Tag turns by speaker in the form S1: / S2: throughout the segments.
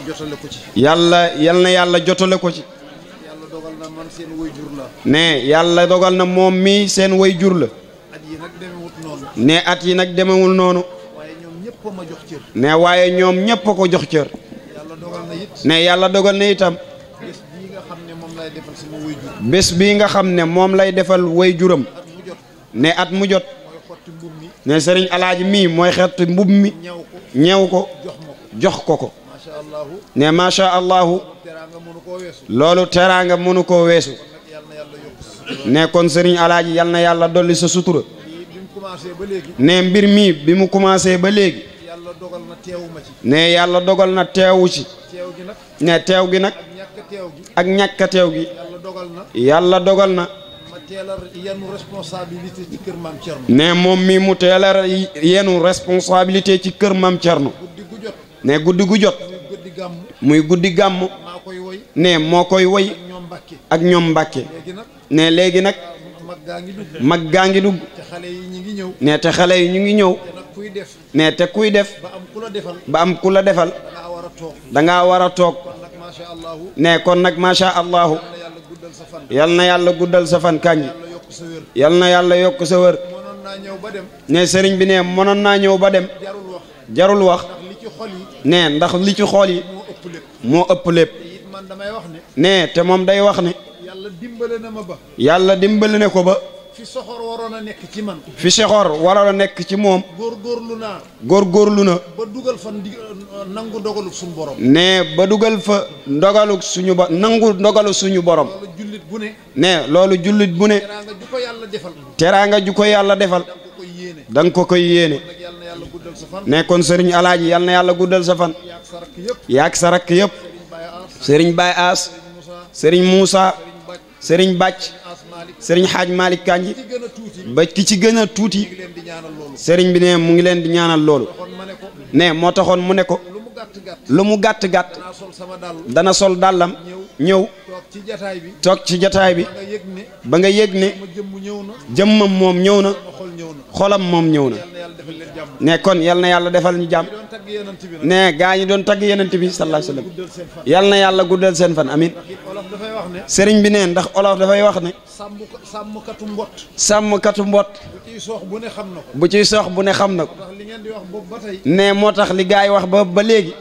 S1: jotale ko ci.
S2: yal na yàlla jotale ko ci.
S1: yàlla dogal na man seen waajur la.
S2: ne yàlla dogal na moom mi seen waajur la.
S1: at yi nag demewut noonu.
S2: ne at yi nag demewul noonu.
S1: waaye ñoom ñëpp a ma jox cër.
S2: ne waaye ñoom ñëpp a ko jox cër.
S1: yàlla dogal na it.
S2: ne yàlla dogal na itam.
S1: bés bii nga xam ne moom lay defal sama waajur.
S2: bés bii nga xam ne moom lay defal waajuram. ne at mu jot.
S1: mooy xotti mbub mi.
S2: ne sëriñ alaaji mii mooy xetti mbub mi. ñew ko jox ko ko.
S1: macha allah.
S2: ne macha allahu.
S1: teraanga mënu koo weesu.
S2: loolu teraanga mënu koo weesu. ne kon sëriñ alaaji yal na yàlla dolli sa sutura.
S1: bi mu commencé ba léegi.
S2: ne mbir mi bi mu commencé ba léegi.
S1: yàlla dogal na teewuma ci.
S2: ne yàlla dogal na teewu ci.
S1: teew gi nag.
S2: ne teew gi nag. ak ñàkk teew gi.
S1: yàlla dogal na.
S2: yàlla dogal na.
S1: ma teel a yenu responsabilité ci kër maam Thierno.
S2: ne moom mi mu teel a yenu responsabilité ci kër maam Thierno.
S1: guddi gu jot.
S2: ne guddi gu jot.
S1: muy guddi gàmm.
S2: muy guddi gàmm.
S1: maa koy woy.
S2: ne moo koy woy.
S1: ak ñoom Mbàkke.
S2: ak ñoom Mbàkke.
S1: léegi nag.
S2: ne léegi nag.
S1: mag gaa ngi dugg.
S2: mag gaa ngi dugg.
S1: te xale yi ñu ngi ñëw.
S2: ne te xale yi ñu ngi ñëw.
S1: te nag kuy def.
S2: ne te kuy def.
S1: ba am ku la defal.
S2: ba am ku la defal.
S1: da ngaa war a toog.
S2: da ngaa war a toog.
S1: kon nag macha allah.
S2: ne kon nag macha allahu.
S1: yàlla guddal sa fan.
S2: yal na yàlla guddal sa fan kañ.
S1: yàlla yokk sa wér.
S2: yal na yàlla yokk sa wër.
S1: mënoon naa ñëw ba dem.
S2: ne sëriñ bi ne mënoon naa ñëw ba dem.
S1: jarul wax.
S2: jarul wax.
S1: ndax li ci xol yi.
S2: ne ndax li ci xool yi.
S1: moo ëpp lépp.
S2: moo ëpp lépp.
S1: te it man damay wax ne.
S2: ne te moom day wax ne.
S1: yàlla dimbale na ma ba.
S2: yàlla dimbali ne ko ba.
S1: fi soxor waroon a nekk ci man.
S2: fi soxor waroon a nekk ci moom.
S1: góorgóorlu naa.
S2: góorgóorlu na.
S1: ba dugal fa nangu ndogalu suñu borom.
S2: ne ba dugal fa ndogalu suñu ba nangu ndogalu suñu borom.
S1: loolu jullit bu ne.
S2: ne loolu jullit bu ne.
S1: teraanga ju ko yàlla defal.
S2: teraanga ju ko yàlla defal.
S1: da nga ko koy yéene.
S2: da nga ko koy yéene.
S1: nag yàlla na yàlla guddal sa fan.
S2: ne kon sëriñ alaaji yal na yàlla guddal sa fan.
S1: yaag sa rakk yëpp.
S2: yaag sa rakk yëpp. sëriñ Baye As. sëriñ Moussa. sëriñ Bàcc. sëriñ Xaaj Malick Kanji.
S1: ci gën a tuuti.
S2: ba ki ci gën a tuuti.
S1: ngi leen di ñaanal loolu.
S2: sëriñ bi ne mu ngi leen di ñaanal loolu.
S1: kon ma ne ko.
S2: ne moo taxoon mu ne ko.
S1: lu mu gàtt gàtt.
S2: lu mu gàtt gàtt.
S1: danaa sol sama dàll.
S2: dana sol dàllam. ñëw
S1: toog ci jataay bi.
S2: toog ci jataay bi.
S1: ba nga yëg ne.
S2: ba nga yëg ne.
S1: ma jëmm ñëw na.
S2: jëmmam moom ñëw na.
S1: ma xol ñëw na.
S2: xolam moom ñëw na.
S1: yàlla na yàlla defal leen jàmm.
S2: ne kon yal na yàlla defal ñu jàmm.
S1: doon tagg yenant bi nag.
S2: ne gaa ñi doon tagg yenent bi sallallahu alayhi wasallam.
S1: guddal seen fan.
S2: yal na yàlla guddal seen fan amin.
S1: ndax it olof dafay wax ne.
S2: sëriñ bi ne ndax olof dafay wax ne.
S1: sàmmkatu mbott.
S2: sàmmkatu mbott.
S1: bu ciy soox bu ne xam na ko.
S2: bu ciy sox bu ne xam na ko.
S1: ndax li ngeen di wax boobu ba tey.
S2: ne moo tax li gaa yi wax ba léegi.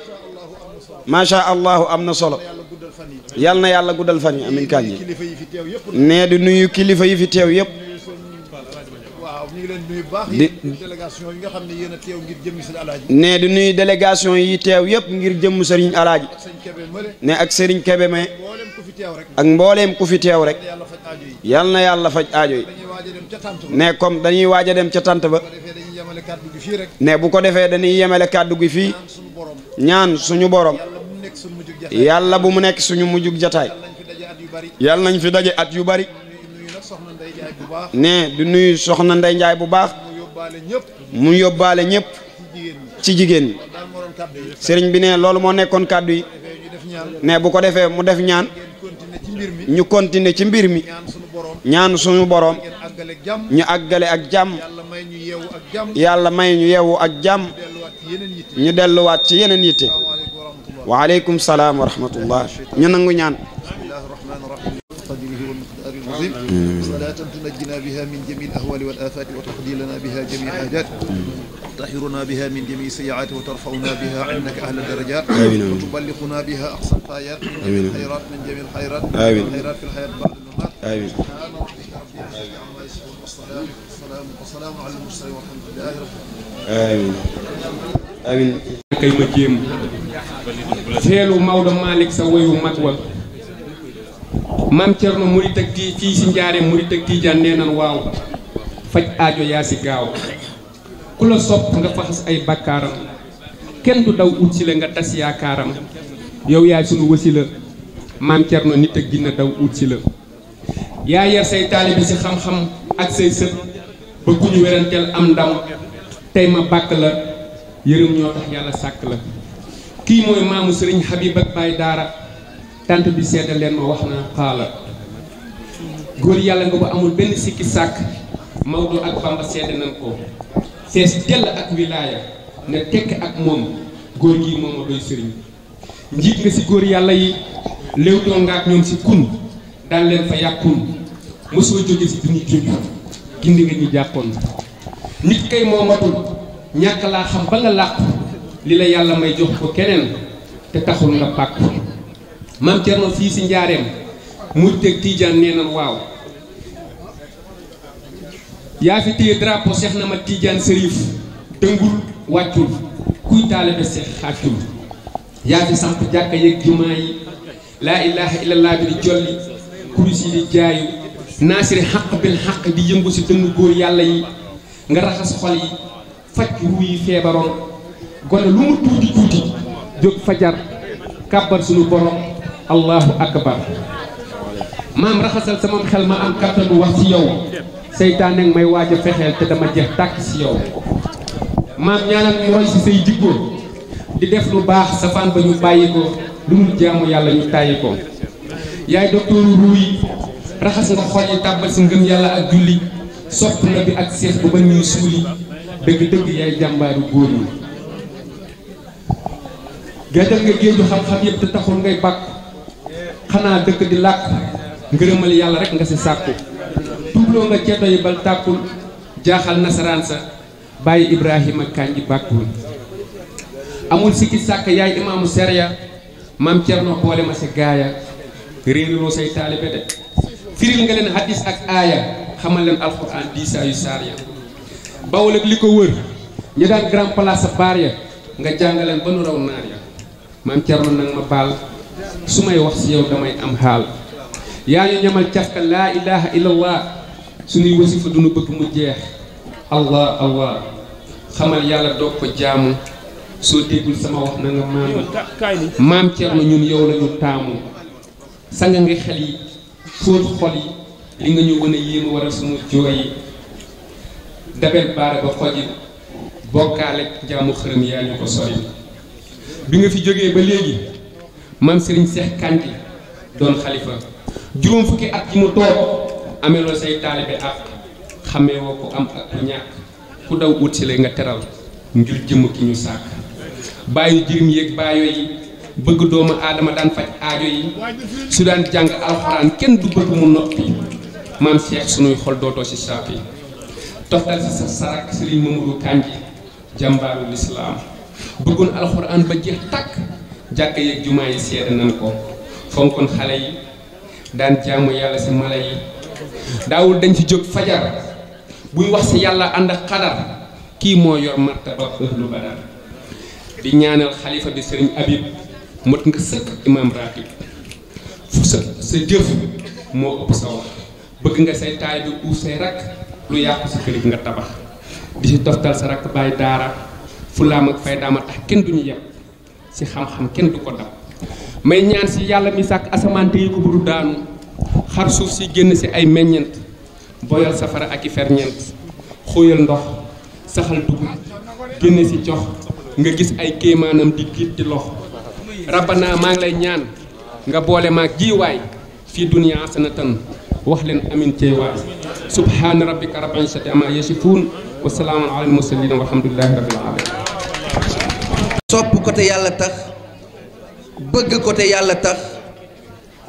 S2: macha allahu am na solo.
S1: yàlla guddal fan yi.
S2: yal na yàlla guddal fan yi amin kan yi.
S1: kilifa yi fi teew yëpp.
S2: ne di nuyu kilifa yi fi teew yëpp.
S1: waaw ñu ngi leen nuyu bu baax.
S2: di
S1: délégation yi nga xam ne yéen a teew ngir jëmmi sëñ Alaaji.
S2: ne di nuyu délégation yi teew yëpp ngir jëmm sëriñ alaaji.
S1: sëñ Kébé Mële.
S2: ne ak sëriñ Kébé me
S1: mboolem ku fi teew rek.
S2: ak mbooleem ku fi teew rek.
S1: yàlla faj aajo yi.
S2: yal na yàlla faj aajo yi.
S1: dañuy waaj a dem ca tànt ba.
S2: ne comme dañuy waaj a dem ca tant ba.
S1: bu ko defee dañuy yemale kàddu gi fii rek.
S2: ne bu ko defee dañuy yemale kàddu gi fii.
S1: ñaan suñu borom.
S2: ñaan suñu borom.
S1: yàlla bu mu nekk suñu mujjug jataay.
S2: yàlla bu mu nekk suñu mujjug jataay.
S1: yàlla nañ fi daje at yu bari.
S2: yàlla nañ fi daje at yu bari.
S1: nuyu nag soxna Ndey Jaay bu baax.
S2: ne di nuyu soxna Ndey Njaay bu baax.
S1: mu yóbbaale ñëpp.
S2: mu yóbbaale ñëpp
S1: ci jigéen ñi.
S2: ci jigéen ñi.
S1: daal moo doon kàddu yi.
S2: sëriñ bi ne loolu moo nekkoon kàddu yi.
S1: defee ñu def ñaan.
S2: ne bu ko defee mu def ñaan.
S1: ngeen continuer ci mbir mi.
S2: ñu continuer ci mbir mi.
S1: ñaan suñu borom.
S2: ñaan suñu borom.
S1: ngeen àggale ak jàmm.
S2: ñu àggale ak jàmm.
S1: yàlla may ñu yeewu ak jàmm.
S2: yàlla may ñu yeewu ak jàmm.
S1: delluwaat ci yeneen yitte.
S2: ñu delluwaat ci yeneen yitte.
S1: asalaamaaleykum wa rahmatullah.
S2: waaleykum salaam wa rahmatullah. ñu nangu ñaan.
S1: bismillahi rahmani rahim. qadrihi wal miqdaari al-azim. salaatan tunajjina biha min jami al-ahwali wal afati wa taqdi lana biha jami al-hajat. تطهرنا بها من جميع السيئات وترفعنا بها عندك أهل الدرجات. وتبلغنا بها أقصى الغايات من جميع الخيرات من جميع الخيرات. الخيرات في الحياة بعد الممات.
S2: آمين.
S1: سبحان ربك رب العزة عما يصفون والسلام على المرسلين والحمد لله رب العالمين.
S2: آمين.
S3: kay ma jéem teelu Maodo Malick sa woyu mag wa maam Cerno murit ak tii fii si njaare murit ak tiijaan nee nan waaw faj aajo yaa si gaaw ku la sopp nga faxas ay bakkaaram kenn du daw ut si la nga tas yaakaaram yow yaay sunu wasila maam Cerno nit ak ginna daw ut si la yaa yar say taalibe si xam-xam ak say sët ba ku ñu weranteel am ndam tey ma bàkk la yërëm ñoo tax yàlla sàkk la kii mooy maamu sëriñ Habib ak Baye Daara tant bi seede leen ma wax naa xaala góor yàlla nga ba amul benn sikki sàkk Maodo ak Bamba seede nañ ko fees dell ak wilaaya ne tekk ak moom góor gi moom a doy sëriñ njiit nga si góor yàlla yi léewtoo nga ak ñoom si kun daan leen fa yàkkun mosoo jóge si duñu junj gindi nga ñu jàppoon nit kay moo matul ñàkk laa xam ba nga làqu li la yàlla may jox ko keneen te taxul nga bàkku maam Cerno fii si njaareem murit ak Tiijaan nee nan waaw yaa fi téye drapeau Seex na ma Tiijaan Sërif dëngul wàccul kuy taalibe Seex xàccul yaa fi samp jàkka yeeg jumaa yi laa ilaha illallah bi di jolli kurus yi di jaayu naasiri xaq bil xaq di yëngu si dënn góor yàlla yi nga raxas xol yi faj ruu yi feebaroon gone lu mu tuuti tuuti jóg fajar kàbbar suñu borom allahu akbar maam raxasal sama xel ma am kattanu wax ci yow seytaane nag may waaj a fexeel te dama jeex tàkk ci yow maam ñaanal ñu roy ci say jikko di def lu baax safaan ba ñu bàyyi ko lu mu jaamu yàlla ñu tàyyi ko yaay doktooru ruu yi raxas nga xol yi tàbbal si ngëm yàlla ak julli sopp na bi ak seex bu ba ñuy suuli dëgg-dëgg yaay jàmbaaru góor yi gàddal nga géeju xam-xam yëpp te taxul ngay bàkk xanaa dëkk di làkk ngërëmal yàlla rek nga si sàkku tuubloo nga ceddo yi bal tàkkul jaaxal nasaraan sa bàyyi Ibrahima Kànji bàkkul amul sikki sàkk yaay imaamu Seria maam Cerno boole ma si gaaya réeriloo say taalibe de firil nga leen hadis ak aaya xamal leen alxuraan diisa yu saar ya bawol ak li ko wër ñu daan grand place sa baar ya nga jàngaleen ba nu raw naar ya maam Cerno nag ma baal su may wax si yow damay am xaal yaa ñu ñamal cafka laa ilaha illallah suñuy wasifa duñu bëgg mu jeex allah allah xamal yàlla doog ko jaamu soo déggul sama wax na nga maanu maam Cerno ñun yow lañu taamu sanga nga xel yi fóot xol yi li nga ñu gën a yéema waral suñu jooy yi dabel baara ba xoji bokkaale jaamu xërëm yaa ñu ko sori bi nga fi jógee ba léegi maam Serigne Seex Kànji doon xalifa juróom fukki at yi mu toog ameloo say taalibe ak xamee woo ko am ak ku ñàkk ku daw ut si la nga teral ngir jëmm ki ñu sàkk bàyyi jirim yéeg bàyyo yi bëgg doomu aadama daan faj aajo yi su daan jàng alxuraan kenn du bëgg mu noppi maam Cheikh sunuy xol dootoo si saafi toftal si sa sarak Serigne Mamadou Kànji jàmbaaru lislaam bëggoon alxuraan ba jeex tàkk jàkka yeeg jumaa yi seede nan ko fonkoon xale yi daan jaamu yàlla si mala yi daawul dañ ci jóg fajar buy wax si yàlla ànd ak xadar kii moo yor martaba ahlu badar di ñaanal xalifa bi Serigne Habib mot nga sëkk imam ratib fu sa jëf moo ëpp sa wax bëgg nga say taay bi uuf say rakk lu yàqu si kër nga tabax di si toftal sa rakk bàyyi daara fulaam ak fay daama tax kenn duñu yeb si xam-xam kenn du ko dab may ñaan si yàlla mi sàkk asamante yi ko bu du daanu xar suuf si génn si ay meññent boyal safara ak i ferñeent xóoyal ndox saxal dugub génne si cox nga gis ay kéemaanam di giit di lox rabbana maa ngi lay ñaan nga boole maag jiwaay fii dunya hasanatan wax leen amin cey waay subhaana rabbika rabbil izzati amma yasifuun wa salaamun alal mursaliin walhamdulillahi rabbil alamin
S4: sopp ko te yàlla tax bëgg ko te yàlla tax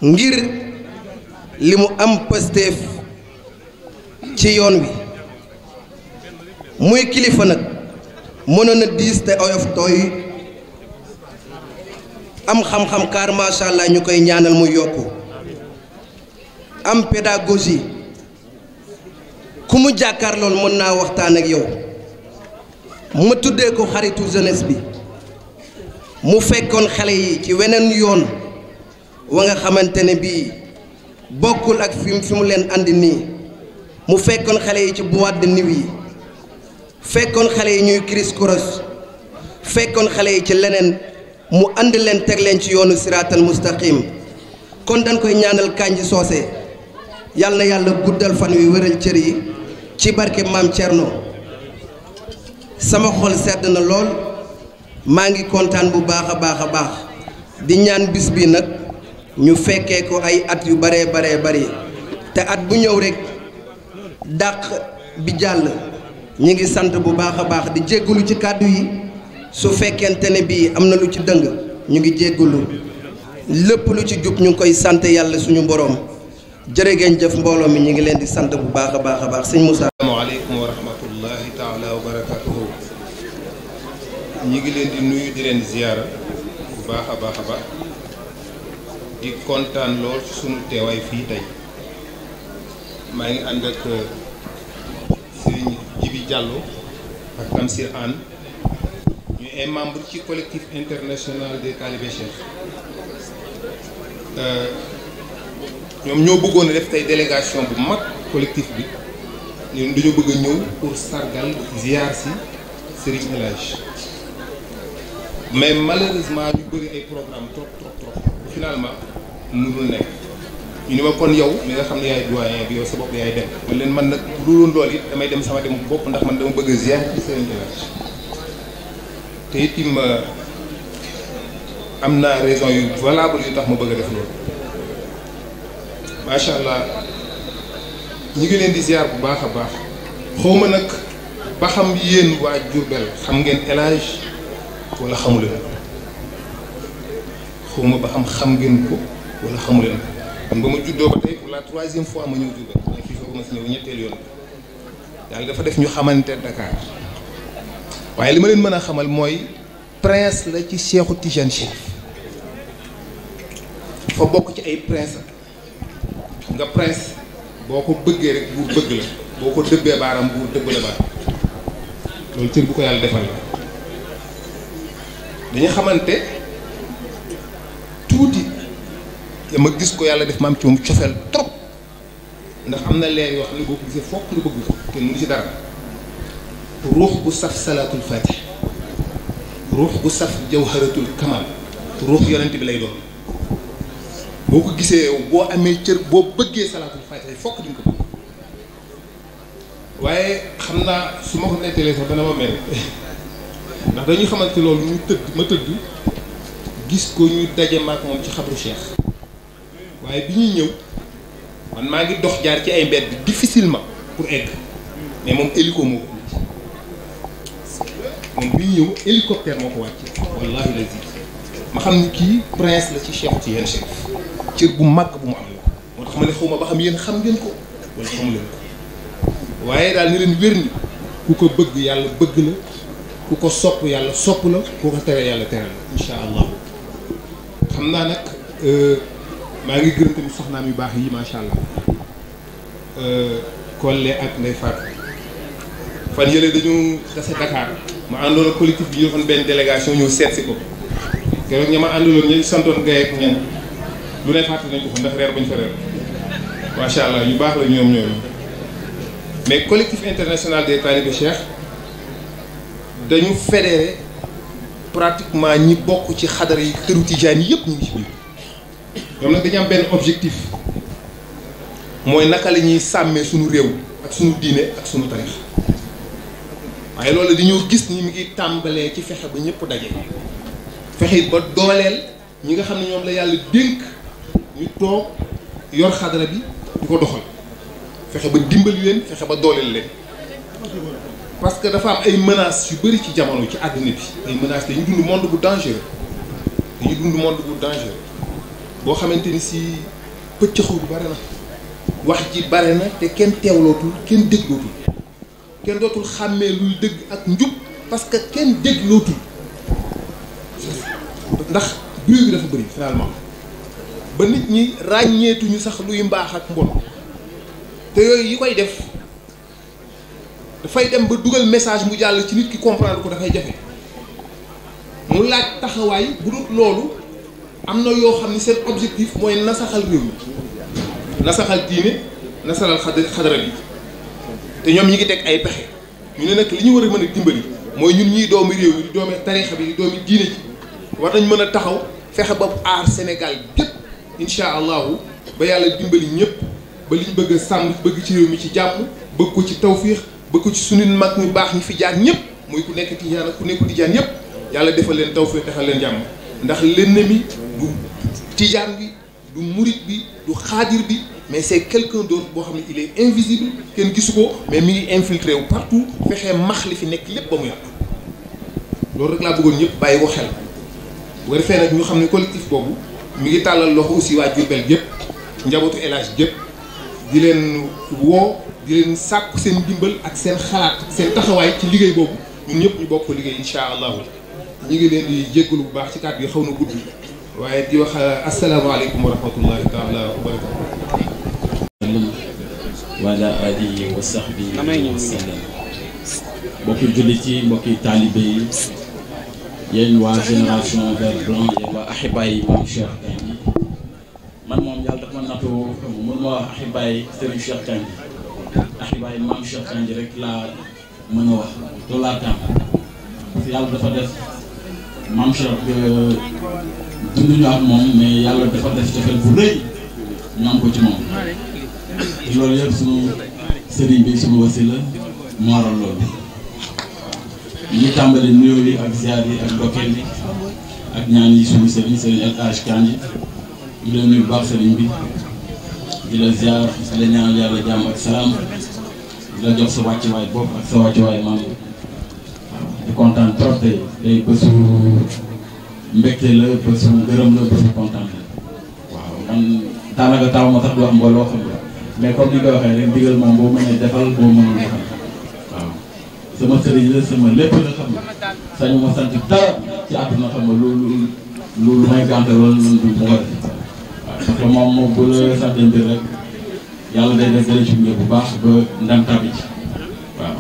S4: ngir li mu am pasteef ci yoon wi muy kilifa nag mënoon a diis te oyof tooy am xam-xam kaar macha allah ñu koy ñaanal mu yokku am pédagogie ku mu jàkkaar lool mën naa waxtaan ak yow ma tuddee ko xaritu jeunesse bi mu fekkoon xale yi ci weneen yoon wa nga xamante ne bii bokkul ak fi mu leen andi nii mu fekkoon xale yi ci boîte de nuit yi fekkoon xale yi ñuy criss cross fekkoon xale yi ci leneen mu andi leen teg leen ci yoonu siraatal mustaqim kon dañ koy ñaanal Kànji Soose yàlla na yàlla guddal fan wi wëral cër yi ci barke maam Cerno sama xol sedd na lool maa ngi kontaan bu baax a baax a baax di ñaan bis bi nag ñu fekkee ko ay at yu baree bari te at bu ñëw rek dàq bi jàll ñi ngi sant bu baax a baax di jéggalu ci kàddu yi su fekkente ne bii am na lu ci dëng ñu ngi jéggalu lépp lu ci jub ñu ngi koy sant yàlla suñu boroom jërë ngeen jëf mbooloo mi ñu ngi leen di sant bu baax a baax a baax sëñ Moussa.
S5: asalaamaaleykum wa rahmatullahi taala wa barakatuhu. ñi ngi leen di nuyu di leen ziyaara bu baax a baax a baax di kontaan lool ci sunu teewaay fii tey maa ngi ànd ak Serigne Djibi Diallo ak Tamsir Anne ñu ay membre ci collectif international des talibés cheikh ñoom ñoo bëggoon a def tey délégation bu mag collectif bi ñun dañoo bëgg a ñëw pour sargal ziar si Serigne El Hadj mais malheureusement ñu bëri ay programme trop finalement mënul nekk ñu ni ma kon yow mi nga xam ne yaay doyen bi yow sa bopp yaay dem man leen man nag bu dul woon loolu it damay dem sama dem bopp ndax man dama bëgg a ziar ci Serigne El Hadj te itam am naa raison yu valable yu tax ma bëgg a def loolu macha allah ñu ngi leen di ziar bu baax a baax xawma nag ba xam yéen waa Diourbel xam ngeen El Hadj wala xamu leen xawma ba xam ngeen ko wala xamu leen ko man ba ma juddoo ba tey pour la 3e fois ma ñëw Diourbel ma fii foofu ma si ñëw ñetteelu yoon yàlla dafa def ñu xamante Dakar waaye li ma leen mën a xamal mooy prince la ci Cheikhu Tidiane Chérif fa bokk ci ay prince nga prince boo ko bëggee rek buur bëgg la boo ko dëbbee baaram buur dëbb la baaram loolu cër bu ko yàlla defal la dañu xamante tuuti ma gis ko yàlla def ma am ci moom cofeel trop ndax am na leer yoo xam ne boo ko gisee fokk nga bëgg ko kenn mënu ci dara ruux bu saf salaatul fatih ruux bu saf jawharatul kamal ruux yonent bi lay doon boo ko gisee boo amee cër boo bëggee salaatul faatiha fokk di nga ko bëgg waaye xam naa su ma ko nettalee sax dana ma mel ndax dañuy xamante loolu ñu ma tëdd gis ko ñu daje maak moom ci xabru Cheikh waaye bi ñuy ñëw man maa ngi dox jaar ci ay mbedd difficilement pour egg mais moom hélico moo ko moom bi ñuy ñëw hélicoptère moo ko wàcce wallahi lazim ma xam ni kii prince la ci Cheikh Tidiane Chérif cër bu mag bu mu am la moo tax ma ne xawma ba xam yéen xam ngeen ko wala xamu leen ko waaye daal ni leen wér ni ku ko bëgg yàlla bëgg la ku ko sopp yàlla sopp la ku ko tere yàlla tere la insha allah xam naa nag maa ngi gërëm tamit soxnaam yu baax yi macha allah Kolle ak Ndeye Fatou fan yële dañu tase Dakar ma àndoon ak collectif bi ñu defoon benn délégation ñëw seet si ko keroog ña ma àndaloon ñu santoon Gaye ak ñan lu ne fàtte nañ ko fa ndax reer bañ fa reer macha allah ñu baax la ñoom mais collectif international des talibés cheikh dañu fédéré pratiquement ñi bokk ci xadara yi këru tijaan yi yëpp ñu ngi ci biir ñoom nag dañu am benn objectif mooy naka la ñuy sàmmee suñu réew ak suñu diine ak suñu tarix waaye loolu dañoo gis ni mi ngi tàmbalee ci fexe ba ñëpp daje fexe ba dooleel ñi nga xam ne ñoom la yàlla dénk ñu toog yor xadara bi di ko doxal fexe ba dimbali leen fexe ba dooleel leen parce que dafa am ay menaces yu bëri ci jamono ci àddina bi ay menaces dañuy dund monde bu dangereux boo xamante ni si pëccëxu bi bare na wax ji bare na te kenn teewlootul kenn déglootul kenn dootul xàmmee luy dëgg ak njub parce que kenn déglootul ndax bruit bi dafa bëri finalement ba nit ñi ràññeetuñu sax luy mbaax ak mbon te yooyu yi koy def dafay dem ba dugal message mu jàll ci nit ki comprendre ko dafay jafe mu laaj taxawaay bu dul loolu am na yoo xam ni seen objectif mooy nasaxal réew mi nasaxal diine nasaxal xadara bi te ñoom ñi ngi teg ay pexe ñu ne nag li ñu war a mën a dimbali mooy ñun ñuy doomi réew mi di doomi tarixa bi di doomi diine ji war nañ mën a taxaw fexe ba aar Sénégal gépp incha allahu ba yàlla dimbali ñëpp ba liñ bëgg a sàmm bëgg ci réew mi ci jàmm bëgg ko ci tawfiix bëgg ko ci suñu mag ñu baax ñi fi jaar ñëpp muy ku nekk tijaan ak ku nekkul tijaan ñëpp yàlla defal leen tawfiix defal leen jàmm ndax l'ennemi du tijaan bi du murit bi du xaadir bi mais c'est quelqu'un d'autre boo xam ne il est invisible kenn gisu ko mais mi ngi infiltré wu partout fexee max li fi nekk lépp ba mu yàq loolu rek laa bëggoon ñëpp bàyyi ko xel bu defee nag ñu xam ne collectif boobu mi ngi tàllal loxo aussi waa Diourbel yëpp njabootu El Hadj yëpp di leen woo di leen sàkku seen dimbal ak seen xalaat seen taxawaay ci liggéey boobu ñun ñëpp ñu bokk ko liggéey incha allahu ñu ngi leen di jéggalu bu baax ci kàddu yi xaw na gudd waaye di wax asalaamaaleykum wa rahmatullahi taala wa barakatu
S6: wa ala alihi wa sahbihi wa sallam mbokki jullit yi mbokki taalibe yi yéen waa génération vert blanc yéen waa ahibaay moom Cheikh Kandji man moom yàlla dafa ma nattu mun ma wax ahibaay Serigne Cheikh Kandji ahibaay maam Cheikh Kandji rek laa mën a wax loolu laa tàmm parce que yàlla dafa def maam Cheikh dunduñu ak moom mais yàlla dafa def cofeel bu rëy ñu am ko ci moom loolu yëpp suñu sëriñ bi suñu wasila moo waral loolu ñu ngi tàmbali nuyoo yi ak ziar yi ak ndokkeel yi ak ñaan yi suñu sëriñ El Hadj Kandji ñu leen nuyu baax sëriñ bi di la ziar di la ñaanal yàlla jàmm ak salaam di la jox sa wàccuwaay bopp ak sa wàccuwaay maam di kontaan trop tey bésu mbégte la bésu gërëm la bésu kontaan la waaw man daanaka taw ma tax du wax mbooloo xam nga mais comme ni nga waxee rek digal moom boo mënee defal boo mënul defal waaw sama sëriñ la sama lépp la xam nga sañu ma sant dara ci àdduna xam nga lu may gànte loolu du mu war waaw parce que moom bu la sante mbir rek yàlla day def dara ci bu baax ba ndam tabi ci waaw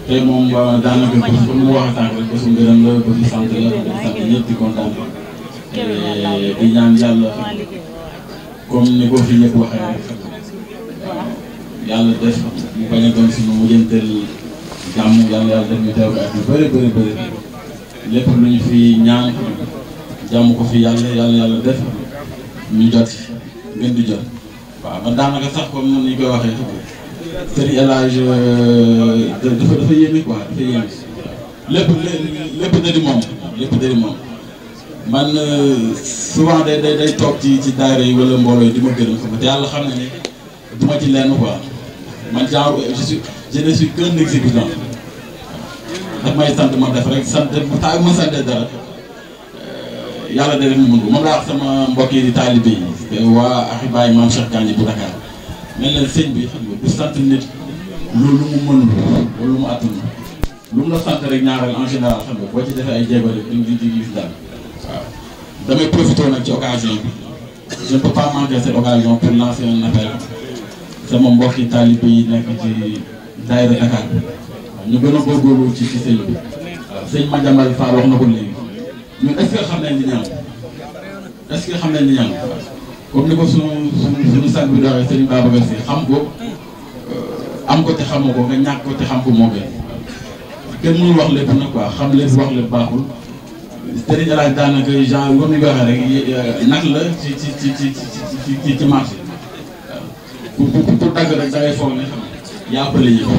S6: te moom daanaka bés bu mu waxee sànq rek bésu ngërëm la bésu sant la di sant ñëpp di kontaan di ñaan yàlla comme ni ko fi ñëpp waxee rek yàlla def mu bañ a doon suñu mujjanteel jàmm yàlla def ñu teew ak yu bëri lépp lu ñu fi ñaan jàmm ko fi yàlla def ñu jot ngeen di jot waaw man daanaka sax comme ni ñu koy waxee Serigne El Hadj dafa yéeme quoi dafa yéeme lépp da di moom man souvent day toog ci daayira yi wala mbooloo yi di ma gërëm xam nga te yàlla xam na ne du ma ci lenn quoi man genre je ne suis qu'un exécutant daf may sant ma def rek sant taa ma sante dara yàlla de rek mu mën ko moom laa wax sama mbokk yi di taalibe yi waa ahibaay maam Cheikh Kandji bu Dakar mel leen sëñ bi xam nga du sant nit loolu mu mënul wala mu attul lu mu la sant rek ñaareel en général xam nga boo ci defee ay jéego rek di gis daal waaw damay profité nag ci occasion bi je ne peux pas manquer cette occasion pour lancer un appel sama mbokki taalibe yi nekk ci daayira Dakar ñu gën a góorgóorlu ci sëñ bi waaw sëñ Madiambal Fall wax na ko léegi ñun est-ce que xam nañ di ñaan comme ni ko suñu sang bi doxee Serigne Babacar Sy xam ko am ko te xamoo ko nga ñàkk ko te xam ko moo gën kenn mënul wax lépp nag quoi xam lépp wax lépp baaxul Serigne El Hadj daanaka genre war nañu ko waxee rek nag la ci marché pour dagg rek da ngay foog ne xam yaa pële yi ko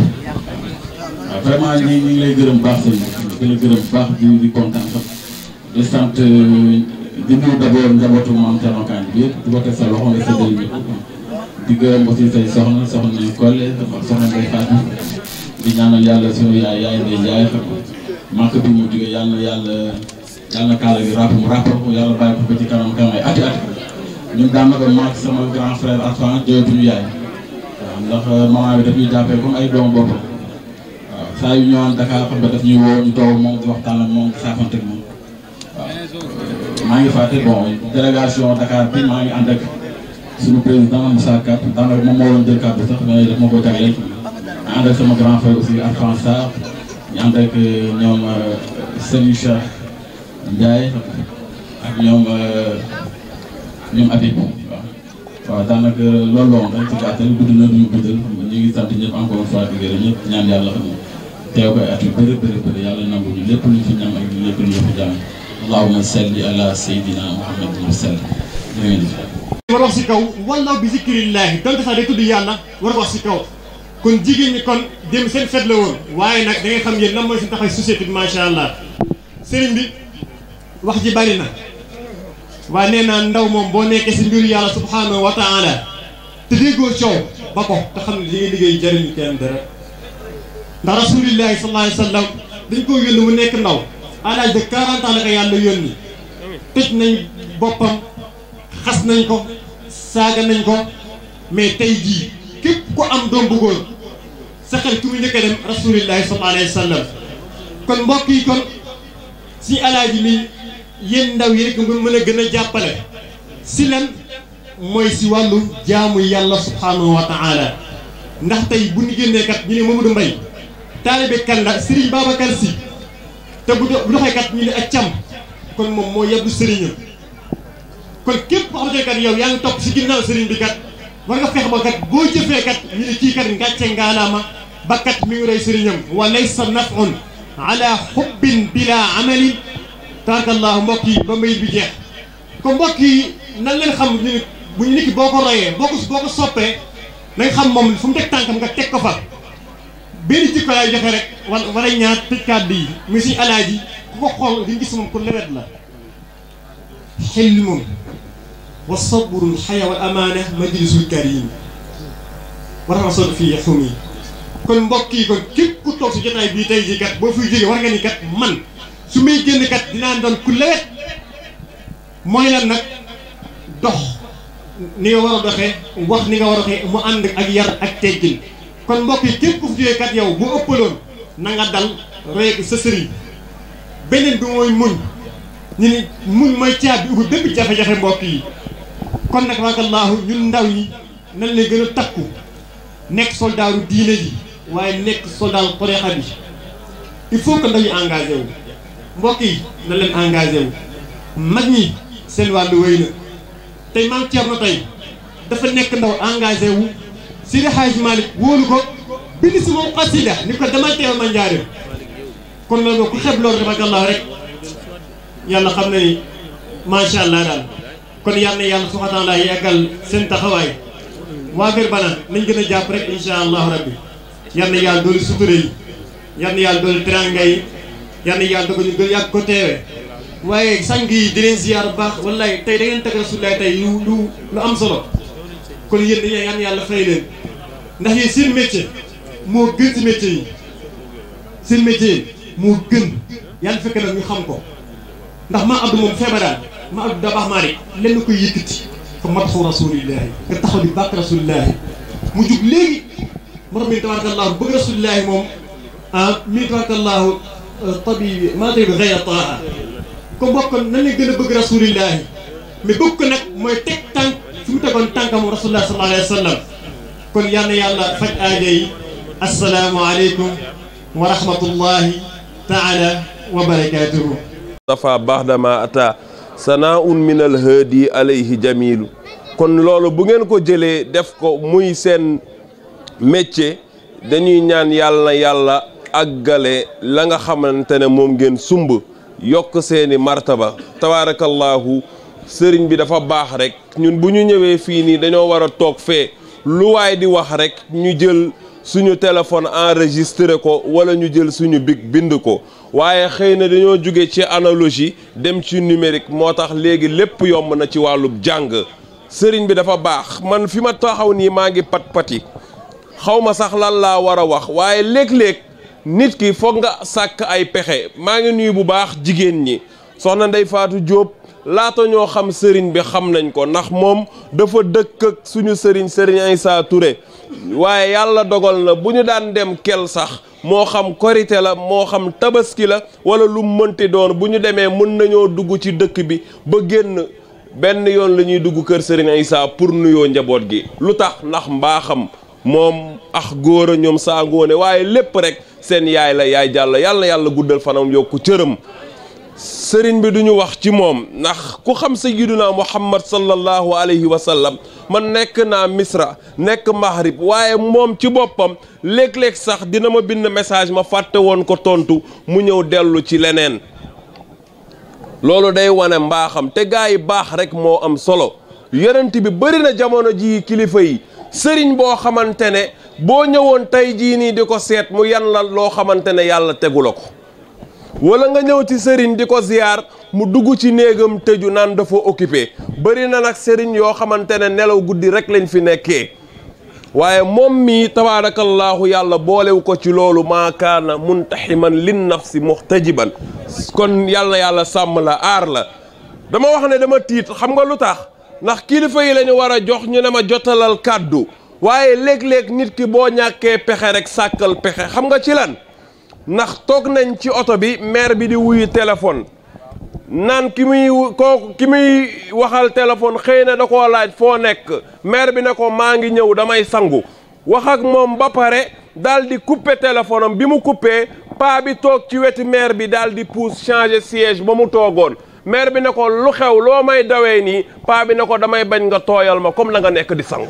S6: waaw vraiment ñi ngi lay gërëm baax sëñ bi gën a gërëm baax di kontaan sax di sant di nuyu d'abord njabootu maam Thierno Kandji bi yëpp di ko teg sa loxo nga séddale ñu di gërëm aussi say soxna Collé soxna Ndeye Fatou di ñaanal yàlla sunu yaay Ndeye Ndiaye xam nga manque bi mu jógee yàlla na kaala gi mu rapport ko yàlla bàyyi ko ci kanam ay ati ñun daanaka maak sama grand frère Arfan jooytuñu yaay waaw ndax maman bi daf ñuy jàppee comme ay doomu boppam waaw saa yu ñëwaan Dakar xam nga daf ñuy woo ñu toog moom di waxtaan ak moom di saafante ak moom waaw maa ngi fàtte bon délégation Dakar bi maa ngi ànd ak suñu président Moussa Kat daanaka moom moo doon jël kàddu sax mais daf ma ko jagleel ma ànd ak sama grand frère aussi Arfan Sarr ñu ànd ak ñoom Serigne Cheikh Ndiaye ak ñoom Habib waaw daanaka loolu la woon rek ci gàttal gudd na duñu guddal ñu ngi sant ñëpp encore une fois di gërëm ñëpp ñaan yàlla xam ne teew koy at yu bëri yàlla nangu ñu lépp luñ fi ñam ak lépp luñ fi jàmm allahumma salli ala sayyidina muhammadin wa sallam
S7: war wax si kaw walla bi zikrillahi donte sax day tudd yàlla war wax si kaw kon jigéen ñi kon dem seen fet la woon waaye nag da ngay xam yéen lan mooy seen taxaw société bi macha allah sëriñ bi wax ji bari na waaye nee naa ndaw moom boo nekkee si mbiru yàlla subhanahu wa taala te déggoo coow ba ko te xam ne li ngay liggéey jëriñu kenn dara ndax rasulillahi sallallahu alayhi wa sallam dañ koo yónni mu nekk ndaw à l'âge de 40 ans la ko yàlla yónni tëj nañ boppam xas nañ ko saaga nañ ko mais tey jii képp ku am doom bu góor sa xel ku mu njëkk a dem rasulillahi sallallahu alayhi wa sallam kon mbokk yi kon si alaaji mi yéen ndaw yi rek mën a gën a jàppale si lan mooy si wàllu jaamu yàlla subhanahu wa taala ndax tey bu ñu génnee kat ñu ne Mamadou Mbaye taalibe kan la Serigne Babacar Sy te bu doxee kat ñu ne ak cam kon moom moo yebbu sëriñam kon képp koo xamante ne kat yow yaa ngi topp si ginnaaw sëriñ bi kat war nga fex ba kat boo jëfee kat ñu ne kii kat ngàcce ngaalaama ba kat mi ngi rey sëriñam wa laysa naf'un ala xubbin bila amalin tabarakallahu mbokk yi ba mbay bi jeex ko mbokk yi nan leen xam ñu bu ñu nit ki boo ko royee boo ko soppee na nga xam moom fu mu teg tànkam nga teg ko fa benn jikko laay joxe rek wala ñaar tëj kàddu yi muy si alaaji ku ko xool di gis moom ku lewet la xilmun wa sabrun xaya wal amaana majlisul karim war a sol fii xumi kon mbokk yi kon képp ku toog si jotaay bii tey jii kat boo fiy jógee war nga ni kat man su may génn kat dinaa doon ku lewet mooy lan nag dox ni nga war a doxee wax ni nga war a doxee mu ànd ak yar ak teggin kon mbokk yi képp ku fi jógee kat yow bu ëppaloon na nga dal roye sa sëriñ beneen bi mooy muñ ñu ni muñ mooy caabi ubbi bépp jafe-jafe mbokk yi kon nag tabarakallahu ñun ndaw ñi nan lay gën a takku nekk soldaaru diine ji waaye nekk soldaaru tariixa bi il faut que ndaw yi engagé wu mbokk yi na leen engagé wu mag ñi seen wàllu wéy na tey maam Thierno tey dafa nekk ndaw engagé wu Seydi Hadji Malick wóolu ko bind si moom xasida ni ko dama teewal ma njaareem kon loolu ku xeb loolu tabarakallahu rek yàlla xam na ni macha allah daal kon yal na yàlla subhaanahu wa taala yeggal seen taxawaay waa Kër Bana nañ gën a jàpp rek incha allahu rabbi yal na yàlla doolu sutura yi yal na yàlla doolu teranga yi yal na yàlla dogal ñu gën yàgg ko teewe waaye sang yi di leen ziar bu baax wallaay tey da ngeen teg Rasulullah tey lu am solo kon yéen dañuy yal na yàlla fay leen ndax yéen seen métier moo gën ci métier yi seen métier moo gën yàlla fekk nag ñu xam ko ndax maa Abdou moom feebaraan maa Abdou daa baax maa rek lenn koy yëkkati ko matxu rasulillahi nga taxaw di bàkk rasulillahi mu jug léegi moo tax mi tabarakallahu bëgg rasulillahi moom mi tabarakallahu tabi maa tabi gayra taa ko bokkoon nan la gën a bëgg rasulillahi mais bëgg ko nag mooy teg tànk fi mu tegoon tànkam rasulullah sallallahu alayhi wa sallam kon yal na yàlla faj aajo yi assalaamu aleykum wa rahmatullahi taala wa barakatuhu
S8: dafa baxdama ata sanaaun min al haadi alayhi jamilu kon loolu bu ngeen ko jëlee def ko muy seen métier dañuy ñaan yàlla na yàlla àggale la nga xamante ne moom ngeen sumb yokk seeni martaba tabaarakallahu sëriñ bi dafa baax rek ñun bu ñu ñëwee fii nii dañoo war a toog fee lu waay di wax rek ñu jël suñu téléphone enregistré ko wala ñu jël suñu bic bind ko waaye xëy na dañoo jóge ci analogie dem ci numérique moo tax léegi lépp yomb na ci wàllub jàng sëriñ bi dafa baax man fi ma taxaw nii maa ngi pat-pati xaw ma sax lan laa war a wax waaye léeg-léeg nit ki foog nga sàkk ay pexe maa ngi nuyu bu baax jigéen ñi soxna Ndey Faatu Jóob laata ñoo xam sëriñ bi xam nañ ko ndax moom dafa dëkk ak suñu sëriñ Issa Touré waaye yàlla dogal na bu ñu daan dem kel sax moo xam korite la moo xam tabaski la wala lu mënti doon bu ñu demee mën nañoo dugg ci dëkk bi ba génn benn yoon la ñuy dugg kër sëriñ Issa pour nuyoo njaboot gi lu tax ndax mbaaxam moom ax góor a ñoom saa ngoone waaye lépp rek seen yaay la yaay jàll yàlla yàlla guddal fanam yokku cëram sëriñ bi duñu wax ci moom ndax ku xam sayyiduna muhammad sallallahu alayhi wa sallam man nekk naa misra nekk maghrib waaye moom ci boppam léeg-léeg sax dina ma bind message ma fàtte woon ko tontu mu ñëw dellu ci leneen loolu day wane mbaaxam te gaa yi baax rek moo am solo yonent bi bëri na jamono ji kilifa yi sëriñ boo xamante ne boo ñëwoon tey jii nii di ko seet mu yan la loo xamante ne yàlla tegu la ko wala nga ñëw ci sëriñ di ko ziyaar mu dugg ci néegam tëju naan dafa occupé bëri na nag sëriñ yoo xamante ne nelaw guddi rek lañ fi nekkee waaye moom mii tabaarakallaahu yàlla boolewu ko ci loolu maa kaana muntaximan lin nafsi muxtajiban kon yàlla sàmm la aar la dama wax ne dama tiit xam nga lu tax ndax kilifa yi lañu war a jox ñu ne ma jotalal kàddu waaye léeg-léeg nit ki boo ñàkkee pexe rek sàkkal pexe xam nga ci lan ndax toog nañ ci oto bi maire bi di wuyu téléphone naan ki muy waxal téléphone xëy na da koo laaj foo nekk maire bi ne ko maa ngi ñëw damay sangu wax ak moom ba pare daal di couper téléphone am bi mu coupé paa bi toog ci wetu maire bi daal di pousse changer siège ba mu toogoon maire bi ne ko lu xew loo may dawee nii paa bi ne ko damay bañ nga tooyal ma comme na nga nekk di sangu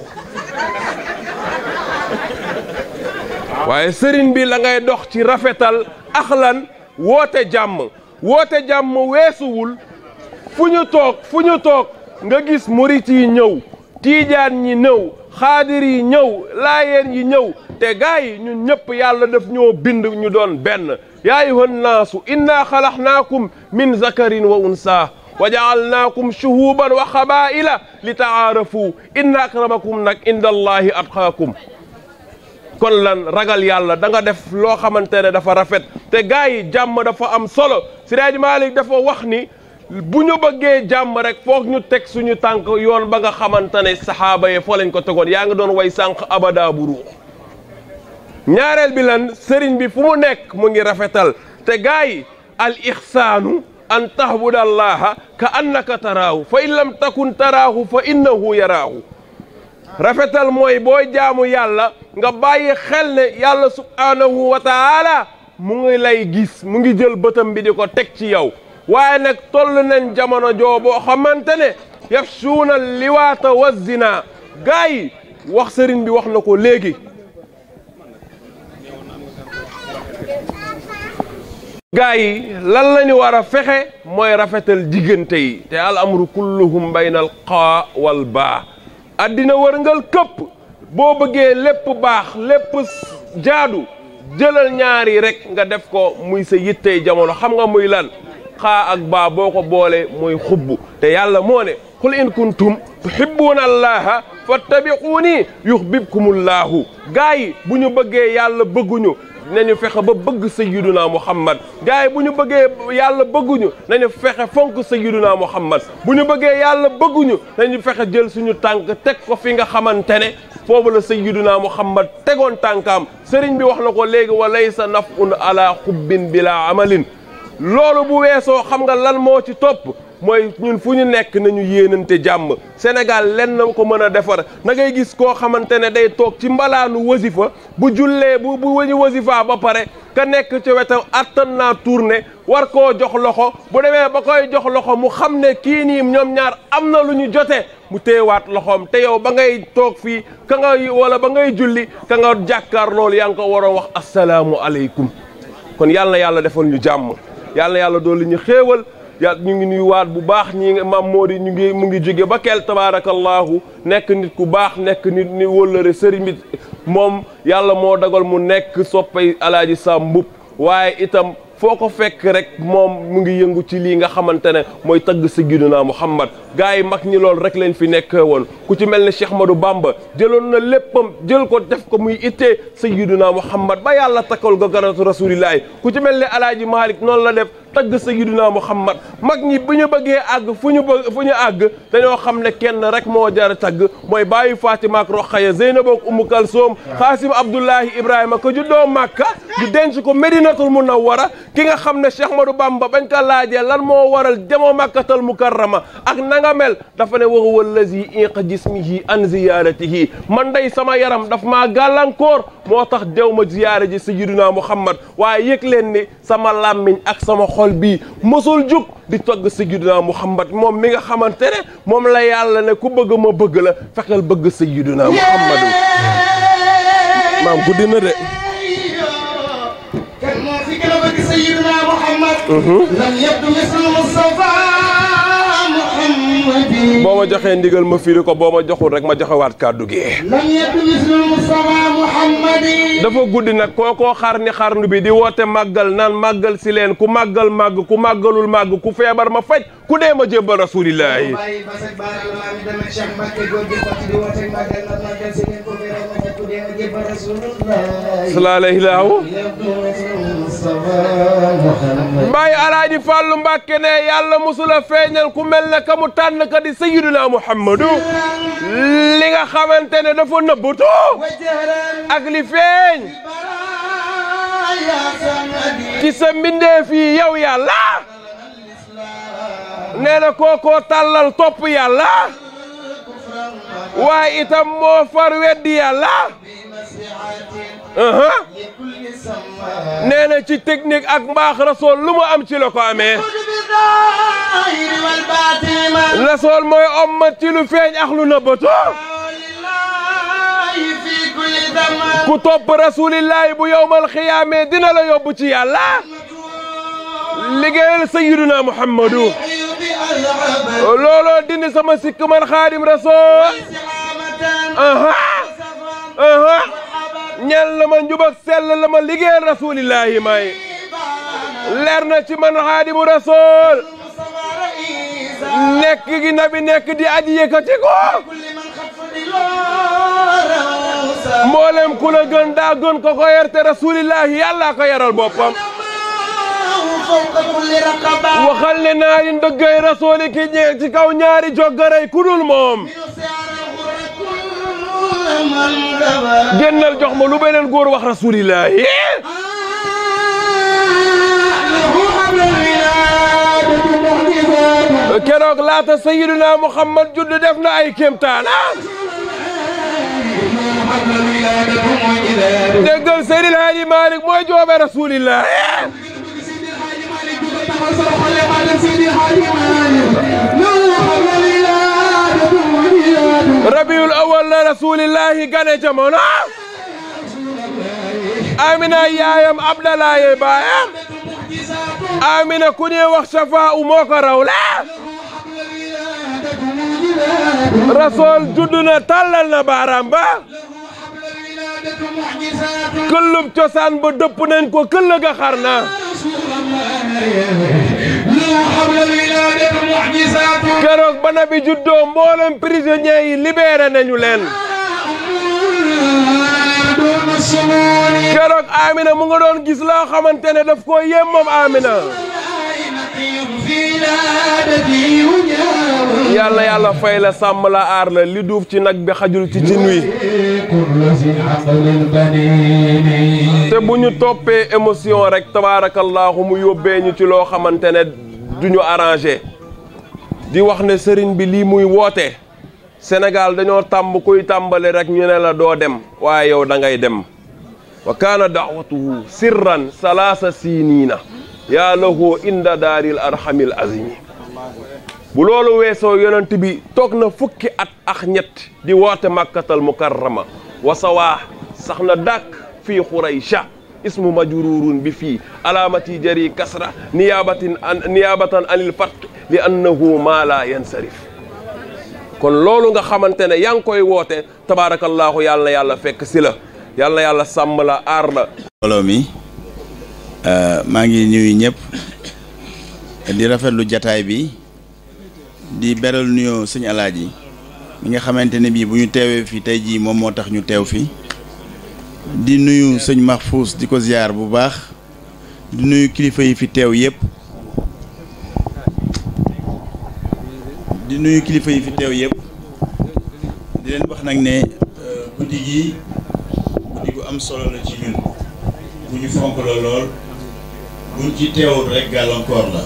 S8: waaye sëriñ bi la ngay dox ci rafetal axlan woote jàmm weesuwul fu ñu toog nga gis murit yi ñëw tiijaan ñi ñëw xaadir yi ñëw laayeen yi ñëw te gaa yi ñun ñëpp yàlla daf ñoo bind ñu doon benn yaa ayyuhan naasu inna xalaqnaakum min zakarin wa unsa wa jaalnaakum shuhuban wa xabaa'ila li taarafu inna akramakum nag inda allahi atqaakum kon lan ragal yàlla da nga def loo xamante ne dafa rafet te gaa yi jàmm dafa am solo Seydi Maalik dafa wax ni bu ñu bëggee jàmm rek foog ñu teg suñu tànk yoon ba nga xamante ne saxaaba yi foo lañ ko tegoon yaa ngi doon way sànq abada bu ruux ñaareel bi lan sëriñ bi fu mu nekk mu ngi rafetal te gaa yi al ixsaanu an tahbuda allaha ka annaka taraahu fa in lam takun taraahu fa innahu yaraahu rafetal mooy booy jaamu yàlla nga bàyyi xel ne yàlla subhaanahu wa taala mu ngi lay gis mu ngi jël bëtam bi di ko teg ci yow waaye nag toll nañ jamono joo boo xamante ne yafsuuna liwaata wa zina gaa yi wax sëriñ bi wax na ko léegi gaa yi lan la ñu war a fexe mooy rafetal diggante yi te al amru kulluhum bayna al qaa wal baa addina wërngal këpp boo bëggee lépp baax lépp jaadu jëlal ñaari rek nga def ko muy sa yittey jamono xam nga muy lan xaa ak baa boo ko boole mooy xubbu te yàlla moo ne qul in kuntum tuhibbuuna allaha fattabiquuni yuhbibkumullahu gaa yi bu ñu bëggee yàlla bëgguñu nañu fexe ba bëgg sayyiduna muhammad gaa yi bu ñu bëggee yàlla bëgguñu nañu fexe fonk sayyiduna muhammad bu ñu bëggee yàlla bëgguñu nañu fexe jël suñu tànk teg ko fi nga xamante ne foofu la sayyiduna muhammad tegoon tànkaam sëriñ bi wax na ko léegi wa laysa naf'un ala xubbin bila amalin loolu bu weesoo xam nga lan moo ci topp mooy ñun fu ñu nekk nañu yéenante jàmm Sénégal lenn na ko mën a defar na ngay gis koo xamante ne day toog ci mbalaanu wasifa bu jullee bu wañu wasifa ba pare ka nekk ci wetam attan naa tourné war koo jox loxo bu demee ba koy jox loxo mu xam ne kii nii ñoom ñaar am na lu ñu jote mu téewaat loxoom te yow ba ngay toog fii ka nga wala ba ngay julli ka nga jàkkaar loolu yaa ngi ko waroon wax asalaamu aleykum kon yàlla na yàlla defal ñu jàmm yàlla na yàlla doolu ñu xéewal ñu ngi nuyuwaat bu baax ñi maam Mody mu ngi jóge ba kel tabarakallahu nekk nit ku baax nekk nit ni wóllëre sëriñ bi moom yàlla moo dagal mu nekk soppay alaaji Sam Mboup waaye itam foo ko fekk rek moom mu ngi yëngu ci lii nga xamante ne mooy tagg sayyiduna Muhammad gars yi mag ñi loolu rek lañ fi nekkee woon ku ci mel ne Cheikh Ahmadou Bamba jëloon na léppam jël ko def ko muy ittee sayyiduna Muhammad ba yàlla takkal ko garatu rasulillahi ku ci mel ne alaaji Malick noonu la def tagg sayyiduna Muhammad mag ñi bu ñu bëggee àgg fu ñu àgg dañoo xam ne kenn rek moo jar tagg mooy bàyyi Fatima ak Rokhaya Zeynab ak Umu Kalsoom Xaasim Abdullahi Ibrahima ko juddoo Makka di denc ko Medinatul Munawwara ki nga xam ne Cheikh Ahmadou Bamba bañ ko laajee lan moo waral demoo Makkatal Mukarrama ak nanga mel dafa ne wa huwa allazi iqa jismihi an ziyaratihi man day sama yaram daf maa gàllankoor moo tax dew ma ziyaara ji sayyiduna Muhammad waaye yëg leen ni sama làmmiñ ak sama xol bii mosul jug di togg sayyiduna Muhammad moom mi nga xamante ne moom la yàlla ne ku bëgg ma bëgg la fexeel bëgg sayyiduna Muhammad maam guddi na de
S9: kan moo fi gën a bëgg sayyiduna Muhammad lam yabdu mislu Mustafa Muhammad
S8: boo ma joxee ndigal ma firi ko boo ma joxul rek ma joxewaat kàddu gi
S9: lam yabdu mislu Mustafa Muhammad
S8: dafa guddi nag kookoo xarnu bi di woote màggal naan màggal si leen ku màggal màgg ku màggalul màgg ku feebar ma faj ku dee ma jébbal rasulillahi sallallahu alayhi Baay Alaaji Fallu Mbàkke ne yàlla musula feeñal ku mel ne ka mu tànn ka di sayyiduna Muhammadu li nga xamante ne dafa nëbbatu ak li feeñ ci sa mbindeef yi yow yàlla nee na kookoo tàllal topp yàlla waaye itam moo far weddi yàlla nee na ci technique ak mbaax rasool lu mu am ci la ko amee rasool mooy ommat ci lu feeñ ak lu nëbbatu ku topp rasulillahi bu yowmal xiyaame dina la yóbbu ci yàlla liggéeyal sayyiduna Muhammadu looloo dindi sama sikk man xaadim rasool ñel la ma njub ak sell la ma liggéeyal rasulillahi may leer na ci man xaadimu rasool nekk gi nabi nekk di aji yëkkati ko mboolem ku la gën daa gën ko ko yerte rasulillahi yàlla ko yaral boppam waxal ne naari ndëggay rasooli ki ñeeg ci kaw ñaari joggaray ku dul moom génnal jox ma lu beneen góor wax rasulillahi keroog laata sayyiduna Muhammad judd def na ay kéemtaana déggal Seydil Haaji Malick mooy joobe rasulillahi rabiul awal la rasulillahi gane jamono amina yaayam abdalaaye baayam amina ku ñuy wax Safa u moo ko raw la rasul judd na tàllal na baaraam ba këllub cosaan ba dëpp nañ ko këll ga xar na keroog ba nabi juddoo mboolem prisonniers yi libéré nañu leen keroog Amina mu nga doon gis loo xamante ne daf koo yem moom Amina yàlla yàlla fay la sàmm la aar la li duuf ci nag bi xajul ci cin wi te bu ñu toppee émotion rek tabaarakallaahu mu yóbbee ñu ci loo xamante ne du ñu arrangé di wax ne sëriñ bi lii muy woote Sénégal dañoo tàmb kuy tàmbali rek ñu ne la doo dem waaye yow da ngay dem wa kaana daawatuhu sirran salaasa siniina yaa lahu inda daaril arhamil azimi bu loolu weesoo yonent bi toog na fukki at ak ñett di woote makkatal mukarrama wa sawaa sax na dàkk fii xuraysha ismu majrurun bi fii alaamati jari kasra niyaabatan anil fat li annahu maa la yansarif kon loolu nga xamante ne yaa ngi koy woote tabaarakallaahu yàlla na yàlla fekk si la yàlla na yàlla sàmm la aar la
S10: mbooloo mi maa ngi nuyu ñëpp di rafetlu jataay bi di beral nuyoo sëñ Alaaji mi nga xamante ne bii bu ñu teewee fi tey jii moom moo tax ñu teew fi di nuyu sëñ Mahfous di ko ziar bu baax di nuyu kilifa yi fi teew yëpp di leen wax nag ne guddi gi guddi gu am solo la ci ñun bu ñu fonk la lool buñ ci teewul rek gàllankoor la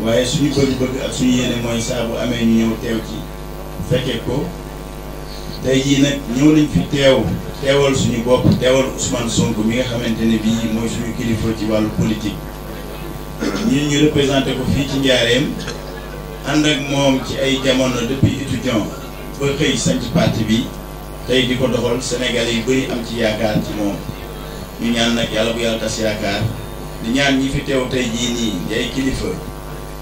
S10: waaye suñu bëgg-bëgg ak suñu yéene mooy saa bu amee ñu ñëw teew ci fekkee ko tey jii nag ñëw nañ fi teewal suñu bopp teewal Ousmane Sonko mi nga xamante ne bii mooy suñu kilifa ci wàllu politique ñun ñu représenté ko fii ci Njaareem ànd ak moom ci ay jamono depuis étudiant ba xëy sanc parti bi tey di ko doxal Sénégal yi bëri am ci yaakaar ci moom ñu ñaan nag yàlla bu yàlla tas yaakaar di ñaan ñi fi teew tey jii nii di ay kilifa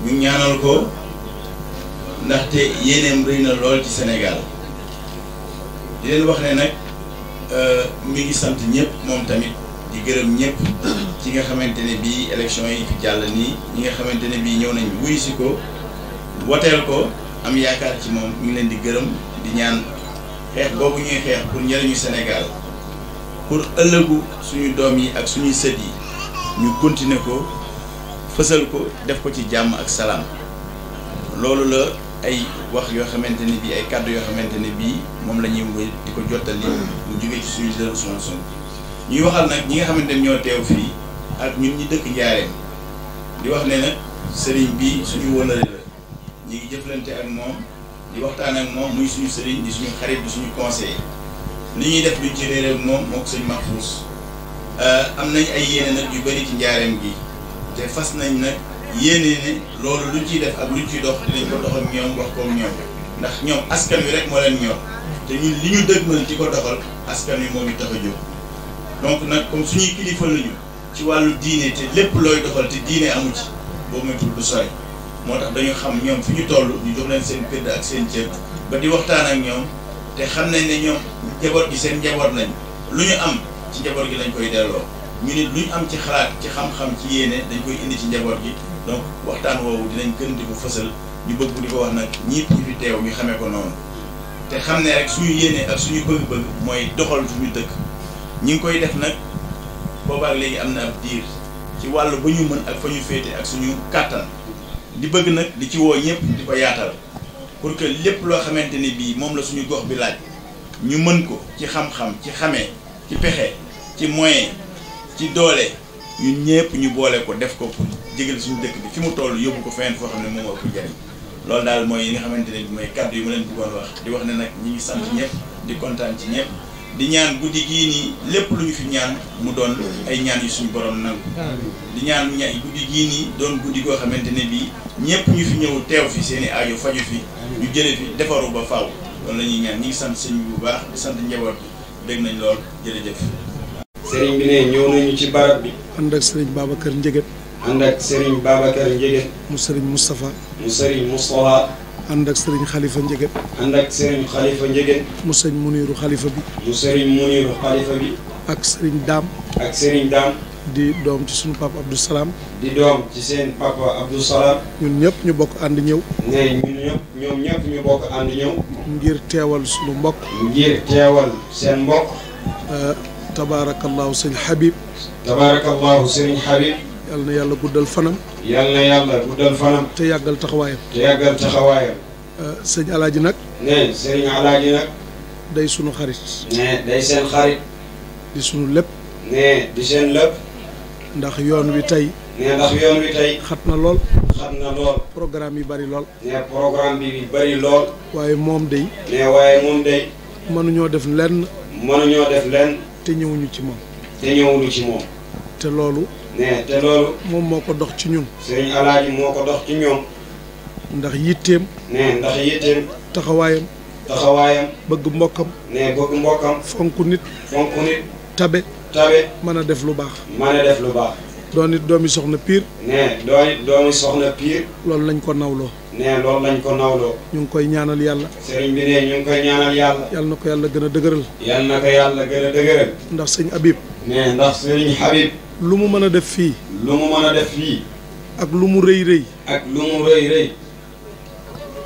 S10: ñu ñaanal ko ndaxte yéeneem rëy na lool ci Sénégal di leen wax ne nag mi ngi sant ñëpp moom tamit di gërëm ñëpp ci nga xamante ne bii élection yi fi jàll nii ñi nga xamante ne bii ñëw nañ wuy si ko woteel ko am yaakaar ci moom ñu ngi leen di gërëm di ñaan xeex boobu ñuy xeex pour njëriñu Sénégal pour ëllëgu suñu doom yi ak suñuy sët yi ñu continuer ko fësal ko def ko ci jàmm ak salaam loolu la ay wax yoo xamante ne bii ay kàddu yoo xamante ne bii moom la ñuy wéy di ko jottali mu jógee ci suñu leader Ousmane Sonko ñuy waxal nag ñi nga xamante ne ñoo teew fii ak ñun ñi dëkk Njaareem di wax ne nag sëriñ bi suñu wëlëre la ñi ngi jëflante ak moom di waxtaan ak moom muy suñu sëriñ di suñu xarit di suñu conseiller li ñuy def duñ ci réer ak moom moo ko sëñ Mahfous am nañ ay yéene nag yu bëri ci Njaareem gi te fas nañ nag yéene ne loolu luñ ciy def ak luñ ciy dox dinañ ko dox ak ñoom wax ko ak ñoom ndax ñoom askan wi rek moo leen ñor te ñun li ñu dëgmal ci ko doxal askan wi moo ñu tax a jóg donc nag comme suñuy kilifa lañu ci wàllu diine te lépp looy doxal te diine amu ci boo moytul du sori moo tax dañu xam ñoom fi ñu toll ñu jox leen seen këdd ak seen cër ba di waxtaan ak ñoom te xam nañ ne ñoom njaboot gi seen njaboot lañ lu ñu am ci njaboot gi lañ koy delloo ñu nit lu ñu am ci xalaat ci xam-xam ci yéene dañ koy indi ci njaboot gi donc waxtaan woowu dinañ gën di ko fësal ñu bëgg di ko wax nag ñiit ñu fi teew ñu xamee ko noonu te xam ne rek suñu yéene ak suñu bëgg-bëgg mooy doxal suñu dëkk ñi ngi koy def nag boobaak léegi am na ab diir ci wàllu ba ñu mën ak fa ñu féete ak suñu kàttan di bëgg nag di ci woo ñëpp di ko yaatal pour que lépp loo xamante ni bii moom la suñu gox bi laaj ñu mën ko ci xam-xam ci xamee ci pexe ci moyen ci doole ñun ñëpp ñu boole ko def ko pour jégal suñu dëkk bi fi mu toll yóbbu ko feneen foo xam ne moom ëpp njariñ loolu daal mooy yi nga xamante ne mooy kàddu yi ma leen bëggoon wax di wax ne nag ñi ngi sant ñëpp di kontaan ci ñëpp di ñaan guddi gii nii lépp lu ñu fi ñaan mu doon ay ñaan yu suñu borom nangu di ñaan guddi gii nii doon guddi goo xamante ne bii ñëpp ñu fi ñëw teew fi seen i aajo faju fi ñu jële fi defaru ba faaw loolu la ñuy ñaan ñi ngi sant sëñ bi bu baax di sant njaboot bi dégg nañ lool jërëjëf.
S2: sëriñ bi ne ñëw nañu ci barab bi.
S11: ànd ak sëriñ Babacar Ndiéguène.
S2: ànd ak sëriñ Babacar Ndiéguène.
S11: mu sëriñ Moustapha.
S2: mu sëriñ Moustapha.
S11: ànd ak sëriñ Khalifa Ndiéguène.
S2: ànd ak sëriñ Khalifa Ndiéguène.
S11: mu sëriñ Muniru Khalifa bi.
S2: mu sëriñ Muniru Khalifa bi.
S11: ak sëriñ Daam.
S2: ak sëriñ Daam.
S11: di doom ci suñu papa Abdou Salam.
S2: di doom ci seen papa Abdou Salam.
S11: ñun ñëpp ñu bokk ànd ñëw.
S2: ne ñoom ñëpp ñu bokk ànd ñëw.
S11: ngir teewal suñu mbokk.
S2: ngir teewal seen mbokk.
S11: tabaarakallahu sëñ Habib.
S2: tabaarakallahu sëriñ Habib.
S11: yal na yàlla guddal fanam.
S2: yal na yàlla guddal fanam.
S11: te yàggal taxawaayam.
S2: te yàggal taxawaayam.
S11: sëñ Alaaji nag.
S2: ne sëriñ Alaaji nag.
S11: day sunu xarit.
S2: ne day seen xarit.
S11: di sunu lépp.
S2: ne di seen lépp.
S11: ndax yoon wi tey.
S2: ne ndax yoon wi tey.
S11: xat na lool.
S2: xat na lool.
S11: programme yi bari lool.
S2: ne programme bi bari lool.
S11: waaye moom day.
S2: ne waaye moom day.
S11: mënuñoo def lenn.
S2: mënuñoo def lenn.
S11: te ñëwuñu ci moom.
S2: te ñëwuñu ci moom.
S11: te loolu.
S2: ne te loolu.
S11: moom moo ko dox ci ñun.
S2: sëriñ Alaaji moo ko dox ci ñoom.
S11: ndax yitteem.
S2: ne ndax yitteem.
S11: taxawaayam.
S2: taxawaayam.
S11: bëgg mbokkam.
S2: ne bëgg mbokkam.
S11: fonk nit.
S2: fonk nit.
S11: tabe.
S2: tabe.
S11: mën a def lu baax.
S2: mën a def lu baax.
S11: doon it doomi soxna piir.
S2: ne doon it doomi soxna piir.
S11: loolu lañ ko nawloo.
S2: ne loolu lañ ko nawloo.
S11: ñu ngi koy ñaanal yàlla.
S2: sëriñ bi ne ñu ngi koy ñaanal yàlla.
S11: yàlla na ko yàlla gën a dëgëral.
S2: yàlla na ko yàlla gën a dëgëral.
S11: ndax sëñ Habib.
S2: ne ndax sëriñ Habib.
S11: lu mu mën a def fii.
S2: lu mu mën a def fii.
S11: ak lu mu rëy rëy.
S2: ak lu mu rëy rëy.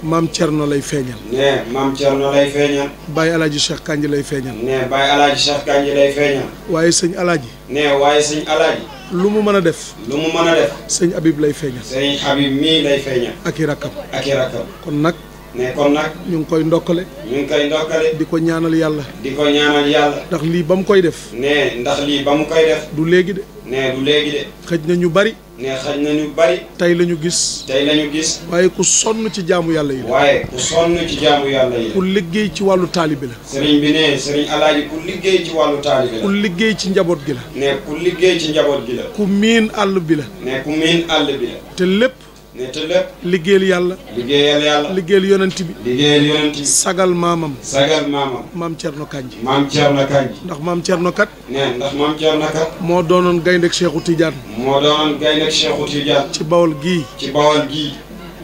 S11: maam Thierno lay feeñal.
S2: ne maam Thierno lay feeñal.
S11: Baye Alaaji Cheikh Kanji lay feeñal.
S2: ne Baye Alaaji Cheikh Kanji lay feeñal.
S11: waaye sëñ Alaaji.
S2: ne waaye sëñ Alaaji.
S11: lu mu mën a def.
S2: lu mu mën a def.
S11: sëñ Habib lay feeñal.
S2: sëñ Habib mii lay feeñal.
S11: ak i rakkam.
S2: ak i rakkam.
S11: kon nag.
S2: ne kon nag.
S11: ñu ngi koy ndokkale.
S2: ñu ngi koy ndokkale.
S11: di ko ñaanal yàlla.
S2: di ko ñaanal yàlla.
S11: ndax lii ba mu koy def.
S2: ne ndax lii ba mu koy def.
S11: du léegi de.
S2: ne du léegi de.
S11: xëj na ñu bari.
S2: ne xëj na ñu bari.
S11: tey la ñu gis.
S2: tey la ñu gis.
S11: waaye ku sonn ci jaamu yàlla yi la.
S2: waaye ku sonn ci jaamu yàlla yi la.
S11: ku liggéey ci wàllu taalibi la.
S2: sëriñ bi ne sëriñ Alaaji ku liggéey ci wàllu taalibi la.
S11: ku liggéey ci njaboot gi la.
S2: ne ku liggéey ci njaboot gi la.
S11: ku miin àll bi la.
S2: ne ku miin àll bi la.
S11: te lépp.
S2: ne te lépp.
S11: liggéeyal yàlla.
S2: liggéeyal yàlla.
S11: liggéeyal yonent bi.
S2: liggéeyal yonent bi.
S11: sagal maamam.
S2: sagal maamam.
S11: maam Thierno Kanji.
S2: maam Thierno Kanji.
S11: ndax maam Thierno kat.
S2: ne ndax maam Thierno kat.
S11: moo doonoon gaynde Cheikhu Tidiane.
S2: moo doonoon gaynde Cheikhu Tidiane.
S11: ci bawol gii.
S2: ci bawol gii.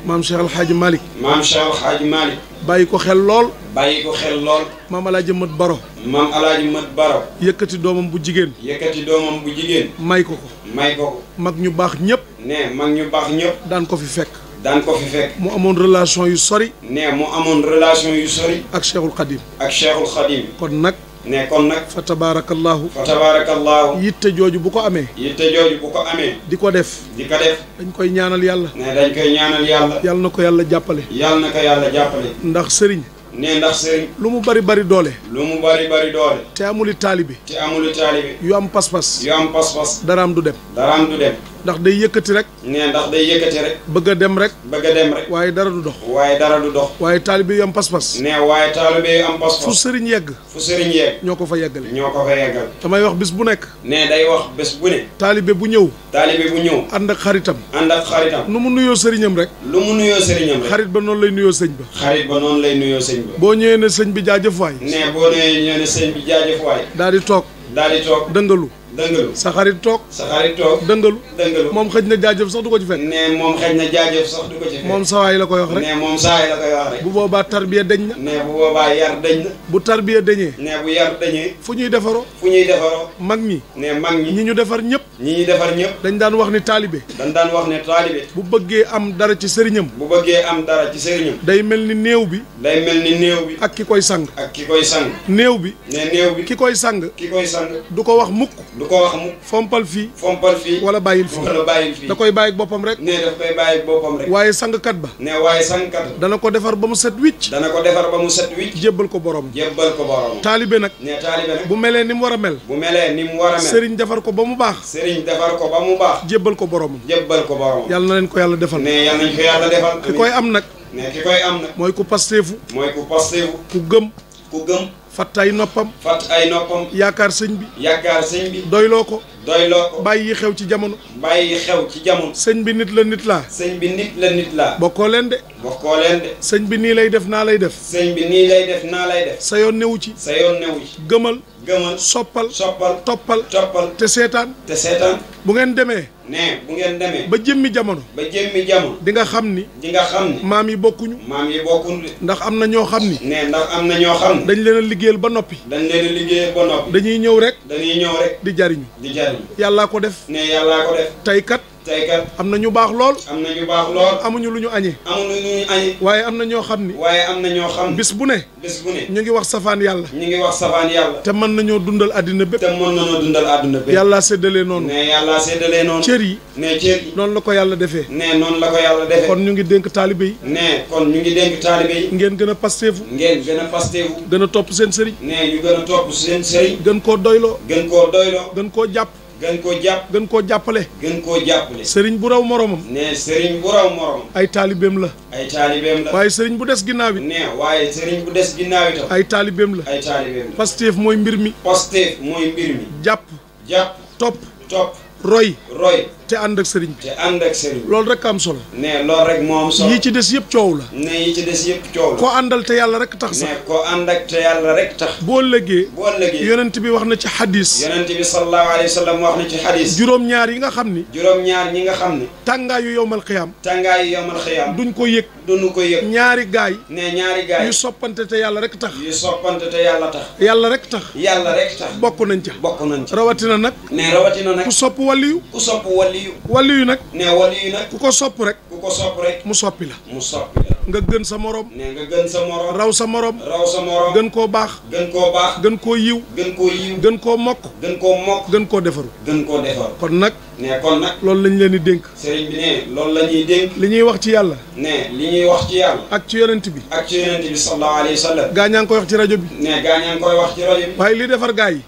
S11: maam Cheikh El Hadj Malick.
S2: maam Cheikh El Hadj Malick.
S11: bàyyi ko xel lool.
S2: bàyyi ko xel lool.
S11: maam El Hadj Mat Baro.
S2: maam El Hadj Mat Baro.
S11: yëkkati doomam bu jigéen.
S2: yëkkati doomam bu jigéen.
S11: may ko ko.
S2: may ko ko.
S11: mag ñu baax ñëpp.
S2: ne mag ñu baax ñëpp.
S11: daan ko fi fekk.
S2: daan ko fi fekk.
S11: mu amoon relation yu sori.
S2: ne mu amoon relation yu sori.
S11: ak Cheikhul Khadim.
S2: ak Cheikhul Khadim.
S11: kon nag.
S2: ne kon nag
S11: fa tabarakallahu yitte jooju bu ko amee di ko def dañ koy ñaanal yàlla
S2: ne dañ koy ñaanal yàlla
S11: yàlla na ko yàlla jàppale ndax sëriñ
S2: ndax sëriñ
S11: lu mu bari bari doole te amuli taalibe yu am pas-pas daraam du dem ndax day yëkkati rek bëgg a dem rek waaye dara du dox waaye taalibe yu am pas-pas fu sëriñ yegg ñoo ko fa yeggale damay wax bis bu nekk
S2: day wax bés bu ne
S11: taalibe bu ñëw ànd ak xaritam nu mu nuyoo sëriñam rek xarit ba noonu lay nuyoo sëñ ba boo ñëwee ne sëñ bi jaajëf waay daal di toog dëngalu sa xarit toog dëngalu moom xëj na jaajëf sax du ko ci fekk moom sawaay la koy wax rek bu boobaa tarbiya deñ na bu tarbiya deñee fu ñuy defaroo mag ñi ñi ñu defar ñëpp dañ daan wax ni taalibe bu bëggee am dara ci sëriñam day mel ni néew bi ak ki koy sang néew bi ki koy sang du ko wax mukk fompal fii wala bàyyil fii da koy bàyyi ak boppam rek waaye sangkat ba dana ko defar ba mu set wicc jébbal ko borom taalibe nag bu melee ni mu war a mel sëriñ defar ko ba mu baax jébbal ko boromam yàlla na leen ko yàlla defal ki koy am nag mooy ku pasteefu ku gëm fatt ay noppam yaakaar sëñ bi doyloo ko bàyyi yi xew ci jamono sëñ bi nit la bokkoo leen de sëñ bi nii lay def naa lay def sa yoon newu ci gëmal soppal toppal te seetaan bu ngeen demee ba jëmmi jamono di nga xam ni maam yi bokkuñu ndax am na ñoo xam ni dañ leen a liggéeyal ba noppi dañuy ñëw rek di jariñu yàllaa ko def tey kat am na ñu baax lool amuñu lu ñu añee waaye am na ñoo xam ni bis bu ne ñu ngi wax safaan yàlla te mën nañoo dundal àddina bépp yàlla séddalee noonu cër yi noonu la ko yàlla defee kon ñu ngi dénk taalibe yi ngeen gën a pasteefu gën a topp seen sëriñ gën koo doyloo gën koo jàpp gën koo jàppale sëriñ bu raw moromam ay taalibeem la waaye sëriñ bu des ginnaaw it ay taalibeem la Pastef mooy mbir mi jàpp topp roy te ànd ak sëriñ bi loolu rek am solo
S2: loolu rek moo am solo
S11: yi ci des yëpp coow la
S2: yi ci des yëpp coow la
S11: ko àndal te yàlla rek tax sax
S2: ko ànd ak te yàlla rek tax
S11: boo lëggee yonent bi wax na ci xadis
S2: yonent bi sallallahu alayhi wa sallam wax na ci xadis
S11: juróom-ñaar yi nga xam ni tàngaayu yowmal xiyaam duñ ko yëg ñaari gaay yu soppante te yàlla rek tax yàlla rek tax bokk nañ ca rawatina nag ku sopp waliyu waliyu nag ku ko sopp rek mu soppi la nga gën sa morom raw sa morom gën koo baax gën koo yiw gën koo mokk gën koo defaru kon nag loolu lañ leen di dénk
S2: sëriñ bi loolu la ñuy dénk
S11: li ñuy wax ci yàlla
S2: li ñuy wax ci yàlla
S11: ak ci yonent bi
S2: sallallahu alayhi wa sallam
S11: gaa ñaa ngi koy wax ci rajo bi
S2: gaa ñaa ngi koy wax ci rajo bi
S11: waaye li defar gaa yi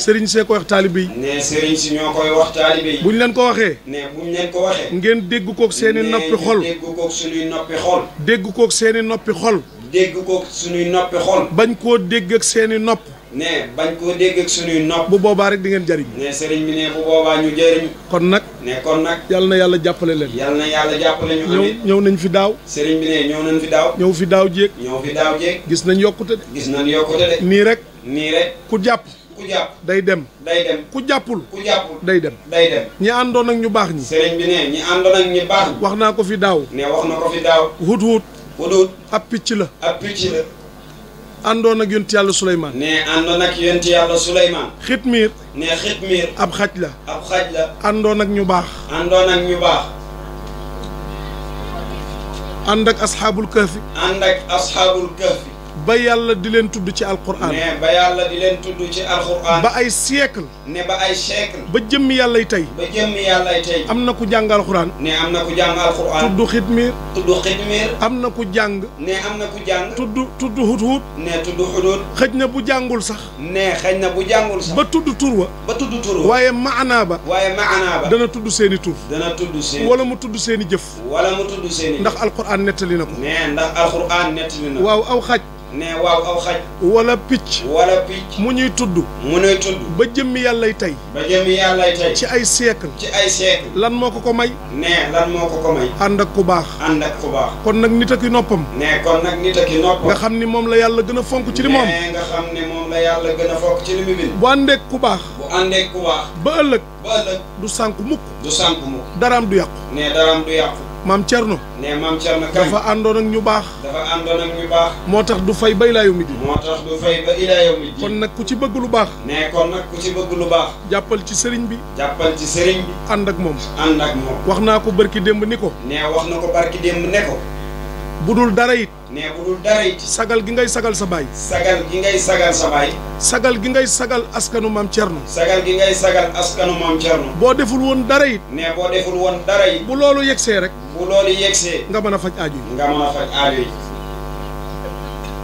S11: sëriñ see koy wax taalibe yi
S2: sëriñ si ñoo koy wax taalibe yi
S11: buñ leen ko waxee ngeen dégg kook seeni noppi xol dégg kook seeni noppi xol bañ koo dégg ak seeni nopp
S2: bañ koo dégg ak suñuy nopp
S11: bu boobaa rek di ngeen jariñ
S2: sëriñ bi bu boobaa ñu jëriñ
S11: kon nag yal na yàlla jàppale leen ñëw nañ fi daaw
S2: sëriñ bi
S11: ñëw fi daaw jéeg gis nañ yokkute de nii rek ku jàpp day dem ku jàppul day dem ñi àndoon ak ñu baax ñi
S2: sëriñ bi ñi àndoon ak ñu baax ñi
S11: wax naa ko fi daaw hut ab picc la àndoon ak yonent yàlla Suleymaan xitmiir ab xaj la àndoon ak ñu baax ànd ak asxaabul kahfi ba yàlla di leen tudd ci alquran.
S2: ne ba yàlla di leen tudd ci alquran.
S11: ba ay siècle.
S2: ne ba ay siècle.
S11: ba jëmmi yàllay tey.
S2: ba jëmmi yàllay tey.
S11: am na ku jàng alquran.
S2: ne am na ku jàng alquran.
S11: tudd xitmiir.
S2: tudd xitmiir.
S11: am na ku jàng.
S2: ne am na ku jàng.
S11: tudd hudhud.
S2: ne tudd hudhud.
S11: xëj na bu jàngul sax.
S2: ne xëj na bu jàngul sax.
S11: ba tudd tur wa.
S2: ba tudd tur wa.
S11: waaye maanaa ba. dana tudd seeni tur.
S2: dana tudd seeni.
S11: wala mu tudd seeni jëf.
S2: wala mu tudd seeni.
S11: ndax alquran nettali na ko.
S2: ne ndax alquran nettali na ko.
S11: waaw aw xaj.
S2: ne waaw aw xaj.
S11: wala picc.
S2: wala picc.
S11: mu ñuy tudd.
S2: mu ñuy tudd.
S11: ba jëmmi yàllay tey.
S2: ba jëmmi yàllay tey.
S11: ci ay siècle.
S2: ci ay siècle.
S11: lan moo ko may.
S2: ne lan moo ko may.
S11: ànd ak ku baax.
S2: ànd ak ku baax.
S11: kon nag nit ak i noppam.
S2: ne kon nag nit ak i noppam.
S11: nga xam ni moom la yàlla gën a fonk ci li moom.
S2: ne nga xam ne moom la yàlla gën a fonk ci li mu bind.
S11: bu àndeek ku baax.
S2: bu àndeek ku baax.
S11: ba ëllëg.
S2: du
S11: sànku mukk.
S2: du sànku mukk.
S11: daraam du yàqu.
S2: ne daraam du yàqu.
S11: maam Thierno.
S2: ne maam Thierno kañ.
S11: dafa àndoon ak ñu baax.
S2: dafa àndoon ak ñu baax.
S11: moo tax du fay ba ilaa yawmi diin.
S2: moo tax du fay ba ilaa yawmi diin.
S11: kon nag ku ci bëgg lu baax.
S2: ne kon nag ku ci bëgg lu baax.
S11: jàppal ci sëriñ bi.
S2: jàppal ci sëriñ bi.
S11: ànd ak moom.
S2: ànd ak moom.
S11: wax naa ko barki démb ni ko.
S2: ne wax na ko barki démb ne ko.
S11: budul dara it.
S2: ne budul dara it.
S11: sagal gi ngay sagal sa baay.
S2: sagal gi ngay sagal sa baay.
S11: sagal gi ngay sagal askanu maam Thierno.
S2: sagal gi ngay sagal askanu maam Thierno.
S11: boo deful woon dara it.
S2: ne boo deful woon dara it.
S11: bu loolu yegsee rek.
S2: bu loolu yegsee.
S11: nga mën a faj aajo yi.
S2: nga mën a faj aajo yi.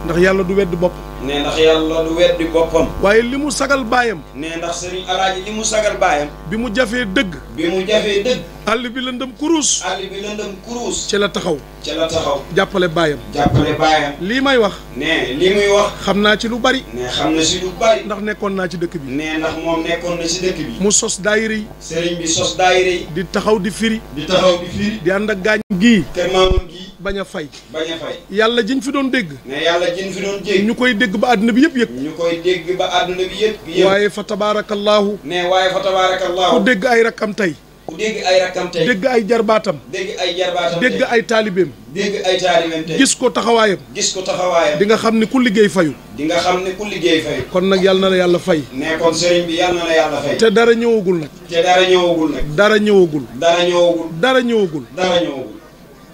S11: ndax yàlla du weddi bopp.
S2: ne ndax yàlla du weddi boppam.
S11: waaye li mu sagal baayam.
S2: ne ndax sëriñ Alaaji li mu sagal baayam.
S11: bi mu jafee dëgg.
S2: bi mu jafee dëgg.
S11: àll bi lëndëm kuruus.
S2: àll bi lëndëm kuruus.
S11: ci la taxaw.
S2: ci la taxaw.
S11: jàppale baayam.
S2: jàppale baayam.
S11: lii may wax.
S2: ne lii muy wax.
S11: xam naa ci lu bari.
S2: ne xam na si lu bari.
S11: ndax nekkoon naa ci dëkk bi.
S2: ne ndax moom nekkoon na si dëkk bi.
S11: mu sos daayira yi.
S2: sëriñ bi sos daayira yi.
S11: di taxaw di firi.
S2: di taxaw di firi.
S11: di ànd ak gaañ gii.
S2: kër maamam gii.
S11: bañ a fay.
S2: bañ a fay.
S11: yàlla jiñ fi doon dégg.
S2: ne yàlla jiñ fi doon dégg.
S11: ñu koy dégg ba àdduna bi yëpp yëg.
S2: ñu koy dégg ba àdduna bi yëpp.
S11: waaye fa tabaarakallaahu.
S2: ne waaye fa tabaarakallaahu.
S11: ku dégg ay rakkam tey.
S2: ku dégg ay rakkam tey.
S11: dégg ay jarbaatam.
S2: dégg ay jarbaatam tey.
S11: dégg ay taalibeem.
S2: dégg ay taalibeem tey.
S11: gis ko taxawaayam.
S2: gis ko taxawaayam.
S11: di nga xam ne ku liggéey fayu.
S2: di nga xam ne ku liggéey fayu.
S11: kon nag yàlla na la yàlla fay.
S2: ne kon sëriñ bi yàlla na la yàlla fay.
S11: te dara ñëwagul nag.
S2: te dara ñëwagul nag.
S11: dara ñëwagul.
S2: dara ñëwagul.
S11: dara ñëwagul.
S2: dara ñëwagul.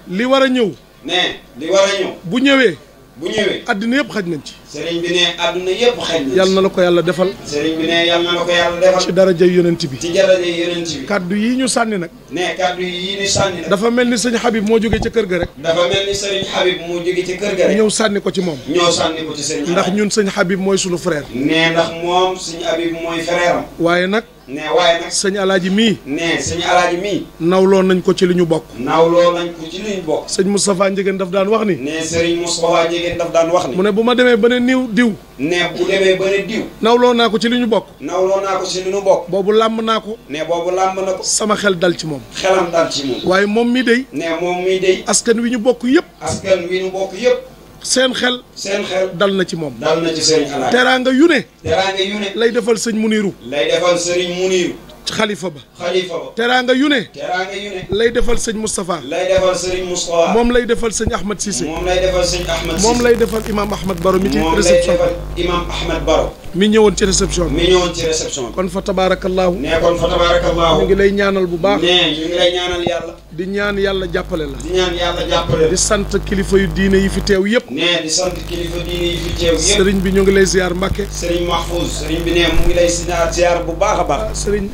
S11: li war a ñëw.
S2: ne li war a ñëw.
S11: bu ñëwee.
S2: bu ñëwee.
S11: àddina yëpp xaj nañ ci.
S2: sëriñ bi ne àdduna yëpp xaj nañ ci.
S11: yàlla na la ko yàlla defal.
S2: sëriñ bi ne yàlla na la ko yàlla defal.
S11: ci darajay yonent bi.
S2: ci darajay yonent bi.
S11: kaddu yii ñu sànni nag.
S2: ne kaddu yii ñu sànni nag.
S11: dafa mel ni sëñ Habib moo jógee ca kër ga rek.
S2: dafa mel ni sëriñ Habib moo jógee ca kër ga rek.
S11: ñëw sànni ko ci moom.
S2: ñëw sànni ko ci sëriñ.
S11: ndax ñun sëñ Habib mooy sunu frère.
S2: ne ndax moom sëñ Habib mooy frère am.
S11: waaye nag.
S2: ne waaye nag.
S11: sëñ Alaaji mii.
S2: ne sëñ Alaaji mii.
S11: nawloo nañ ko ci li ñu bokk.
S2: nawloo nañ ko ci li ñu bokk.
S11: sëñ Moustapha Ndiéguène daf daan wax ni.
S2: ne sëriñ Moustapha Ndiéguène daf daan wax ni.
S11: mu ne bu ma demee ba ne niw diw.
S2: ne bu demee ba ne diw.
S11: nawloo naa ko ci li ñu bokk.
S2: nawloo naa ko ci li ñu bokk.
S11: boobu làmb naa ko.
S2: ne boobu làmb na ko.
S11: sama xel dal ci moom.
S2: xelam dal ci moom.
S11: waaye moom mii day.
S2: ne moom mii day.
S11: askan wi ñu bokk yëpp.
S2: askan wi ñu bokk yëpp.
S11: seen xel.
S2: seen xel
S11: dal na ci moom.
S2: dal na ci sëriñ Alaaji.
S11: teraanga yu ne.
S2: teraanga yu ne.
S11: lay defal sëñ Muniru.
S2: lay defal sëriñ Muniru.
S11: xalifa ba.
S2: xalifa ba.
S11: teraanga yu ne.
S2: teraanga yu ne.
S11: lay defal sëñ Moustapha.
S2: lay defal sëriñ Moustapha.
S11: moom lay defal sëñ Ahmed Cissé.
S2: moom lay defal sëñ Ahmed Cissé.
S11: moom lay defal imam Ahmed Baro mi ci
S2: moom lay
S11: réception.
S2: defal imam Ahmed Baro.
S11: mi ñëwoon ci réception.
S2: mi ñëwoon ci réception.
S11: kon fa tabaarakallaahu.
S2: ne kon fa tabaarakallaahu.
S11: ñu ngi lay ñaanal bu baax.
S2: ne ñu ngi lay ñaanal yàlla.
S11: di ñaan yàlla jàppale la.
S2: di ñaan yàlla jàppale la.
S11: di sant kilifa yu diine yi fi teew yëpp.
S2: ne di sant kilifa diine yi fi teew yëpp.
S11: sëriñ bi ñu ngi lay ziar Mbàkke.
S2: sëriñ Mahfouz. sëriñ bi ne mu ngi lay ziar bu baax a baax.
S11: sëriñ.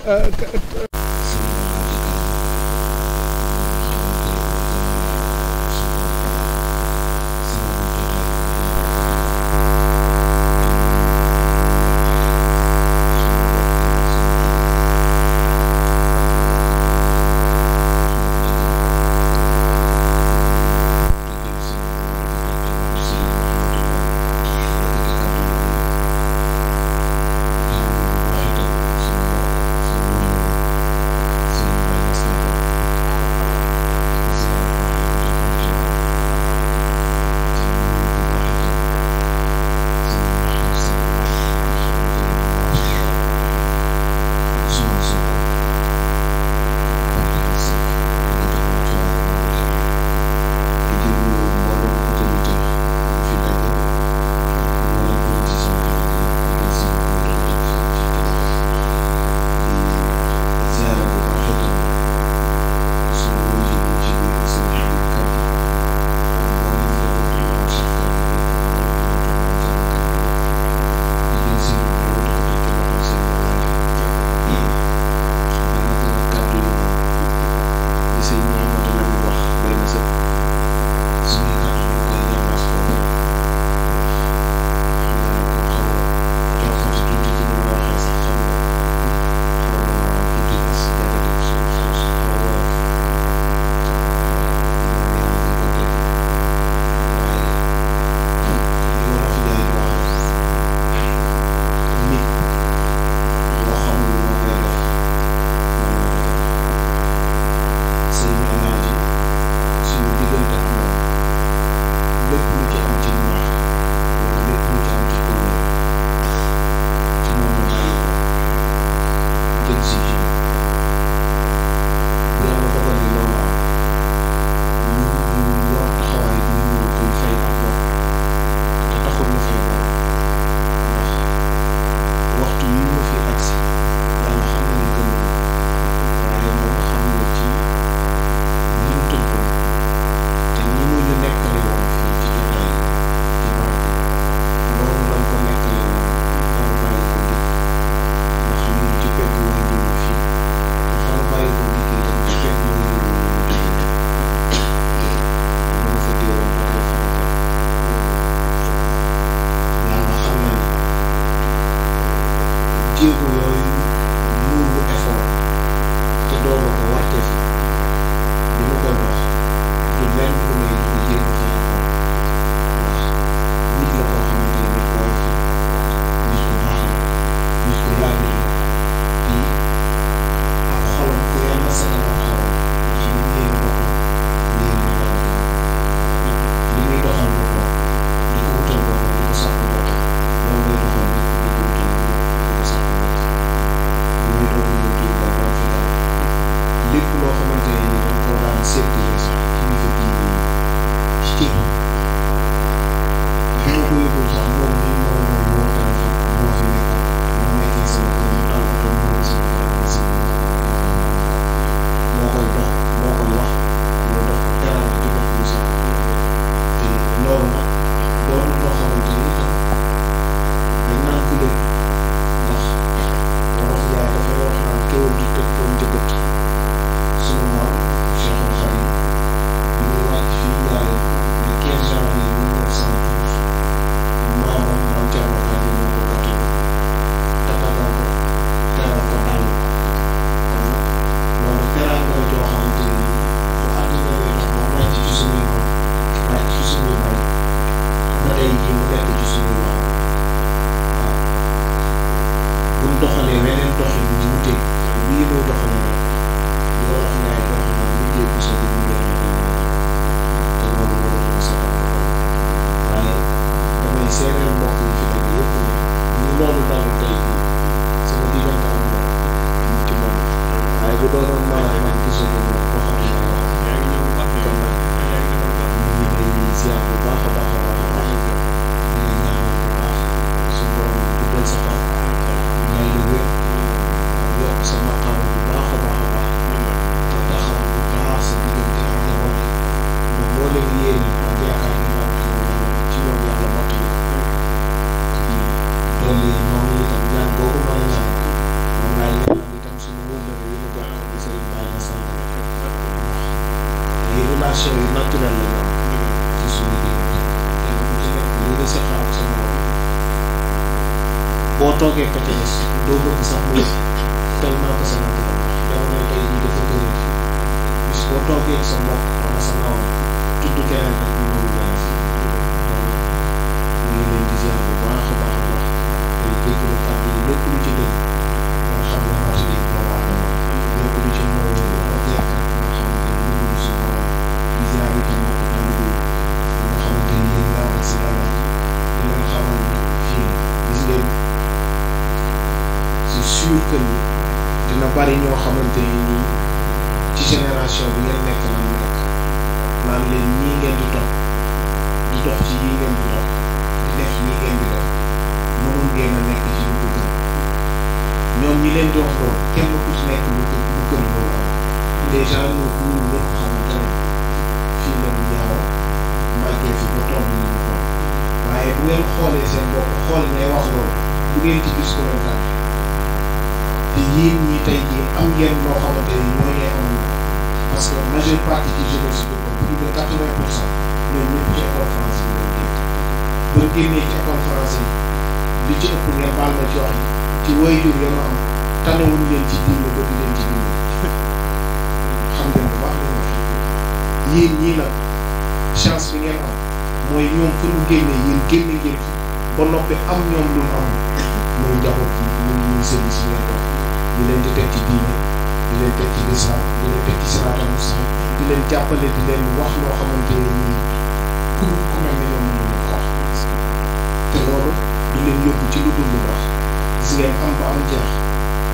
S12: toogee ka ca des doo bëgg sax mu yëg tellement que sa matériel jamono tey jii dafa tëral bis boo toogee sa mbokk wala sa nawam tudd keneen rek ñu ñëw leen fi ñu ngi leen di ziar bu baax a baax a baax tey jégalu kàddu yi lépp lu ci dëgg nga xam ne moo ci dégg doomu aadama lépp lu ci ñëw ba jeex rek nga xamante ni ñu ngi suñu borom di ziar itam mbokk taalibe yi nga xamante ni yéen ñaar si yàlla di leen xamal ni fii gis ngeen c'est sûr que ni dina bari ñoo xamante ni ci génération bi ngeen nekk lan nekk naan leen ñii ngeen di dox ci yii ngeen di dox di def yii ngeen di def mënoon ngeen a nekk ci lu ko gën ñoom ñi leen di wax loolu kenn ku ci nekk lu gën loolu am déjà ñun ñëpp xamante ne fii la ñu yaroo màggee fi ba toll nii ñu toll waaye bu ngeen xoolee seen bopp xool ne wax loolu bu ngeen ci gis ko leen tànn te yéen ñi tey jii am ngeen loo xamante ni ñoo ñee am parce que majeure partie ci jeunesse bi plus de 80% ñoom ñëpp ci école française yi lañ génn ba génnee ci école française yi li ci ëpp ngeen baal ma ci wax ci waajur ya ma am tanewuñ leen ci diine ba di leen ci diine xam ngeen bu baax li ma wax yéen ñii nag chance bi ngeen am mooy ñoom fu ñu génnee yéen génn ngeen fi ba noppi am ñoom lu mu am muy njaboot bi muy service yi ngeen toog di leen di teg ci diine di leen teg ci lislaam di leen teg ci siraatal mustaqiim di leen jàppale di leen wax loo xamante ne nii ku mel ne ñoom mënu leen ko wax te loolu di leen yóbbu ci lu dul lu baax gis ngeen am ba am jeex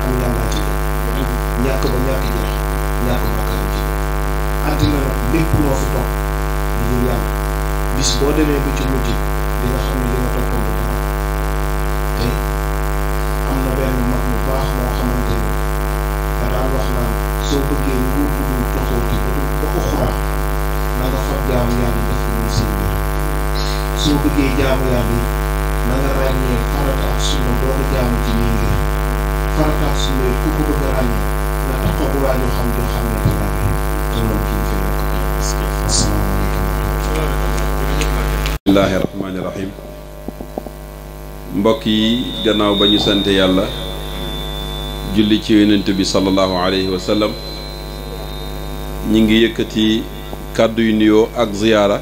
S12: am yàllaa ci jeex ñàkk ba ñàkk jeex ñàkk bàkkaar ci jeex àddina nag lépp loo fi toog ngir yàlla bis boo demee ba ci mujj di nga xam ne li nga toppoon du dara tey am na benn mag mu baax moo xamante ni da daan wax naan soo bëggee nguur bu dul toxooti ba uxuraa na nga fab jaamu yàlla def ko muy seen biir soo bëggee jaamu yàlla yi na nga ràññee farata ak sunna doo ko jaamu ci nii ngir farata ak sunna yi ku ko bëgg a ràññee nga taxaw bu waa joo xam ne te laa te loolu kii fi nekk asalaamaaleykum
S13: bismillaahi rahmaani rahiim mbokk yi gannaaw ba ñu sant yàlla julli ci yonent bi sallallahu alayhi wa sallam ñi ngi yëkkati kàddu yu nuyoo ak ziyaara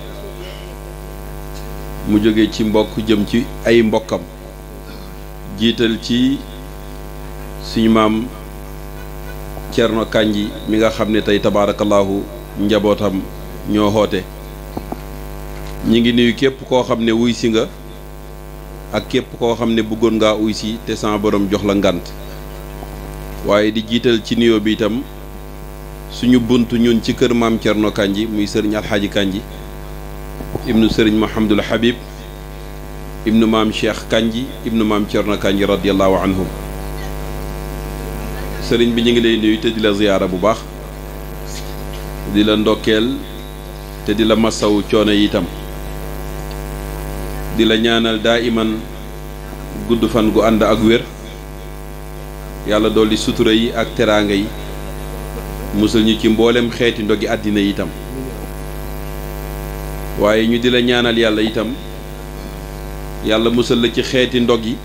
S13: mu jóge ci mbokk jëm ci ay mbokkam jiital ci suñu maam Cerno Kanji mi nga xam ne tey tabaarakallaahu njabootam ñoo xoote ñi ngi nuyu képp koo xam ne wuy si nga ak képp koo xam ne bëggoon ngaa uy si te sama borom jox la ngant waaye di jiital ci nuyoo bi itam suñu bunt ñun ci kër maam Cerno Kanji muy sëriñ Alxaaji Kanji ibnu sëriñ Mahamadul Habib ibnu maam Cheikh Kanji ibnu maam Cerno Kanji radiallahu anhum sëriñ bi ñu ngi lay nuyu te di la ziyaara bu baax di la ndokkeel te di la masawu coono yi itam di la ñaanal daa iman gudd fan gu ànd ak wér yàlla dolli sutura yi ak teraanga yi musal ñu ci mboolem xeeti ndogi àddina yi itam waaye ñu di la ñaanal yàlla itam yàlla musal la ci xeeti ndog yi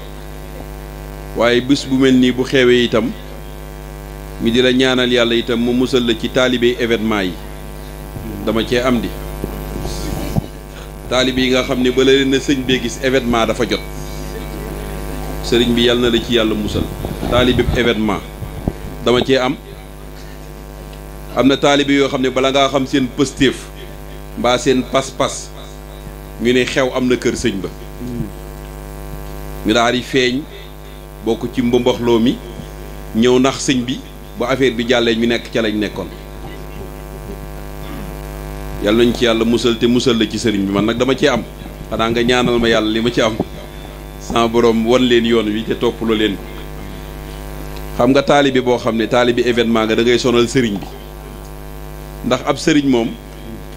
S13: waaye bés bu mel nii bu xewee itam ñu di la ñaanal yàlla itam mu musal la ci taalibe événement yi dama cee am di taalibe yi nga xam ne ba la leen na sëñ bee gis événement dafa jot sëriñ bi yàlla na la ci yàlla musal taalibe événement dama cee am na taalibe yoo xam ne bala ngaa xam seen pëstéef mbaa seen pas-pas ñu ne xew am na kër sëñ ba ñu daal di feeñ bokk ci mbombaxloo mi ñëw nax sëñ bi ba affaire bi jàllee ñu nekk ca lañ nekkoon yàlla nañ ci yàlla musal te musal la ci sëriñ bi man nag dama cee am xanaa nga ñaanal ma yàlla li ma ci am sama borom wan leen yoon wi te toppaloo leen ko xam nga taalibe boo xam ne taalibe événement nga da ngay sonal sëriñ bi ndax ab sëriñ moom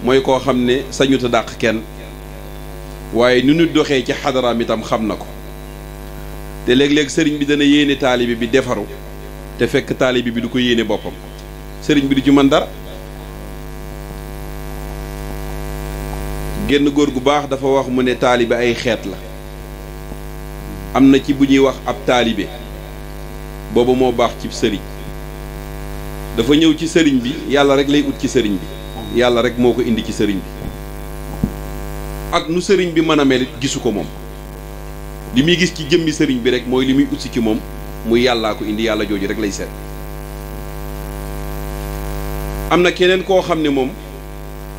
S13: mooy koo xam ne sañut a dàq kenn waaye nu ñu doxee ci xadaraam itam xam na ko te léeg-léeg sëriñ bi dana yéene taalibe bi defaru te fekk taalibe bi du ko yéene boppam sëriñ bi du ci mën dara génn góor gu baax dafa wax mu ne taalibe ay xeet la am na ci bu ñuy wax ab taalibe booba moo baax ci sëriñ dafa ñëw ci sëriñ bi yàlla rek lay ut ci sëriñ bi yàlla rek moo ko indi ci sëriñ bi ak nu sëriñ bi mën a mel gisu ko moom li muy gis ci jëmmi sëriñ bi rek mooy li muy ut si ci moom muy yàllaa ko indi yàlla jooju rek lay seet am na keneen koo xam ne moom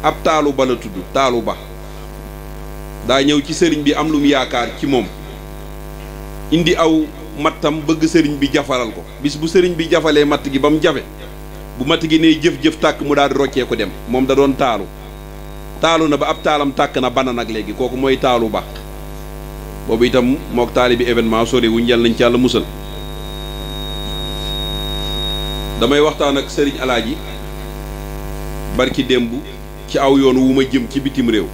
S13: ab taalu ba la tudd taalu ba daa ñëw ci sëriñ bi am lu mu yaakaar ci moom indi aw mattam bëgg sëriñ bi jafaral ko bis bu sëriñ bi jafalee matt gi ba mu jafe bu matt gi nee jëf-jëf tàkk mu daal di roccee ko dem moom da doon taalu na ba ab taalam tàkk na bana nag léegi kooku mooy taalu ba boobu itam mook taali bi événement sori wuñ yàlla nañ ci yàlla musal damay waxtaan ak sëriñ alaaji barki démb ci aw yoon wu ma jëm ci bitim réew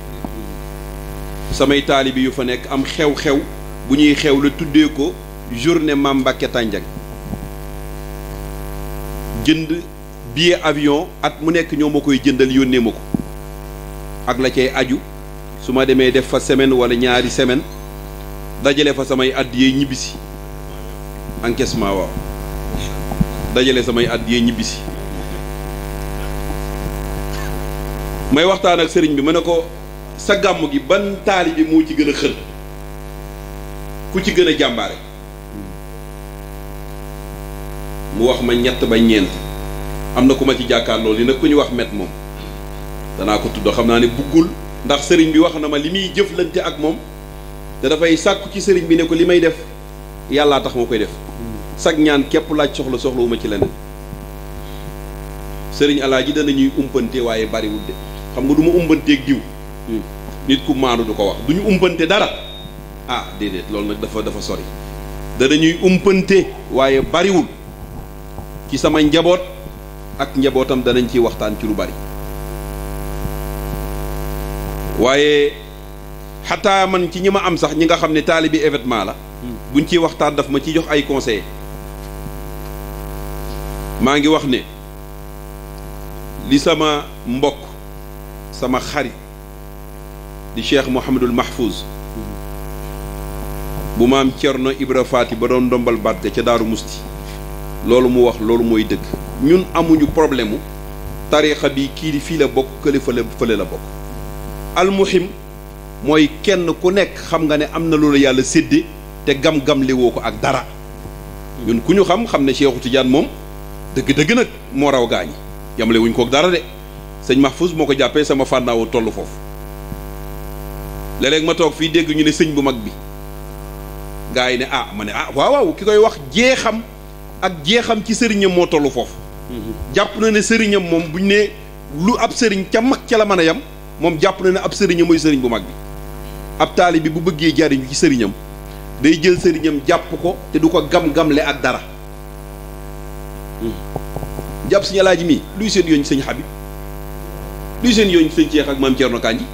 S13: samay taalibi yu fa nekk am xew-xew bu ñuy xew la tuddee ko journée Mame Mbacké Tandiang jënd billet avion at mu nekk ñoo ma koy jëndal yónnee ma ko ak la cay aju su ma demee def fa semaine wala ñaari semaine dajale fa samay addiyee ñibbisi encaissement waaw dajale samay addiyee ñibbisi may waxtaan ak sëriñ bi ma ne ko sa gàmm gi ban taalibe moo ci gën a xër ku ci gën a jàmbaare mu wax ma ñett ba ñeent am na ku ma ci jàkkaarloo li nag ku ñu wax met moom danaa ko tudd xam naa ne buggul ndax sëriñ bi wax na ma li muy jëflante ak moom te dafay sàkku ci sëriñ bi ne ko li may def yàllaa tax ma koy def sag ñaan képp laaj soxla ma ci leneen sëriñ alaaji dana ñuy umpante waaye bariwul de xam nga du ma umpanteeg diw nit ku maandu du ko wax du ñu umpante dara ah déedéet loolu nag dafa sori dana ñuy umpante waaye bariwul ci sama njaboot ak njabootam danañ ciy waxtaan ci lu bari waaye xataa man ci ñi ma am sax ñi nga xam ne taalibi événement la buñ ciy waxtaan daf ma ci jox ay conseil maa ngi wax ne li sama mbokk sama xarit di Cheikh Mouhamadul Mahfouz bu maam Cerno Ibra Faati ba doon ndombal baat ga ca Daaru Musti loolu mu wax loolu mooy dëgg ñun amuñu problème mu tariixa bi kii di fii la bokk kële fële la bokk almuhim mooy kenn ku nekk xam nga ne am na loolu yàlla sédde te gam-gam li woo ko ak dara ñun ku ñu xam ne Cheikhu Tidiane moom dëgg-dëgg nag moo raw gaañi yamale wuñ kook dara de sëñ Mahfouz moo ko jàppee sama fànnaawu toll foofu léeg-léeg ma toog fii dégg ñu ne sëñ bu mag bi gaa yi ne ma ne waaw ki koy wax jeexam ak jeexam ci sëriñam moo toll foofu jàpp na ne sëriñam moom buñ ne lu ab sëriñ ca mag ca la mën a yam moom jàpp na ne ab sëriñam mooy sëriñ bu mag bi ab taalibe bi bu bëggee jariñu ci sëriñam day jël sëriñam jàpp ko te du ko gam-gamle ak dara jàpp sëñ Alaaji mi luy seen yoon sëñ Habib luy seen yoon sëñ Cheikh ak maam Thierno Kandji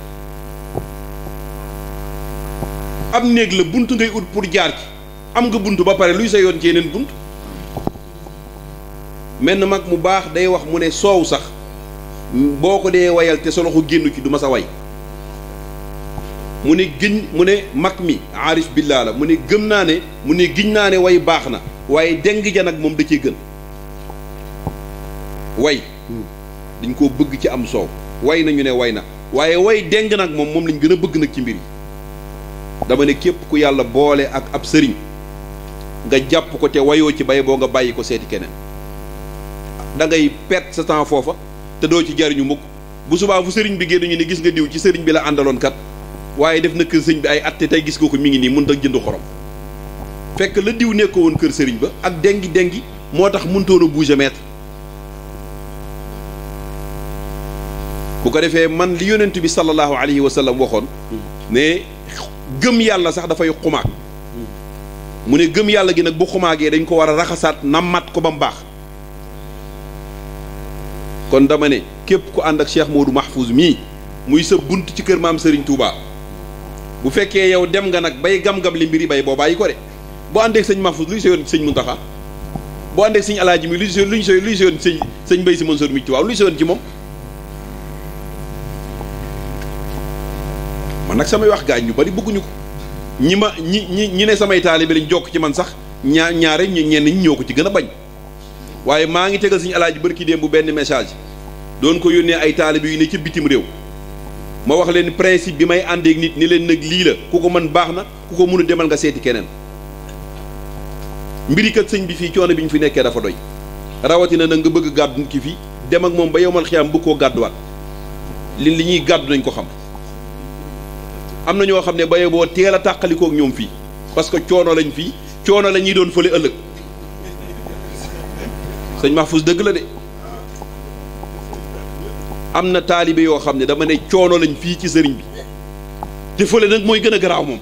S13: ab néeg la bunt ngay ut pour jaar ci am nga bunt ba pare luy sa yoon ci yeneen bunt menn mag mu baax day wax mu ne soow sax boo ko dee wayal te sa loxo génn ci du ma sa way mu ne mag mi aarif billaa la mu ne gëm naa ne mu ne giñ naa ne way baax na waaye deng ja nag moom da cee gën way dañ koo bëgg ci am soow way nañu ne way na waaye way deng nag moom lañ gën a bëgg nag ci mbir yi dama ne képp ku yàlla boole ak ab sëriñ nga jàpp ko te wayoo ci bay boo nga bàyyi ko seeti keneen da ngay perte sa temps foofa te doo ci jariñu mukk bu subaa fu sëriñ bi génn ñu ne gis nga diw ci sëriñ bi la àndaloon kat waaye def na kër sëriñ bi ay at te tey gis nga ko mi ngi nii mënut a jënd xorom fekk la diw nekkoo woon kër sëriñ ba ak dengi moo tax mënutoon a bouger mètre bu ko defee man li yonent bi sallallahu alayhi wa sallam waxoon ne gëm yàlla sax dafay xumaag mu ne gëm yàlla gi nag bu xumaagee dañ ko war a raxasaat nammat ko ba mu baax kon dama ne képp ku ànd ak Cheikh Modou Mahfouz mii muy sa bunt ci kër maam Serigne Touba bu fekkee yow dem nga nag bay gam-gam li mbiri bay boo bàyyi ko de boo àndeek sëñ Mahfouz luy sa yoon sëñ Muntaxa boo àndeek sëñ Alaaji mi luy sa yoon sëñ Mbay Si Mansour mi Touba luy sa yoon ci moom man nag samay wax gaañ ñu bari bëgguñu ko ñi ne samay taalibe lañ jokk ci man sax ñaare ñenn ñi ñoo ko ci gën a bañ waaye maa ngi tegal suñu alaaji bërki démb bu benn message doon ko yónnee ay taalibe yu ne ci bitim réew ma wax leen principe bi may àndeek nit ni leen nag lii la ku ko mën baax na ku ko mun a demal nga seeti keneen mbiri kat sëñ bi fii coono bi ñu fi nekkee dafa doy rawatina nag nga bëgg gàddu nit ki fii dem ak moom ba yowmal xiyaam bëgg koo gàdduwaat li ñuy gàddu nañ ko xam am na ñoo xam ne baye boo teel a tàqalikook ñoom fii parce que coono lañ fii coono la ñuy doon fële ëllëg sëñ Mahfouz dëgg la de am na taalibe yoo xam ne dama ne coono lañ fii ci sëriñ bi te fële nag mooy gën a garaaw moom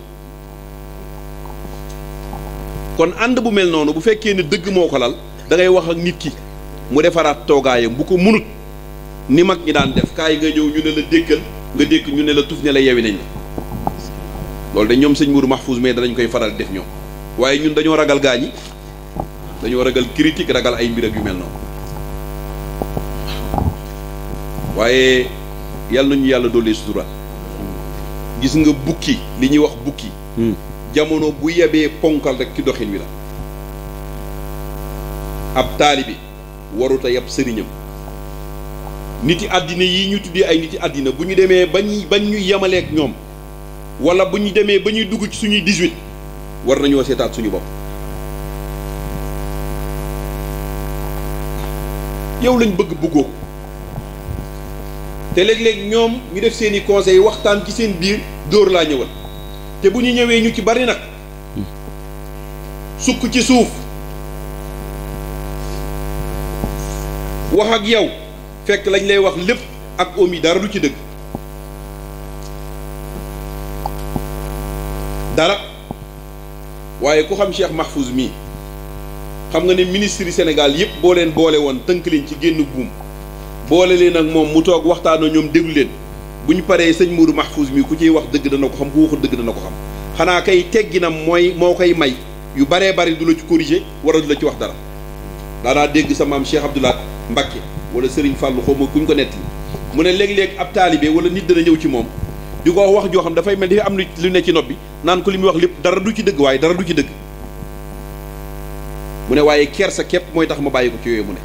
S13: kon ànd bu mel noonu bu fekkee ne dëgg moo ko lal da ngay wax ak nit ki mu defaraat toogaayam bu ko munut ni mag ñi daan def kaay nga ñëw ñu ne la déggal nga dégg ñu ne la tuf ne la yewi nañ la loolu de ñoom sëñ Mourou Mahfouz mais danañ koy faral def ñoom waaye ñun dañoo ragal gaañi dañoo ragal critique ragal ay mbir ak yu mel noonu waaye yàlla nañu yàlla dolli sutura gis nga bukki li ñuy wax bukki jamono bu yebee ponkal rek ci doxin wi la ab taalibi waruta yab sëriñam niti àddina yi ñu tuddee ay niti àddina bu ñu demee bañ ñu yemaleek ñoom wala bu ñu demee ba ñuy dugg ci suñuy 18 war nañoo seetaat suñu bopp yow lañ bëgg bëggoo te léeg-léeg ñoom ñu def seeni conseil waxtaan ci seen biir dóor laa ñëwal te bu ñu ñëwee ñu ci bari nag sukk ci suuf wax ak yow fekk lañ lay wax lépp ak oom yi dara du ci dëgg dara waaye ku xam Cheikh Mahfouz mii xam nga ne ministre yi Sénégal yëpp boo leen boole woon tënk leen ci génn buum boole leen ak moom mu toog waxtaanoo ñoom déglu leen bu ñu paree sëñ Mourou Mahfouz mii ku ciy wax dëgg dana ko xam ku waxul dëgg dana ko xam xanaa kay tegginam mooy moo koy may yu baree bari du la ci corriger wala du la ci wax dara daanaa dégg sa maam Cheikh Abdoulaye Mbacké wala Serigne Fallou xaw ma kuñ ko netti mu ne léeg-léeg ab taalibe wala nit dana ñëw ci moom di ko wax joo xam dafay mel dafa am lu ne ci nopp bi naan ko li muy wax lépp dara du ci dëgg waaye dara du ci dëgg mu ne waaye kersa képp mooy tax ma bàyyi ko ci yooyu mu ne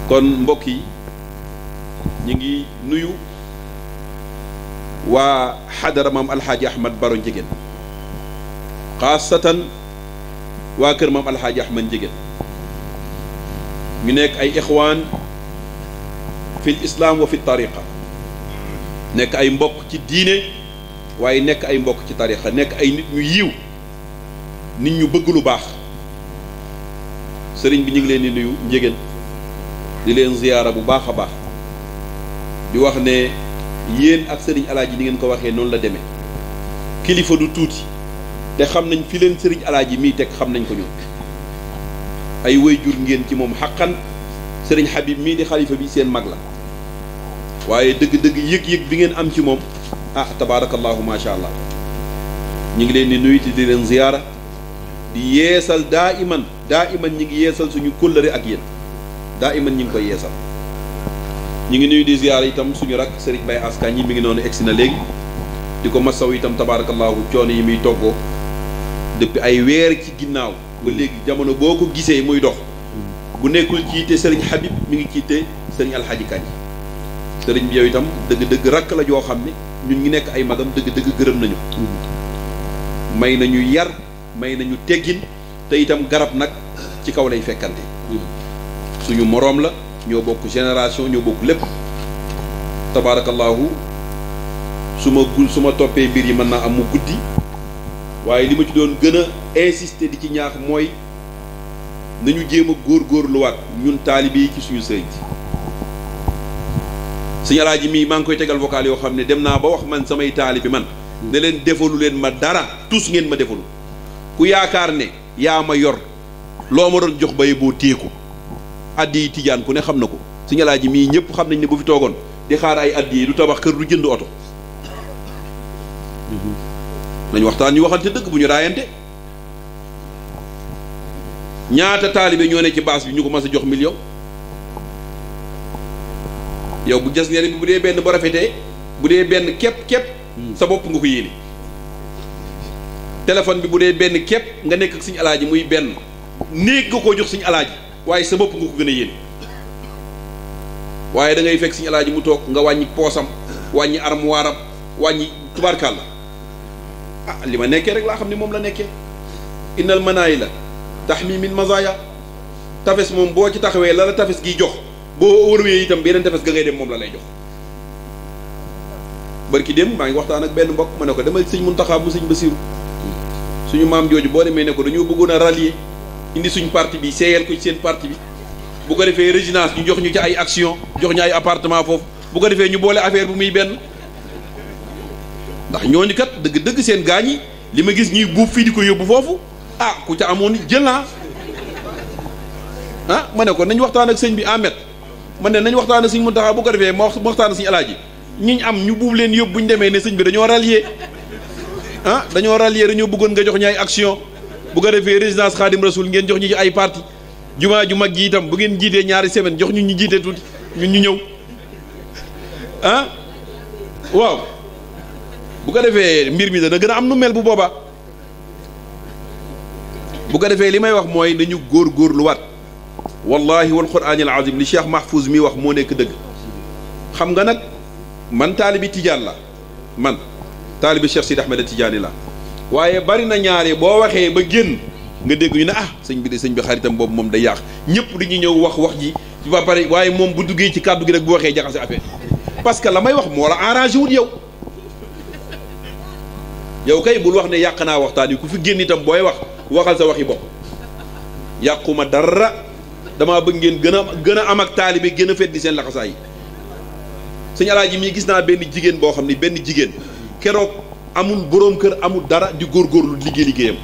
S13: kon mbokk yi ñu ngi nuyu waa xadara maam alxaaji ahmad baro njegéen xaasatan waa kër maam alxaaji ahmad njegéen ñu nekk ay ixwaan fi l islaam wa fi tariqa nekk ay mbokk ci diine waaye nekk ay mbokk ci tariqa nekk ay nit ñu yiw nit ñu bëgg lu baax sëriñ bi ñu ngi leen di nuyu njegéen di leen ziyaara bu baax a baax di wax ne yéen ak sëriñ alaaji ni ngeen ko waxee noonu la demee kilifa du tuuti te xam nañ fi leen sëriñ alaaji mii teg xam nañ ko ñoom ay waajur ngeen ci moom xaqan sëriñ Habib mii di xalifa bi seen mag la waaye dëgg-dëgg yëg-yëg bi ngeen am ci moom ah tabaarakallahu macha allah ñu ngi leen di nuyu te di leen ziyaara di yeesal daa iman ñi ngi yeesal suñu kóllëre ak yéen daa iman ñi ngi koy yeesal ñu ngi nuyu di ziyaara itam suñu rak sëriñ Baye Askan yi mi ngi noonu egsi na léegi di ko masaw itam tabaarakallahu coono yi muy toggoo depuis ay weer ci ginnaaw ba léegi jamono boo ko gisee muy dox bu nekkul ci yitte sëriñ Habib mi ngi ci yitte sëriñ Alxaaji Kañ sëriñ bi yow itam dëgg-dëgg rakk la joo xam ne ñun ñi nekk ay magam dëgg-dëgg gërëm nañu may nañu yar may nañu teggin te itam garab nag ci kaw lay fekkante suñu moroom la ñoo bokk génération ñoo bokk lépp tabaarakallaahu su ma toppee mbir yi mën naa am mu guddi waaye li ma ci doon gën a insister di ci ñaax mooy nañu jéem a góorgóorluwaat ñun taalibe yi ci suñu sëriñ suñu alaaji mii maa ngi koy tegal vocal yoo xam ne dem naa ba wax man samay taalibe man ne leen defalu leen ma dara tus ngeen ma defalu ku yaakaar ne yaa ma yor loo ma doon jox baye boo téeku addi yi tijaan ku ne xam na ko suñu alaaji mii ñëpp xam nañ ne bu fi toogoon di xaar ay addi yi du tabax kër du jënd oto nañ waxtaan ñu waxante dëgg bu ñu raayante ñaata taalibe ñoo ne ci baas bi ñu ko mas a jox million yow bu jas neer bi bu dee benn ba rafetee bu dee benn képp sa bopp nga ko yéene téléphone bi bu dee benn képp nga nekk ak suñu alaaji muy benn néeg nga koo jox suñu alaaji waaye sa bopp nga ko gën a yéene waaye da ngay fekk suñu alaaji mu toog nga wàññi poosam wàññi armoire am wàññi tubaarkàlla ah li ma nekkee rek laa xam ne moom la nekkee innal manaayila tahmi min mazaya tafes moom boo ci taxawee la la tafes giy jox boo wërwee itam beneen tafes ga ngay dem moom la lay jox barki dem maa ngi waxtaan ak benn mbokk ma ne ko demal sëñ Muntaxa mu sëñ Basiru suñu maam jooju boo demee ne ko dañoo bëggoon a rallier indi suñu parti bi seeyal ko ci seen parti bi bu ko defee résidence ñu jox ñu ci ay action jox ñu ay appartement foofu bu ko defee ñu boole affaire bu muy benn ndax ñooñu kat dëgg-dëgg seen gaañ yi li ma gis ñuy buub fii di ko yóbbu foofu ah ku ca amoon jël naa ah ma ne ko nañ waxtaan ak sëñ bi Ahmed man ne nañ waxtaan ak sëñ Muntaxa bu ko defee ma waxtaan ak sëñ Alaaji ñiñ am ñu buub leen yóbbu bu ñu demee ne sëñ bi dañoo rallier ah dañoo rallier dañoo bëggoon nga jox ñu ay action bu ko defee résidence Xaadim Rasul ngeen jox ñu ci ay parti jumaa ju mag ji itam bu ngeen jiitee ñaari semaine jox ñu jiitee tuuti ñun ñu ñëw ah waaw bu ko defee mbir mi dana gën a am nu mel bu boobaa bu ko defee li may wax mooy nañu góor-góorlu waat wallahi wal quraanil azim li Cheikh Mahfouz mi wax moo nekk dëgg xam nga nag man taalibi tijaan la man taalibi Cheikh Sidi Ahmed Tijaani la waaye bari na ñaare boo waxee ba génn nga dégg ñu ne ah sëñ bi xaritam boobu moom day yàq ñëpp dañuy ñëw wax ji ba pare waaye moom bu duggee ci kàddu gi rek bu waxee jaxase affaire parce que la may wax moo la arrangé wut yow kay bul wax ne yàq naa waxtaan yi ku fi génn itam booy wax waxal sa waxi bopp yàquma dara damaa bëgg ngeen gën a am ak taalibe gën a fet di seen laxasaay yi sëñ Alaaji mii gis naa benn jigéen boo xam ne benn jigéen keroog amul boroom kër amul dara di góorgóorlu liggéeyam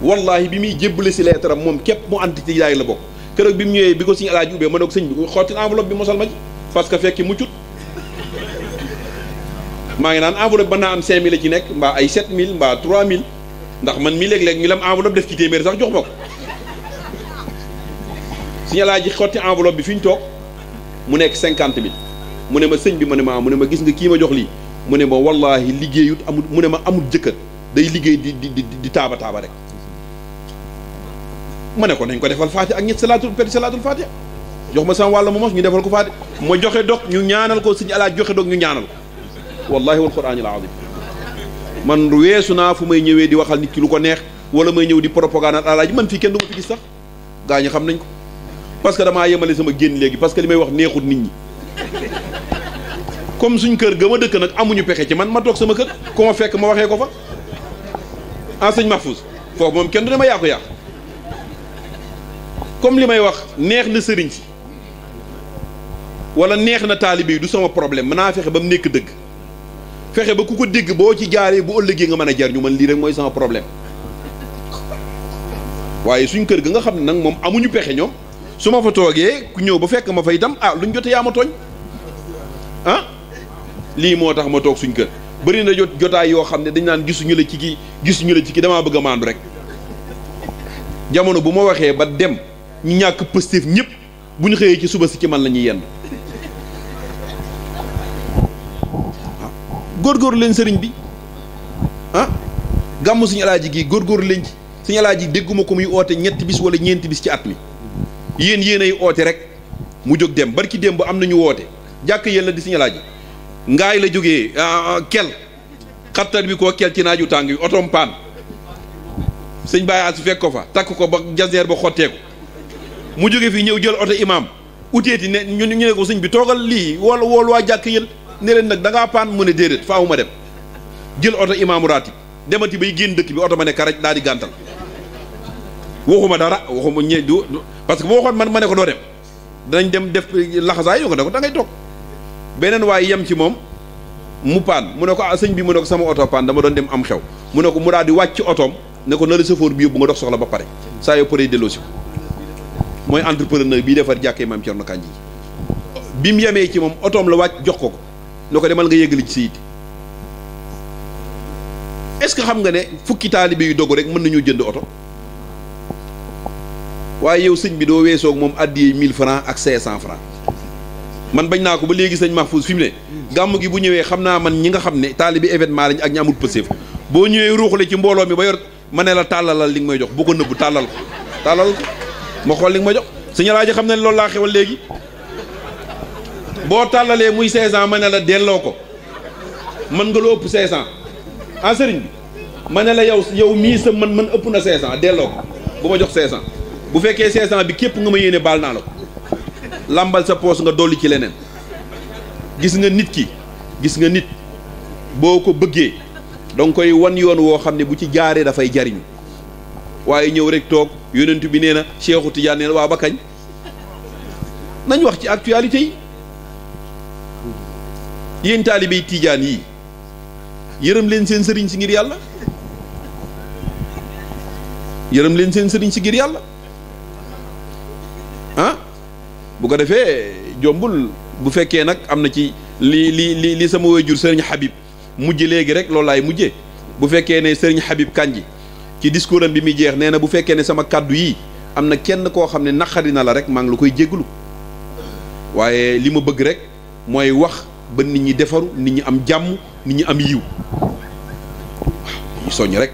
S13: wallahi bi muy jébbale si lettre am moom képp mu entité yaay la bokk keroog bi mu ñëwee bi ko sëñ Alaaji ubbee ma ne ko sëñ bi xottil enveloppe bi mosal ma ci parce que fekki muccut maa ngi naan enveloppe mën naa am 5000 la ci nekk mbaa ay 7000 mbaa 3000 ndax man mii léeg-léeg ñu lam enveloppe def ci téeméer sax jox ma ko sëñ Alaaji xotti enveloppe bi fi ñu toog mu nekk 50000 mu ne ma sëñ bi mu ne ma gis nga kii ma jox lii mu ne ma wallaahi liggéeyut amul mu ne ma amul jëkkër day liggéey di taaba rek ma ne ko nañ ko defal faati ak ñett salaatul faati jox ma sama wàll ma mos ñu defal ko faati ma joxe dog ñu ñaanal ko sëñ Alaaji joxe dog ñu ñaanal ko wallahi wal quraanil azim man weesu naa fu may ñëwee di waxal nit ki lu ko neex wala may ñëw di propagande Alaaji man fii kenn du ma fi gis sax gaa ñi xam nañ ko parce que damaa yemale sama génn léegi parce que li may wax neexut nit ñi comme suñ kër ga ma dëkk nag amuñu pexe ci man ma toog sama kër ku ma fekk ma waxee ko fa enseigne Mahfouz foofu moom kenn du ne ma yaa ko yàq comme li may wax neex na sëriñ si wala neex na taalibe yi du sama problème mën naa fexe ba mu nekk dëgg fexe ba ku ko dégg boo ci jaaree bu ëllëgee nga mën a jar ñu man lii rek mooy sama problème waaye suñ kër ga nga xam ne nag moom amuñu pexe ñoom su ma fa toogee ku ñëw ba fekk ma fa itam ah luñ jote yaa ma tooñ ah lii moo tax ma toog suñ kër bëri na jotaay yoo xam ne dañ naan gisuñu la ci ki damaa bëgg a maandu rek jamono bu ma waxee ba dem ñu ñàkk pëstéef ñëpp bu ñu xëyee ci suba si ci man la ñuy yenn góorgóorlu leen sëriñ bi ah gàmmu suñu Alaaji gi góorgóorlu leen ci suñu Alaaji dégguma ko muy oote ñetti bis wala ñeenti bis ci at mi yéen ay oote rek mu jóg dem barki dem ba am nañu woote jàkk yéen la di suñu Alaaji ngaay la jógee kel xattar bi koo kel ci naaju tàng bi otom paan sëñ Baye As fekk ko fa takk ko ba jaseer ba xotteeku mu jóge fii ñëw jël oto imam uteeti ne ñu ne ko sëñ bi toogal lii wool waa jàkk yël ne leen nag da ngaa paan mu ne déedéet faawu ma dem jël oto imaamu raatib demati bay génn dëkk bi oto ma ne karaj daal di gàntal waxuma dara waxuma parce que boo waxoon man ma ne ko doo dem danañ dem def laxasaay yoo ko ne ko da ngay toog beneen waaye yem ci moom mu paan mu ne ko sëñ bi mu ne ko sama oto paan dama doon dem am xew mu ne ko mu daal di wàcc otoom ne ko na la chauffeur bi yóbbu nga dox soxla ba pare saa yoo paree delloosi ko mooy entrepreneur bii defar jàkkee maam Cerno Kanji bi mu yemee ci moom otoom la wàcc jox ko ne ko demal nga yëgali ci sayit est-ce que xam nga ne fukki taalibe yu dogu rek mën nañoo jënd oto waaye yow sëñ bi doo weesoog moom addiyee 1000 francs ak 500 francs man bañ naa ko ba léegi sëñ Mahfouz fi mu ne gàmm gi bu ñëwee xam naa man ñi nga xam ne taalibe événement lañ ak ñi amul pëseef boo ñëwee ruuxale ci mbooloo mi ba yor ma ne la tàllalal li nga may jox bu ko nëbbu tàllal ko ma xool li nga ma jox sëñ Alaaji xam ne loolu laa xewal léegi boo tàllalee muy 500 ma ne la delloo ko mën nga lu ëpp 500 ah sëriñ bi ma ne la yow mii sa mën ëpp na 500 delloo ko bu ma jox 500 bu fekkee 500 bi képp nga ma yéene baal naa la ko làmbal sa poos nga dolli ci leneen gis nga nit boo ko bëggee danga koy wan yoon woo xam ne bu ci jaaree dafay jariñu waaye ñëw rek toog yonent bi nee na Cheikhu Tidiane nee na waa ba kañ nañ wax ci actualité yi yéen taalibey Tidiane yi yërëm leen seen sëriñ si ngir yàlla bu ko defee jombul bu fekkee nag am na ci li sama waajur sëriñ Habib mujj léegi rek loolu laay mujjee bu fekkee ne sëriñ Habib Kandji ci discours am bi muy jeex nee na bu fekkee ne sama kàddu yi am na kenn koo xam ne naqari na la rek maa ngi la koy jégalu waaye li ma bëgg rek mooy wax ba nit ñi defaru nit ñi am jàmm nit ñi am yiw waaw ñu soññ rek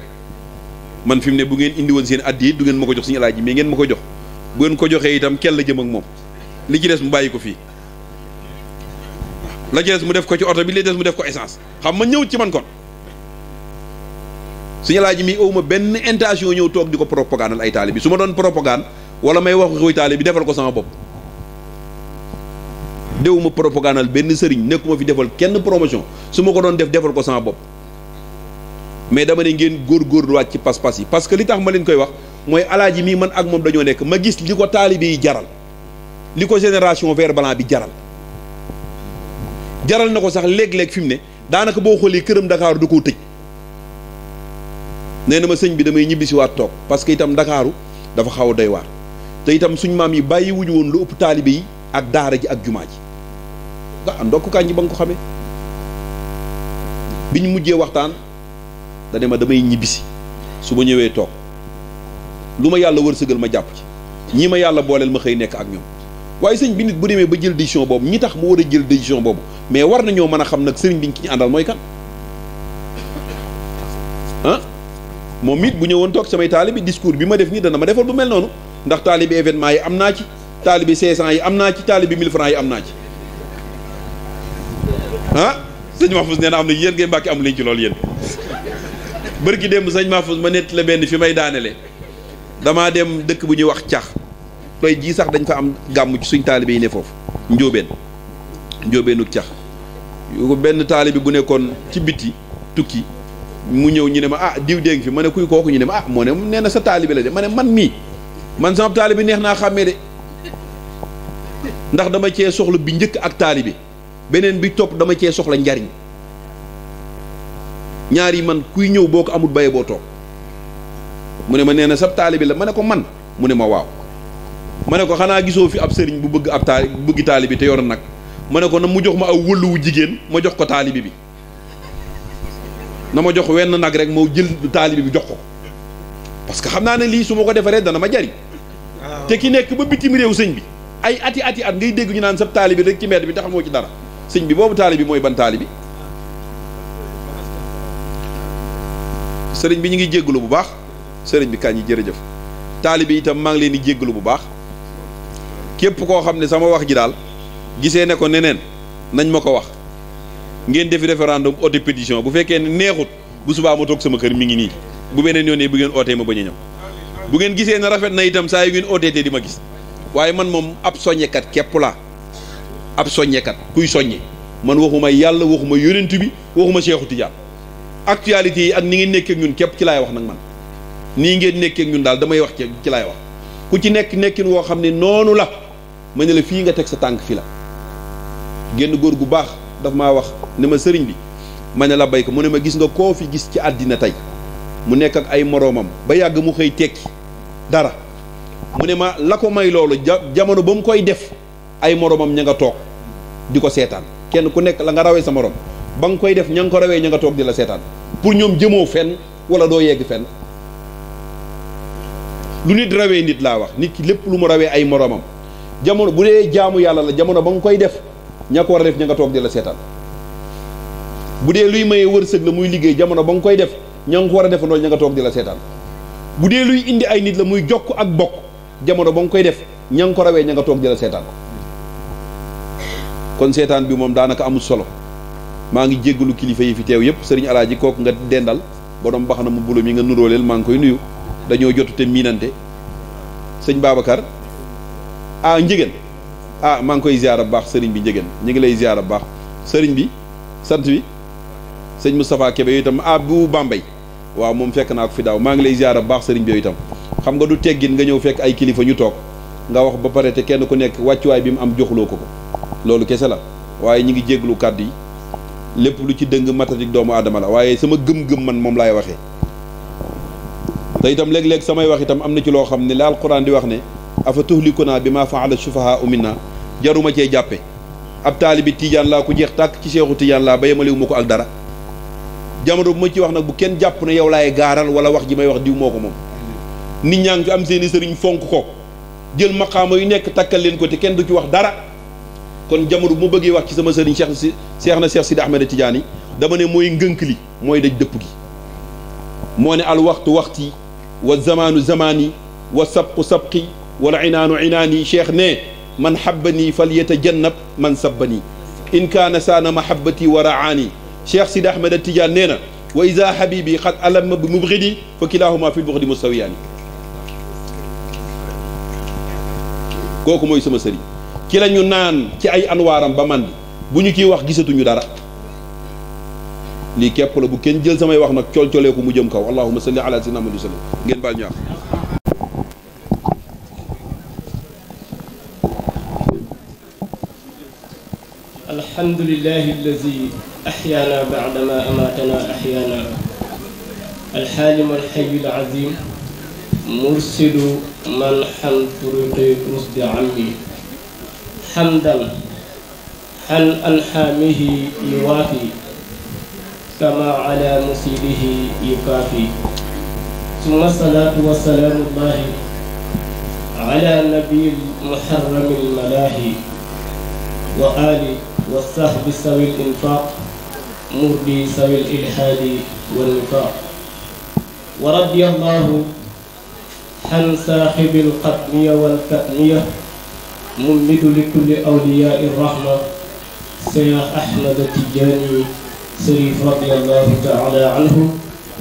S13: man fi mu ne bu ngeen indi woon seen addi du ngeen ma ko jox suñu Alaaji mais ngeen ma ko jox bu ngeen ko joxee itam kenn la jëm ak moom li ci des mu bàyyi ko fii la ci des mu def ko ci oto bi li des mu def ko essence xam ma ñëw ci man kon suñu Alaaji mi awma benn intention ñëw toog di ko propagandal ay taalibe bi su ma doon propagande wala may wax xuy taalibe bi defal ko sama bopp déwuma propagandal benn sëriñ nekkuma fi defal kenn promotion su ma ko doon defal ko sama bopp mais dama ne ngeen góorgóorluwaat ci pas-pas yi parce que li tax ma leen koy wax mooy Alaaji mii man ak moom dañoo nekk ma gis li ko taalibe yi jaral li ko génération vert blanc bi jaral na ko sax léeg-léeg fi mu ne daanaka boo xoolee këram Dakar du ko tëj nee na ma sëñ bi damay ñibbisi waat toog parce que itam Dakaaru dafa xaw a doy waar te itam suñ maam yi bàyyi wuñu woon lu ëpp taalibe yi ak daara ji ak jumaa ji nga ndokk Kandji ba nga ko xamee bi ñu mujjee waxtaan dane ma damay ñibbisi su ma ñëwee toog lu ma yàlla wërsëgal ma jàpp ci ñii ma yàlla booleel ma xëy nekk ak ñoom waaye sëñ bi nit bu demee ba jël décision boobu ñi tax mu war a jël décision boobu mais war nañoo mën a xam nag sëriñ bi ki ñu àndal mooy kan moom it bu ñëwoon toog samay taalibi discours bi ma def nii dana ma defal bu mel noonu ndax taalibi événement yi am naa ci taalibi 500 yi am naa ci taalibi 1000 francs yi am naa ci sëñ Mahfouz nee na am na yéen ngay mbàkki amu leen ci loolu yéen bërki démb sëñ Mahfouz ma nett la benn fi may daanele damaa dem dëkk bu ñuy wax cax tey jii sax dañ fa am gàmm ci suñ taalibe yi ne foofu njóobeenuk cax yu benn taalibe bu nekkoon ci biti tukki mu ñëw ñu ne ma diw dégg fi ma ne kuy kooku ñu ne ma moo ne nee na sa taalibe la de ma ne man sama taalibe neex naa xàmmee de ndax dama cee soxla bi njëkk ak taalibe beneen bi topp dama cee soxla njariñ ñaar yi man kuy ñëw boo ko amul baye boo toog mu ne ma nee na sab taalibe la ma ne ko man mu ne ma waaw ma ne ko xanaa gisoo fi ab sëriñ bu bëgg ab bëgg taalibe te yor nag ma ne ko na mu jox ma aw wëlluwu jigéen ma jox ko taalibe bi na ma jox wenn nag rek moo jël taalibe bi jox ko parce que xam naa ne lii su ma ko defaree dana ma jariñ te ki nekk ba bitim réew sëñ bi ay ati at ngay dégg ñu naan sab taalibe rek ci mbedd bi te xamoo ci dara sëñ bi boobu taalibe bi mooy ban taalibe sëriñ bi ñu ngi jéggalu bu baax sëriñ bi Kandji jërëjëf taalibe yi itam maa ngi leen di jéggalu bu baax képp koo xam ne sama wax ji daal gisee ne ko neneen nañ ma ko wax ngeen defi référendum oote pétition bu fekkee ne neexut bu subaa ma toog sama kër mi ngi nii bu beneen yoon bu ngeen ootee ma bañ a ñëw bu ngeen gisee ne rafet na itam saa yu ngeen ootee te di ma gis waaye man moom ab soññekat képp laa ab soññekat kuy soññe man waxuma yàlla waxuma yonent bi waxuma Cheikhu Tidiane actualité yi ak ni ngeen nekkee ak ñun képp ci laay wax nag man nii ngeen nekkee ak ñun daal damay wax ci laay wax ku ci nekkin woo xam ne noonu la ma ne la fii nga teg sa tànk fi la génn góor gu baax daf maa wax ne ma sëriñ bi ma ne la bay ko mu ne ma gis nga koo fi gis ci àddina tey mu nekk ak ay moroomam ba yàgg mu xëy tekki dara mu ne ma la ko may loolu jamono ba mu koy def ay moroomam ña nga toog di ko seetaan kenn ku nekk la nga rawee sa morom ba nga koy def ña nga ko rawee ña nga toog di la seetaan pour ñoom jëmoo fenn wala doo yegg fenn lu nit rawee nit laa wax nit ki lépp lu mu rawee ay moroomam jamono bu dee jaamu yàlla la jamono ba nga koy def ña ko war a def ña nga toog di la seetaan bu dee luy mayee wërsëg la muy liggéey jamono ba nga koy def ña nga ko war a defandoo ña nga toog di la seetaan bu dee luy indi ay nit la muy jokk ak bokk jamono ba nga koy def ña nga ko rawee ña nga toog jëla seetaan ko kon seetaan bi moom daanaka amul solo maa ngi jéggalu kilifa yi fi teew yëpp sëriñ alaaji kooku nga dendal borom baxana mu bulo mi nga nuróoleel maa ngi koy nuyu dañoo jotu te miinante sëñ Babacar njigéen maa ngi koy ziyaara bu baax sëriñ bi njigéen ñu ngi lay ziyaara bu baax sëriñ bi sant bi sëñ Moustapha Kébé yooyu itam bu Bambey waaw moom fekk naa ko fi daaw maa ngi lay ziyaara bu baax sëriñ bi yooyu itam xam nga du teggin nga ñëw fekk ay kilifa ñu toog nga wax ba pare te kenn ku nekk wàccuwaay bi mu am joxuloo ko loolu kese la waaye ñi ngi jégglu kàddu yi lépp lu ci dëng matatik doomu aadama la waaye sama gëm-gëm man moom laay waxee te itam léeg-léeg samay wax itam am na ci loo xam ne la alquran di wax ne afa tuhlikuna bi ma faala sufahaau minna jaruma cee jàppe ab taalibi tiijaan laa ku jeex tàkk ci seexu tiijaan laa ba yemalewu ma ko ak dara jamono bu ma ci wax nag bu kenn jàpp ne yow laay gaaral wala wax ji may wax diw moo ko moom nit ñaa ngi fi am seeni sëriñ fonk ko jël maqaama yu nekk takkal leen ko te kenn du ci wax dara kon jamono bu ma bëggee wax ci sama sëriñ Cheikh Sidi Ahmed Tidiane dama ne mooy ngënk li mooy daj dëpp gi moo ne al waxtu waxti wa zamaanu zamaani wa sabqu sabqi wala inaanu inaani cheikh ne man habbanii fal yatajannab man sabbanii in kaana saana mahabbati wa raani cheikh Sidi Ahmed Tidiane nee na wa ida habibi xad alama bi mubghidi fa kilahuma fi lbughdi mustawiyaani kooku mooy sama sëriñ ci la ñu naan ci ay anwaaram ba man bu ñu ciy wax gisatuñu dara lii képp la bu kenn jël samay wax nag col-colee ko mu jëm kaw allahumma salli ala sayyidina Muhammad sallam ngeen baal ñu wax
S14: alhamdulillahi allazi ahyaana ba'dama amatana ahyaana alxaalim alxayyul azim mursilu man xan turuqi rusdi ammi حمدا عن أنحامه يوافي كما على مسيره يكافي ثم الصلاة والسلام الله على نبي المحرم الملاهي وآل والصحب سوي الإنفاق مردي سوي الإلحاد والنفاق ورضي الله عن صاحب القطمية والكتمية ممد لكل أولياء الرحمة سيح أحمد التجاني شريف رضي الله تعالى عنه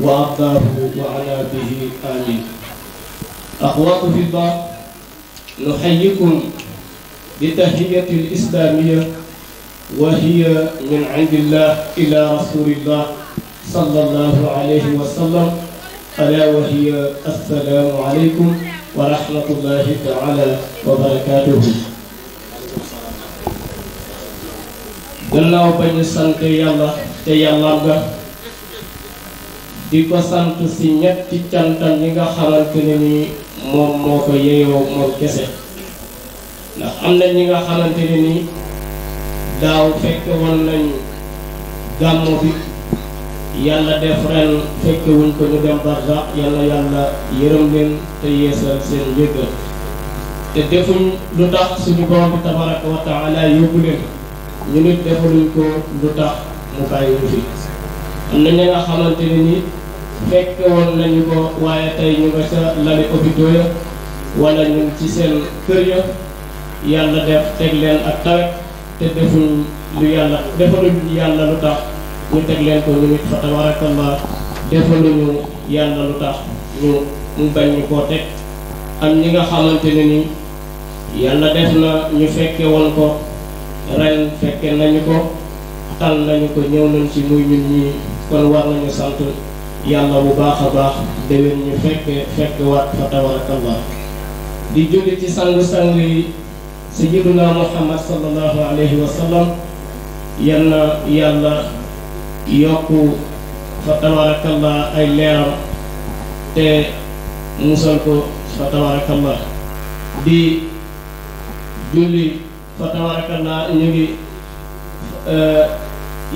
S14: وأرضاه وعنا به آمين أخوات في الله نحييكم بتحية الإسلامية وهي من عند الله إلى رسول الله صلى الله عليه وسلم ألا وهي السلام عليكم ورحمة الله تعالى وبركاته. gannaaw ba ñu sant yàlla te yàlla nga di ko sant si ñetti cantam yi nga xamante ne ni moom moo ko yeyoo moom kese ndax am na ñi nga xamante ne ni daaw fekk woon nañ gàmmu bi yàlla def ren fekke wuñ ko ñu dem barsax yàlla yàlla yërëm leen te yeesal seen njëggal te defuñ lu tax suñu borom bi tabaraka wa taala yóbbu leen ñu nit defaluñ ko lu tax mu bàyyi ñu fi am na ñi nga xamante ne ni fekke woon nañu ko waaye tey ñu nga ca lali hôpitaux ya wala ñu ci seen kër ya yàlla def teg leen ak tawet te defuñ lu yàlla defaluñ yàlla lu tax ñu teg leen ko ñu nit fa tabarakallah defaluñu yàlla lu tax ñu mu bañ ñu koo teg am ñi nga xamante ne ni yàlla def na ñu fekke woon ko ren fekke nañu ko tal nañu ko ñëw nañ ci muy ñun ñi kon war nañu sant yàlla bu baax a baax déwén ñu fekke waat fa tabarakallah di julli ci sang-sang yi sayyiduna Muhammad sallallahu alayhi wa sallam yal na yàlla yokku fa tabarakallah ay leeram te musal ko fa tabarakallah di julli fa tabarakallah ñu ngi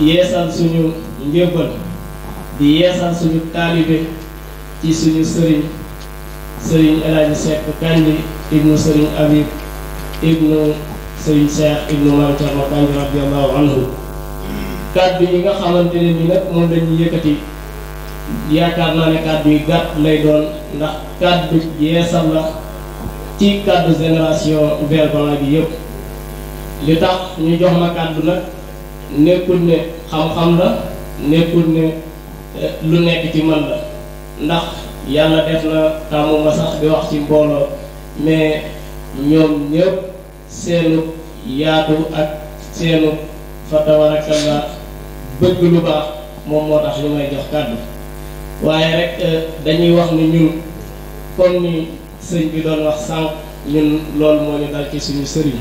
S14: yeesal suñu njëbbal di yeesal suñu taalibe ci suñu sëriñ El Hadji Seck Kandji ibnu sëriñ Habib ibnu sëriñ Cheikh ibnu Mame Thierno Kandji radiyallahu anhu kàddu yi nga xamante ne ni nag moom lañuy yëkkati yaakaar naa ne kàddu yi gàtt lay doon ndax kàddu yeesal la ci kàddu génération vert blanc bi yëpp. li tax ñu jox ma kàddu nag nekkul ne xam-xam la nekkul ne lu nekk ci man la ndax yàlla def na tàmmu ma sax di wax ci mbooloo mais ñoom ñëpp seenu yaatu ak seenu fa tabarakallah bëgg lu baax moom moo tax ñu may jox kàddu waaye rek dañuy wax ni ñun comme ni sëñ bi doon wax sànq ñun loolu moo ñu dal ci suñu sëriñ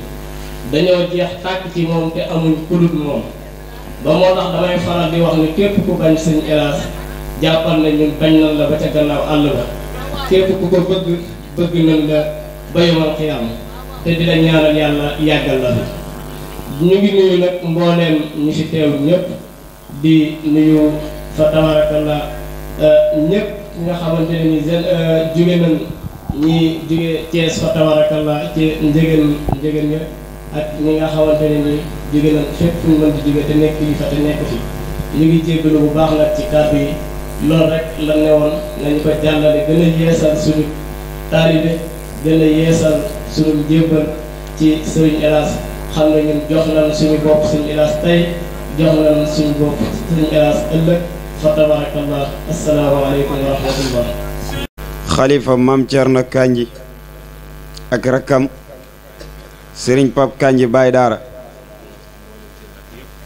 S14: dañoo jeex tàkk ci moom te amuñ kulut moom ba moo tax damay faral di wax ni képp ku bañ sëñ Elaas jàppal na ñun bañ nañ la ba ca gannaaw àll ba képp ku ko bëgg nañ la ba yomal xiyam te di la ñaanal yàlla yàggal la ñu ngi nuyu nag mbooleem ñi fi teew ñëpp di nuyu fa tabarakallah ñëpp nga xamante ne ni jóge nañ ñi jóge Thiès fa tabarakallah ci njëgën ña ak ñi nga xamante ne ni jóge nañ fépp fu ñu mën di jóge te nekk yi fa te nekk fi ñu ngi jéggalu bu baax nag ci kàddu yi loolu rek la ne woon nañu ko jàllale gën a yeesal suñu taalibe gën a yeesal suñu jébbal ci Sëriñ Elaas xam ne ñun jox nañ suñu bopp Sëriñ Elaas tey jox nañ suñu bopp Sëriñ Elaas ëllëg fa tabarakallah asalaamaaleykum wa rahmatullah.
S2: xalifa Maam Cerno Kanji ak rakkam Sëriñ Pap Kanji Baay Daara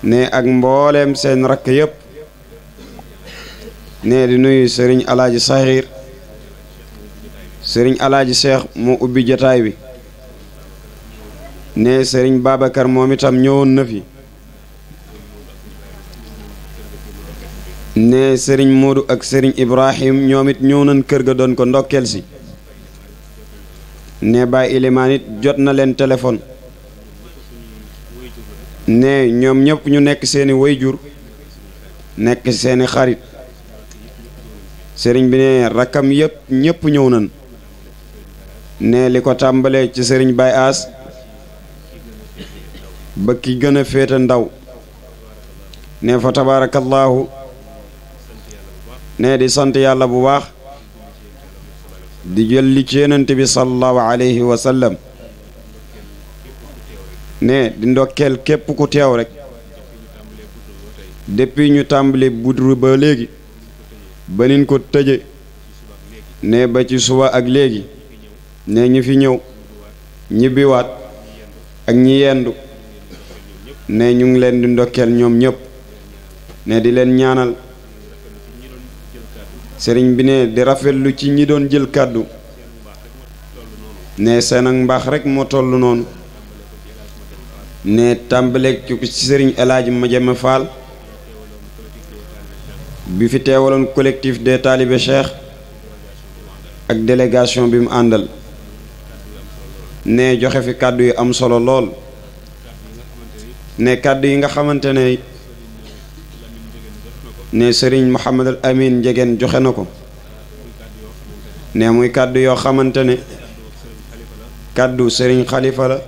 S2: ne ak mbooleem seen rakk yëpp ne di nuyu Sëriñ Alaaji Saxiir Sëriñ Alaaji Seex moo ubbi jotaay bi ne Sëriñ Babacar moom itam ñëwoon na fi ne Sëriñ Moodu ak Sëriñ Ibrahim ñoom it ñëw nañ kër ga doon ko ndokkeel si ne Baay Ilimaan it jot na leen téléphone ne ñoom ñëpp ñu nekk seeni wayjur nekk seeni xarit sëriñ bi ne rakkam yëpp ñëpp ñëw nañ ne li ko tàmbalee ci Sëriñ Baay Aas ba ki gën a féete ndaw ne fa tabaarakallaahu ne di sant yàlla bu baax di jël li ci yonent bi sallallahu alayhi wa sallam ne di ndokkeel képp ku teew rek depuis ñu tàmbali budru ba léegi ba nin ko tëje ne ba ci suba ak léegi ne ñi fi ñëw ñibbiwaat ak ñi yendu ne ñu ngi leen di ndokkeel ñoom ñëpp ne di leen ñaanal sëriñ bi ne di rafetlu ci ñi doon jël kàddu ne seen ak mbaax rek moo toll noonu ne tàmbaleeg ci sëriñ El Hadj Madiama Fall bi fi teewaloon collectif des talibé cheikh ak délégation bi mu àndal ne joxe fi kàddu yi am solo lool ne kàddu yi nga xamante ne sëriñ Mouhamadul Amin Njegeen joxe na ko ne muy kàddu yoo xamante ne kàddu sëriñ Xalifa la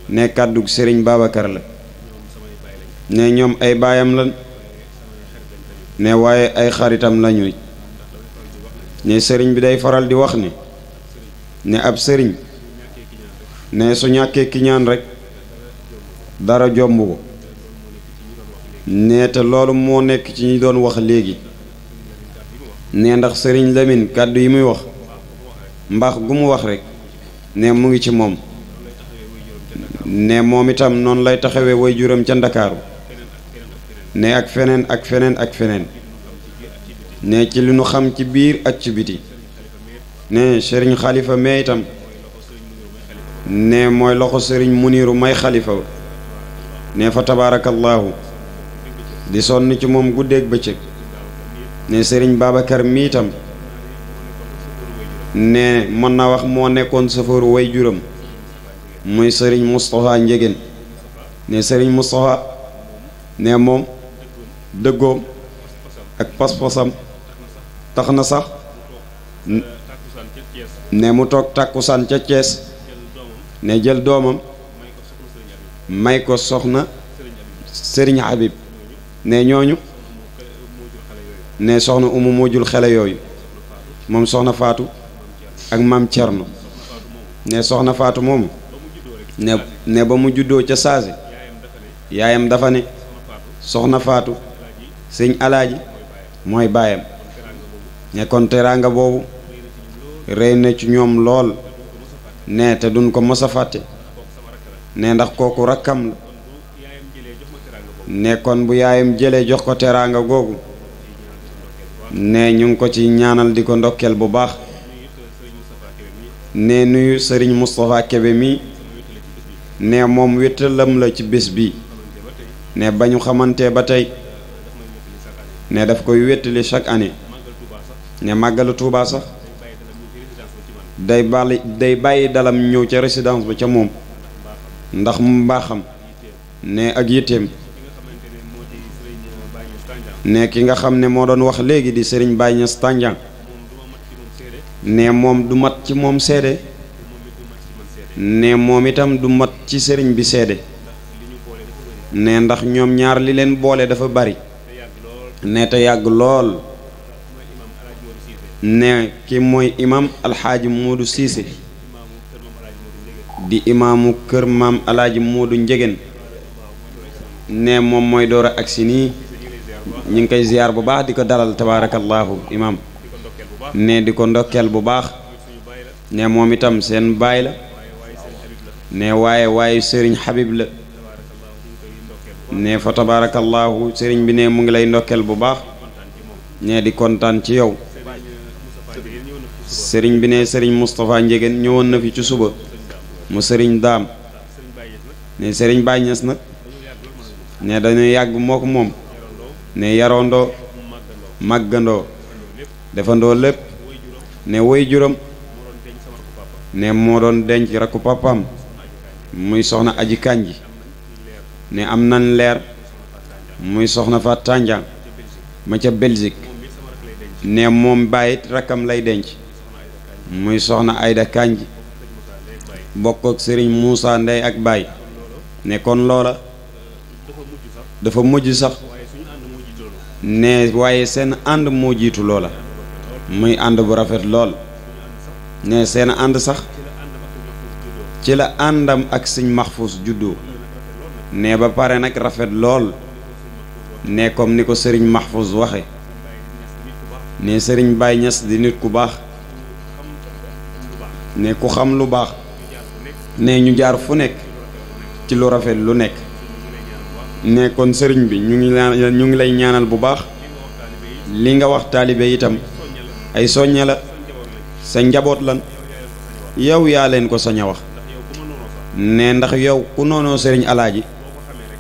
S2: ne kàddu sëriñ Babacar la ne ñoom ay baayam lan ne waaye ay xaritam lañu ne sëriñ bi day faral di wax ne ab sëriñ ne su ñàkkee kiñaan rek dara jomb ko ne te loolu moo nekk ci ñi doon wax léegi ne ndax sëriñ Lamine kàddu yi muy wax mbaax gu mu wax rek ne mu ngi ci moom ne moom itam noonu lay taxawee way juram ca Ndakaaru ne ak feneen ak feneen ak feneen ne ci li nu xam ci biir ak ci biti ne sëriñ Xalifa mee itam ne mooy loxo sëriñ Muniru may Xalifa ne fa tabaarakallaahu di sonn ci moom guddeeg bëccëg ne sëriñ Babacar mi itam ne mën na wax moo nekkoon safooru way juram muy sëriñ Moustapha Njegéen ne sëriñ Moustapha ne moom dëggoom ak pas-pasam tax na sax ne mu toog tàkkusaan ca Cees ne jël doomam may ko soxna sëriñ Habib ne ñooñu ne soxna Umu moo jul xele yooyu moom soxna Faatu ak maam Cerno ne soxna Faatu moomu ne ba mu juddoo ca saasi yaayam dafa ne soxna Faatu sëñ Alaaji mooy baayam ne kon teraanga boobu rëy na ci ñoom lool ne te duñ ko mos a fàtte ne ndax kooku rakkam la ne kon bu yaayam jëlee jox ko teraanga googu ne ñu ngi ko ci ñaanal di ko ndokkeel bu baax ne nuyu sëriñ Moustapha Kébé mi ne moom wéttalam la ci bés bi ne ba ñu xamante ba tey ne daf koy wéttali chaque année ne màggalu Tuubaa sax day bàyyi dalam ñëw ca résidence ba ca moom ndax mu mbaaxam ne ak yitteem ne ki nga xam ne moo doon wax léegi di sëriñ Baye Niass Tandiang ne moom du mat ci moom seede ne moom itam du mat ci sëriñ bi seede ne ndax ñoom ñaar li leen boole dafa bari ne te yàgg lool ne ki mooy imam alxaaji Moodu Siise di imaamu kër maam alaaji Moodu Njegen ne moom mooy door a agsi nii ñu ngi koy ziyaar bu baax di ko dalal tabaarakallaahu imam ne di ko ndokkeel bu baax ne moom itam seen baay la ne waaye sëriñ Habib la ne fa tabaarakallaahu sëriñ bi ne mu ngi lay ndokkeel bu baax ne di kontaan ci yow sëriñ bi ne sëriñ Moustapha Njegen ñëwoon na fi ci suba mu sëriñ Daam ne sëriñ Baye Niass nag ne dañuy yàgg moo ko moom ne yarondoo màggandoo defandoo lépp ne woy juram ne moo doon denc rakku papaam muy soxna aji kànji ne am nan leer muy soxna fa Tandiang ma ca Belgique ne moom bàyyit rakkam lay denc muy soxna Ayda Kànji bokk ak sëriñ Moussa Ndey ak Baay ne kon loola dafa mujj sax ne waaye seen ànd moo jiitu loola muy ànd bu rafet lool ne seen ànd sax ci la àndam ak sëñ Mahfous juddoo ne ba pare nag rafet lool ne comme ni ko sëriñ Mahfous waxe ne sëriñ Baye Niass di nit ku baax ne ku xam lu baax ne ñu jaar fu nekk ci lu rafet lu nekk ne kon sëriñ bi ñu ngi lay ñaanal bu baax li nga wax taalibe itam ay soññe la sa njaboot lan yow yaa leen ko sañ a wax ne ndax yow ku noonoo sëriñ Alaaji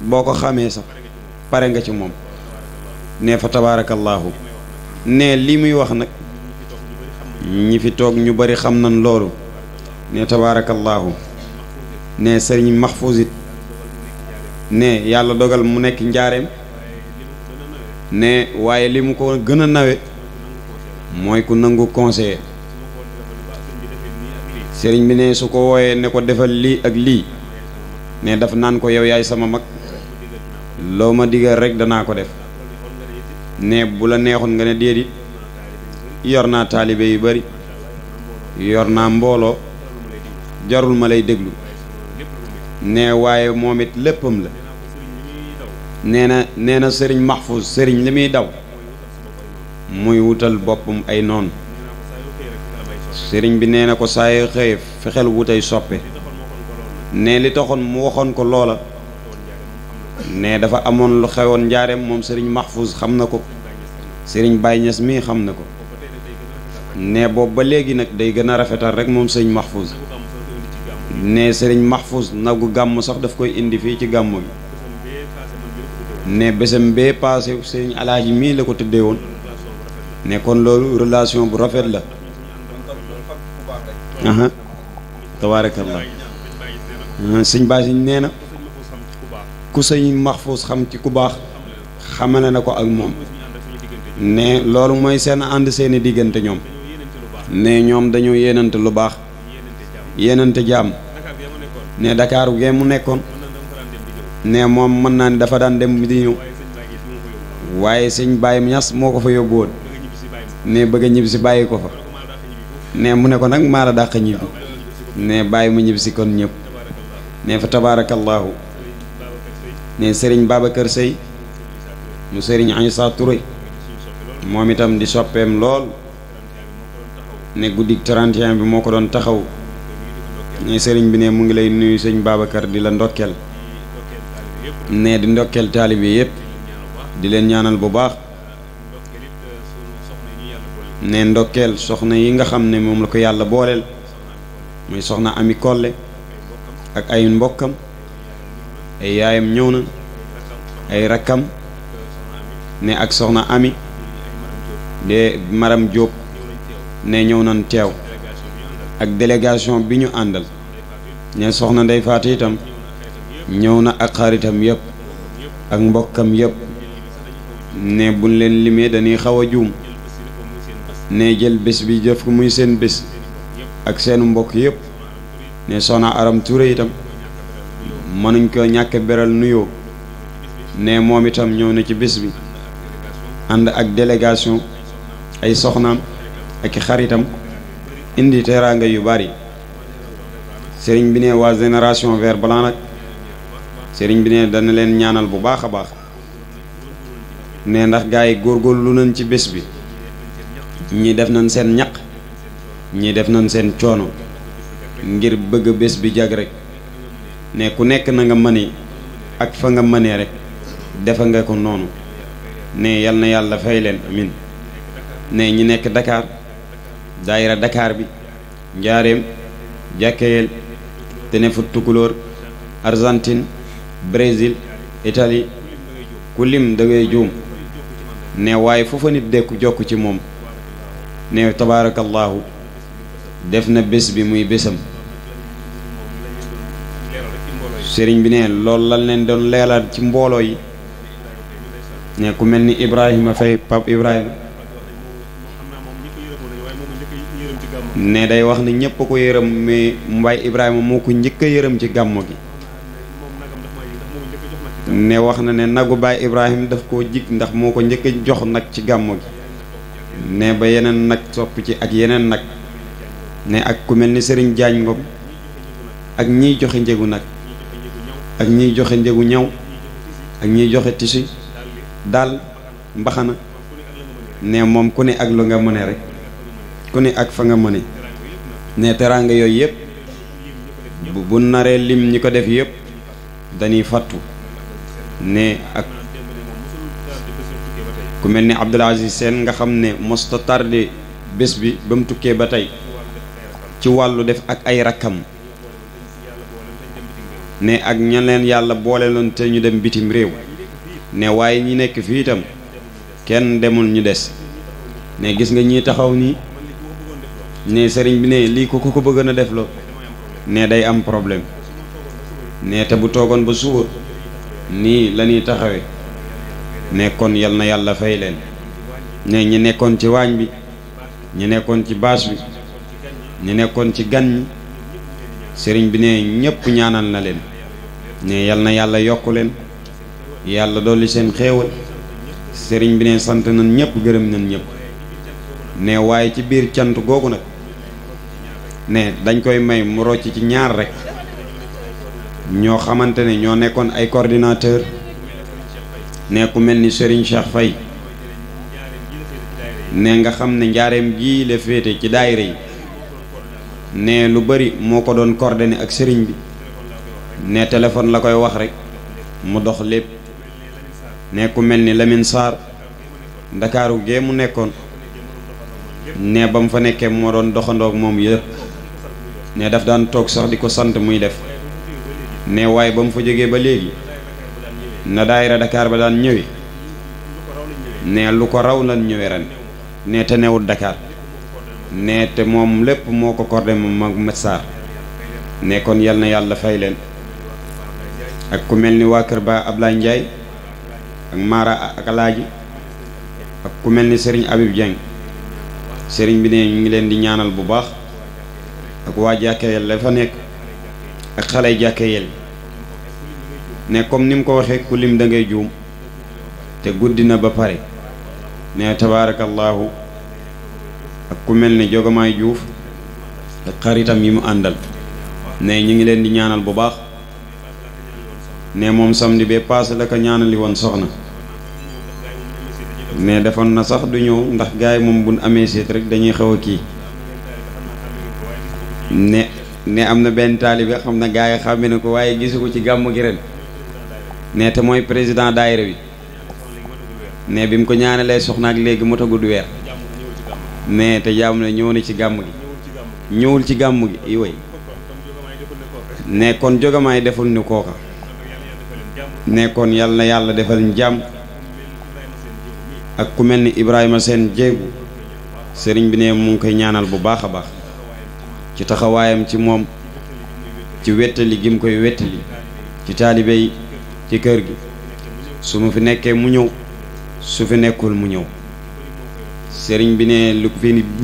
S2: boo ko xamee sax pare nga ci moom ne fa tabaarakallaahu ne li muy wax nag ñi fi toog ñu bari xam nañ loolu ne tabaarakallaahu ne sëriñ Mahfous it ne yàlla dogal mu nekk njaareem ne waaye li mu ko gën a nawe mooy ku nangu conseiller sëriñ bi ne su ko wooyee ne ko defal lii ak lii ne daf naan ko yow yaay sama mag loo ma digal rek danaa ko def ne bu la neexoon nga ne déedéet yor naa taalibe yu bari yor naa mbooloo jarul ma lay déglu ne waaye moom it léppam la nee na sëriñ Mahfous sëriñ li muy daw muy wutal boppam ay noon sëriñ bi nee na ko saa yoo xëye fexeel wutay soppe ne li taxoon mu waxoon ko loola ne dafa amoon lu xewoon njaareem moom sëriñ Mahfous xam na ko sëriñ Baye Niass mii xam na ko ne boobu ba léegi nag day gën a rafetal rek moom sëriñ Mahfous ne sëriñ Mahfous nagu gàmm sax daf koy indi fii ci gàmm gi ne bésam bee paase sëriñ Alaaji mii la ko tëddee woon ne kon loolu relation bu rafet la tabaarakallah sëñ Baasi nee na ku sëñ Mahfous xam ci ku baax xamale na ko ak moom ne loolu mooy seen ànd seeni diggante ñoom ne ñoom dañoo yéenante lu baax yéenante jàmm ne Dakar gee mu nekkoon ne moom mën naa ni dafa daan dem di ñëw waaye sëñ Baye Ñas moo ko fa yóbbu woon ne bëgg a ñibbi si bàyyi ko fa ne mu ne ko nag maa la dàq ñibbi ne bàyyi ma ñibbi si kon ñëpp ne fa tabaarakallaahu ne sëriñ Babacar Sey mu sëriñ Aïssa Touré moom itam di soppeem lool ne guddik 31 bi moo ko doon taxaw ne sëriñ bi ne mu ngi lay nuyu sëñ Babacar di la ndokkeel ne di ndokkeel taalibe yépp di leen ñaanal bu baax ne ndokkeel soxna yi nga xam ne moom la ko yàlla booleel muy soxna Ami Kolle ak ay mbokkam ay yaayam ñëw na ay rakkam ne ak soxna Ami de Maram Diop ne ñëw nañ teew ak délégation bi ñu àndal ne soxna Ndey Faatu itam ñëw na ak xaritam yëpp ak mbokkam yëpp ne buñ leen limee dañuy xaw a juum ne jël bés bi def ko muy seen bés ak seenu mbokk yëpp ne soxna Aram Touré itam mënuñ ko ñàkk beral nuyoo ne moom itam ñëw na ci bés bi ànd ak délégation ay soxnaam ak xaritam indi teraanga yu bari sëriñ bi ne waa génération vert blanc nag sëriñ bi ne dana leen ñaanal bu baax a baax ne ndax gaa yi góorgóorlu nañ ci bés bi ñii def nañ seen ñaq ñii def nañ seen coono ngir bëgg bés bi jag rek ne ku nekk na nga mënee ak fa nga mënee rek defa nga ko noonu ne yal na yàlla fay leen amin ne ñi nekk Dakar daayira Dakar bi Njaareem Jàkkeyel Tenefut Tukulóor Argentine Brésil Italie ku lim da ngay juum ne waaye foofa nit dekku jokk ci moom ne tabaarakallaahu def na bés bi muy bésam sëriñ bi ne loolu lan leen doon leelaat ci mbooloo yi ne ku mel ni Ibrahima Faye Pape Ibrahima ne day wax ne ñëpp ko yërëm mais Mbaye Ibrahima moo ko njëkk a yërëm ci gàmmo gi ne wax na ne nagu Baye Ibrahima daf koo jig ndax moo ko njëkk a jox nag ci gàmmo gi ne ba yeneen nag sopp ci ak yeneen nag ne ak ku mel ni Serigne Diagne Ngom ak ñiy joxe njëgu nag ak ñiy joxe njëgu ñaw ak ñiy joxe tissu daal mbaxana ne moom ku ne ak lu nga mëne rek ku ne ak fa nga mëne ne teraanga yooyu yëpp bu naree lim ñi ko def yëpp dañuy fàttu ne ak ku mel ni Abdoul Aziz Sène nga xam ne mosta tardé bés bi ba mu tukkee ba tey ci wàllu def ak ay rakkam ne ak ña leen yàlla boole loon te ñu dem bitim réew ne waaye ñi nekk fii itam kenn demul ñu des ne gis nga ñi taxaw nii ne sëriñ bi ne lii ko bëgg na def loo ne day am problème ne te bu toogoon ba suba nii la ñuy taxawee ne kon yal na yàlla fay leen ne ñi nekkoon ci waañ bi ñi nekkoon ci bâche bi ñi nekkoon ci gan ñi sëriñ bi ne ñëpp ñaanal na leen ne yal na yàlla yokk leen yàlla dolli seen xéewal sëriñ bi ne sant nañ ñëpp gërëm nañ ñëpp ne waaye ci biir cant googu nag ne dañ koy may mu rocc ci ñaar rek ñoo xamante ne ñoo nekkoon ay coordinateur ne ku mel ni Serigne Cheikh Faye ne nga xam ne njaareem jii la féete ci daayira yi ne lu bari moo ko doon coordonné ak sëriñ bi ne téléphone la koy wax rek mu dox lépp ne ku mel ni Lamine Sarr ndakaaru gee mu nekkoon ne ba mu fa nekkee moo doon doxandoog moom yëpp ne daf daan toog sax di ko sant muy def ne waaye ba mu fa jógee ba léegi na daayira Dakar ba daan ñëwee ne lu ko raw lan ñëwee ren ne te newut Dakar ne te moom lépp moo ko cordé moom ak Massar ne kon yal na yàlla fay leen ak ku mel ni waa kër ba Ablaye Ndiaye ak Mara ak Alaaji ak ku mel ni Serigne Habib Dieng Serigne bi ne ñu ngi leen di ñaanal bu baax ak waa Jàkkeyel la fa nekk ak xale Jàkkeyel ne comme ni mu ko waxee ku lim da ngay juum te guddi na ba pare ne tabaarakallaahu ak ku mel ne Jogamaay Juuf ak xaritam yi mu àndal ne ñu ngi leen di ñaanal bu baax ne moom samedi bee paase la ko ñaanali woon soxna ne defoon na sax du ñëw ndax gaay yi moom buñ amee seet rek dañuy xaw a kii ne am na benn taalibe xam na gaay yi xàmme na ko waaye gisu ko ci gàmm gi ren ne te mooy président daayira bi ne bi mu ko ñaanalee soxna ak léegi motagul weer ne te jàmm ne ñëw na ci gàmm gi ñëwul ci gàmm gi i way ne kon Jogamaay deful ni kooka ne kon yàlla na yàlla defal ñu jàmm ak ku mel ni Ibrahima Seen Jéegu sëriñ bi ne mu ngi koy ñaanal bu baax a baax ci taxawaayam ci moom ci wettali gi mu koy wettali ci taalibe yi ci kër gi su mu fi nekkee mu ñëw su fi nekkul mu ñëw sëriñ bi ne lu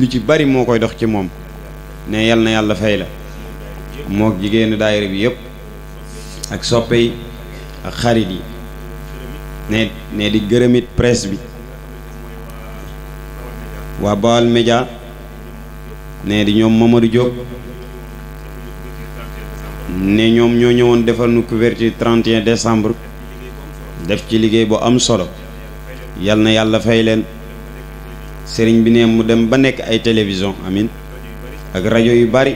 S2: ci bari moo koy dox ci moom ne yal na yàlla fay la mook jigéenu daayira bi yëpp ak soppe yi ak xarit yi ne di gërëmit presse bi waa Baol Média ne di ñoom Mamadou Diop ne ñoom ñoo ñëwoon defal nu couverture 31 décembre def ci liggéey bu am solo yal na yàlla fay leen sëriñ bi ne mu dem ba nekk ay télévision amin ak rajo yu bari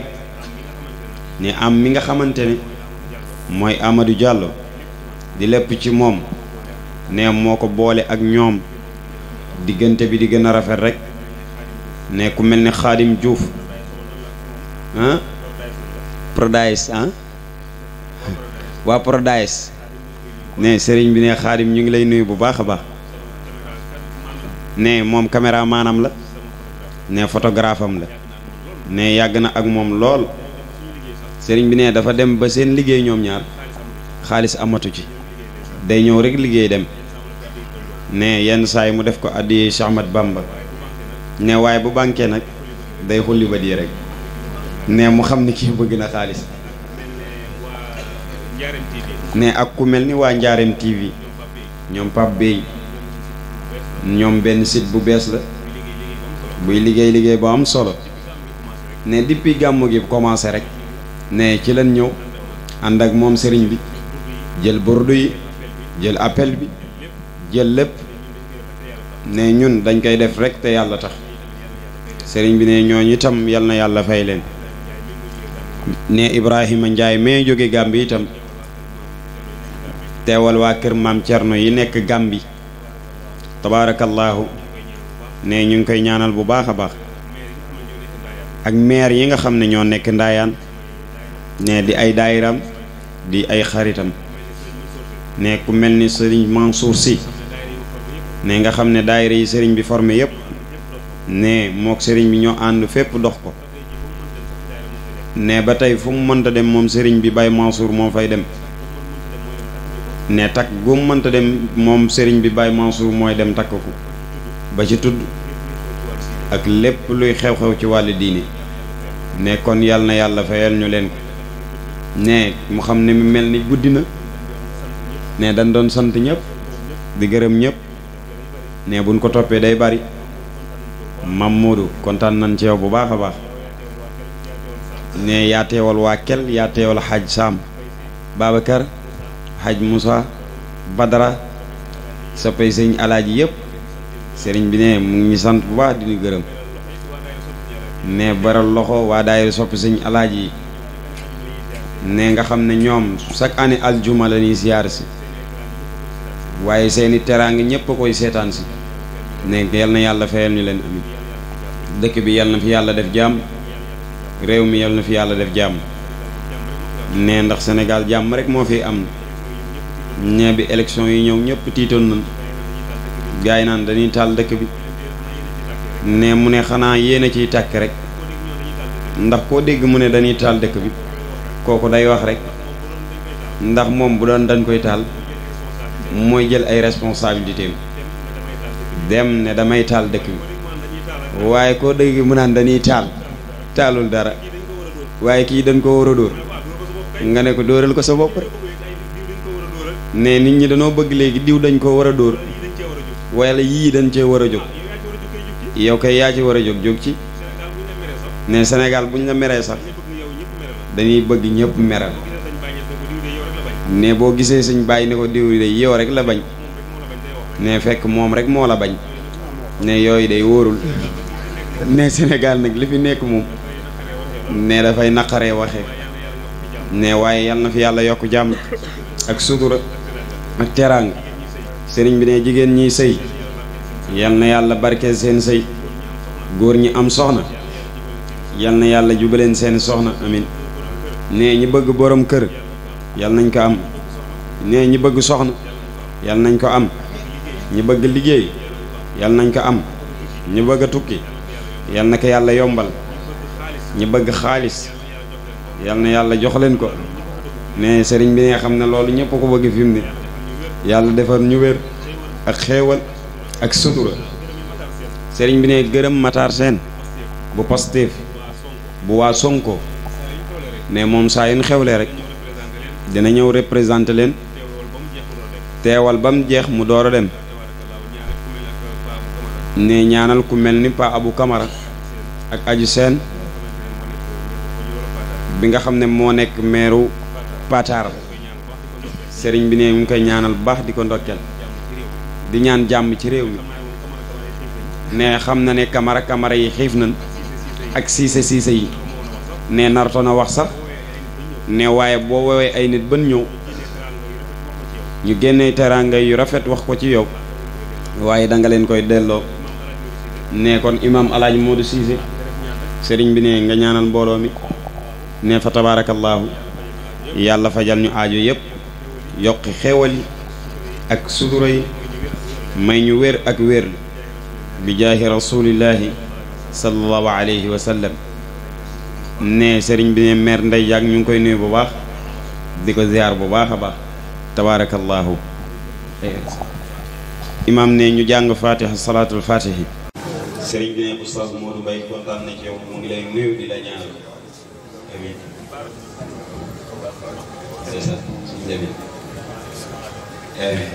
S2: ne am mi nga xamante ne mooy Amadou Diallo di lépp ci moom ne moo ko boole ak ñoom diggante bi di gën a rafet rek ne ku mel ne Xaadim Diouf ah Prodaïs waa Prodaïs ne sëriñ bi ne Xaadim ñu ngi lay nuyu bu baax a baax ne moom caméramanam la ne photographe am la ne yàgg na ak moom lool sëriñ bi ne dafa dem ba seen liggéey ñoom ñaar xaalis amatu ci day ñëw rek liggéey dem ne yenn saa yi mu def ko addi Cheikh Ahmad Bamba ne waaye bu banquee nag day xulli ba di rek ne mu xam ni kii bëgg na xaalis ne ak ku mel ni waa Njaareem TV ñoom Pape Bey ñoom benn site bu bees la buy liggéey bu am solo ne depuis gàmmu gi commencé rek ne ci lan ñëw ànd ak moom sëriñ bi jël bordu yi jël appel bi jël lépp ne ñun dañ koy def rek te yàlla tax sëriñ bi ne ñooñu itam yal na yàlla fay leen ne Ibrahima Njaay mee jóge Gàmbi itam teewal waa kër maam Cerno yi nekk Gàmbi tabaarakallaahu ne ñu ngi koy ñaanal bu baax a baax ak maire yi nga xam ne ñoo nekk Ndaayaan ne di ay daayiram di ay xaritam ne ku mel ni sëriñ Mansour Sy ne nga xam ne daayira yi sëriñ bi formé yépp ne mook sëriñ bi ñoo ànd fépp dox ko ne ba tey fu mu mënta dem moom sëriñ bi Baye Mansour moo fay dem ne takk gu mu mënta dem moom sëriñ bi Baye Mansour mooy dem takk ko ba ci tudd ak lépp luy xew-xew ci wàllu diine ne kon yal na yàlla fayal ñu leen ko ne mu xam ne mu mel ni guddi na ne dañ doon sant ñëpp di gërëm ñëpp ne buñ ko toppee day bari Mamadou kontaan nañ ci yow bu baax a baax ne yaa teewal waa Kel yaa teewal Hadj Sam Babacar Hadj Moussa Badara soppay sëñ alaaji yëpp sëriñ bi ne mu ngi sant bu baax di ñu gërëm ne baral loxo waa daayira soppi sëñ alaaji yi ne nga xam ne ñoom chaque année aljuma la ñuy siyaar si waaye seeni teraanga ñëpp a koy seetaan si ne yal na yàlla fayal ñu leen amit dëkk bi yal na fi yàlla def jàmm réew mi yal na fi yàlla def jàmm ne ndax Sénégal jàmm rek moo fi am ñee bi élection yi ñëw ñëpp tiitoon nañ gaa yi naan dañuy taal dëkk bi ne mu ne xanaa yéen a ciy tàkk rek ndax koo dégg mu ne dañuy taal dëkk bi kooku day wax rek ndax moom bu doon dañ koy taal mooy jël ay responsabilités dem ne damay taal dëkk bi waaye koo dégg mu naan dañuy taalul dara waaye kii dañ ko war a dóor nga ne ko dóoral ko sa bopp rek ne nit ñi dañoo bëgg léegi diw dañ ko war a dóor wala yii dañ cee war a jóg yow kay yaa ci war a jóg ci ne Sénégal buñ la meree sax dañuy bëgg ñëpp meral ne boo gisee suñ bàyyi ne ko diw de yow rek la bañ ne fekk moom rek moo la bañ ne yooyu day wóorul ne Sénégal nag li fi nekk moom ne dafay naqaree waxee ne waaye yal na fi yàlla yokk jàmm ak sutura ak teraanga sëriñ bi ne jigéen ñiy sëy yal na yàlla barkeel seen sëy góor ñi am soxna yal na yàlla jubaleen seen soxna amin ne ñi bëgg borom kër yal nañ ko am ne ñi bëgg soxna yal nañ ko am ñi bëgg liggéey yal nañ ko am ñi bëgg a tukki yal na ko yàlla yombal ñi bëgg xaalis yal na yàlla jox leen ko ne sëriñ bi ne xam ne loolu ñëpp ko bëgg fi mu ne yàlla defar ñu wér ak xéewal ak sutura sëriñ bi ne gërëm Matar Sène bu Pastef bu waa Sonko ne moom saa yu ñu xewlee rek dina ñëw représenté leen teewal ba mu jeex mu door a dem ne ñaanal ku mel ni Pa Abou Camara ak Aju Seen bi nga xam ne moo nekk meeru Patar sëriñ bi ne mu ngi koy ñaanal bu baax di ko ndokkel di ñaan jàmm ci réew mi ne xam na ne Camara yi xiif nañ ak siise yi ne nartoon a wax sax ne waaye boo woowee ay nit ban ñëw ñu génnee teraanga yu rafet wax ko ci yow waaye da nga leen koy delloo ne kon imam Alaaji Modou Cissé sëriñ bi ne nga ñaanal mbooloo mi ne fa tabaarakallaahu yàlla fajal ñu aajo yépp yokki xéewal yi ak sutura yi may ñu wér ak wér bi jaahi rasulillahi sallallahu alayhi wa sallam ne sëriñ bi ne meer ndey jaag ñu ngi koy nuyu bu baax di ko ziar bu baax a baax tabaarakallaahu imam ne ñu jàng fatiha salaatul fatihi sëriñ bi ne oustaz Modou Mbaye kontaan na ci yow mu ngi lay nuyu di la ñaanal amin c'est ça suñu demee amin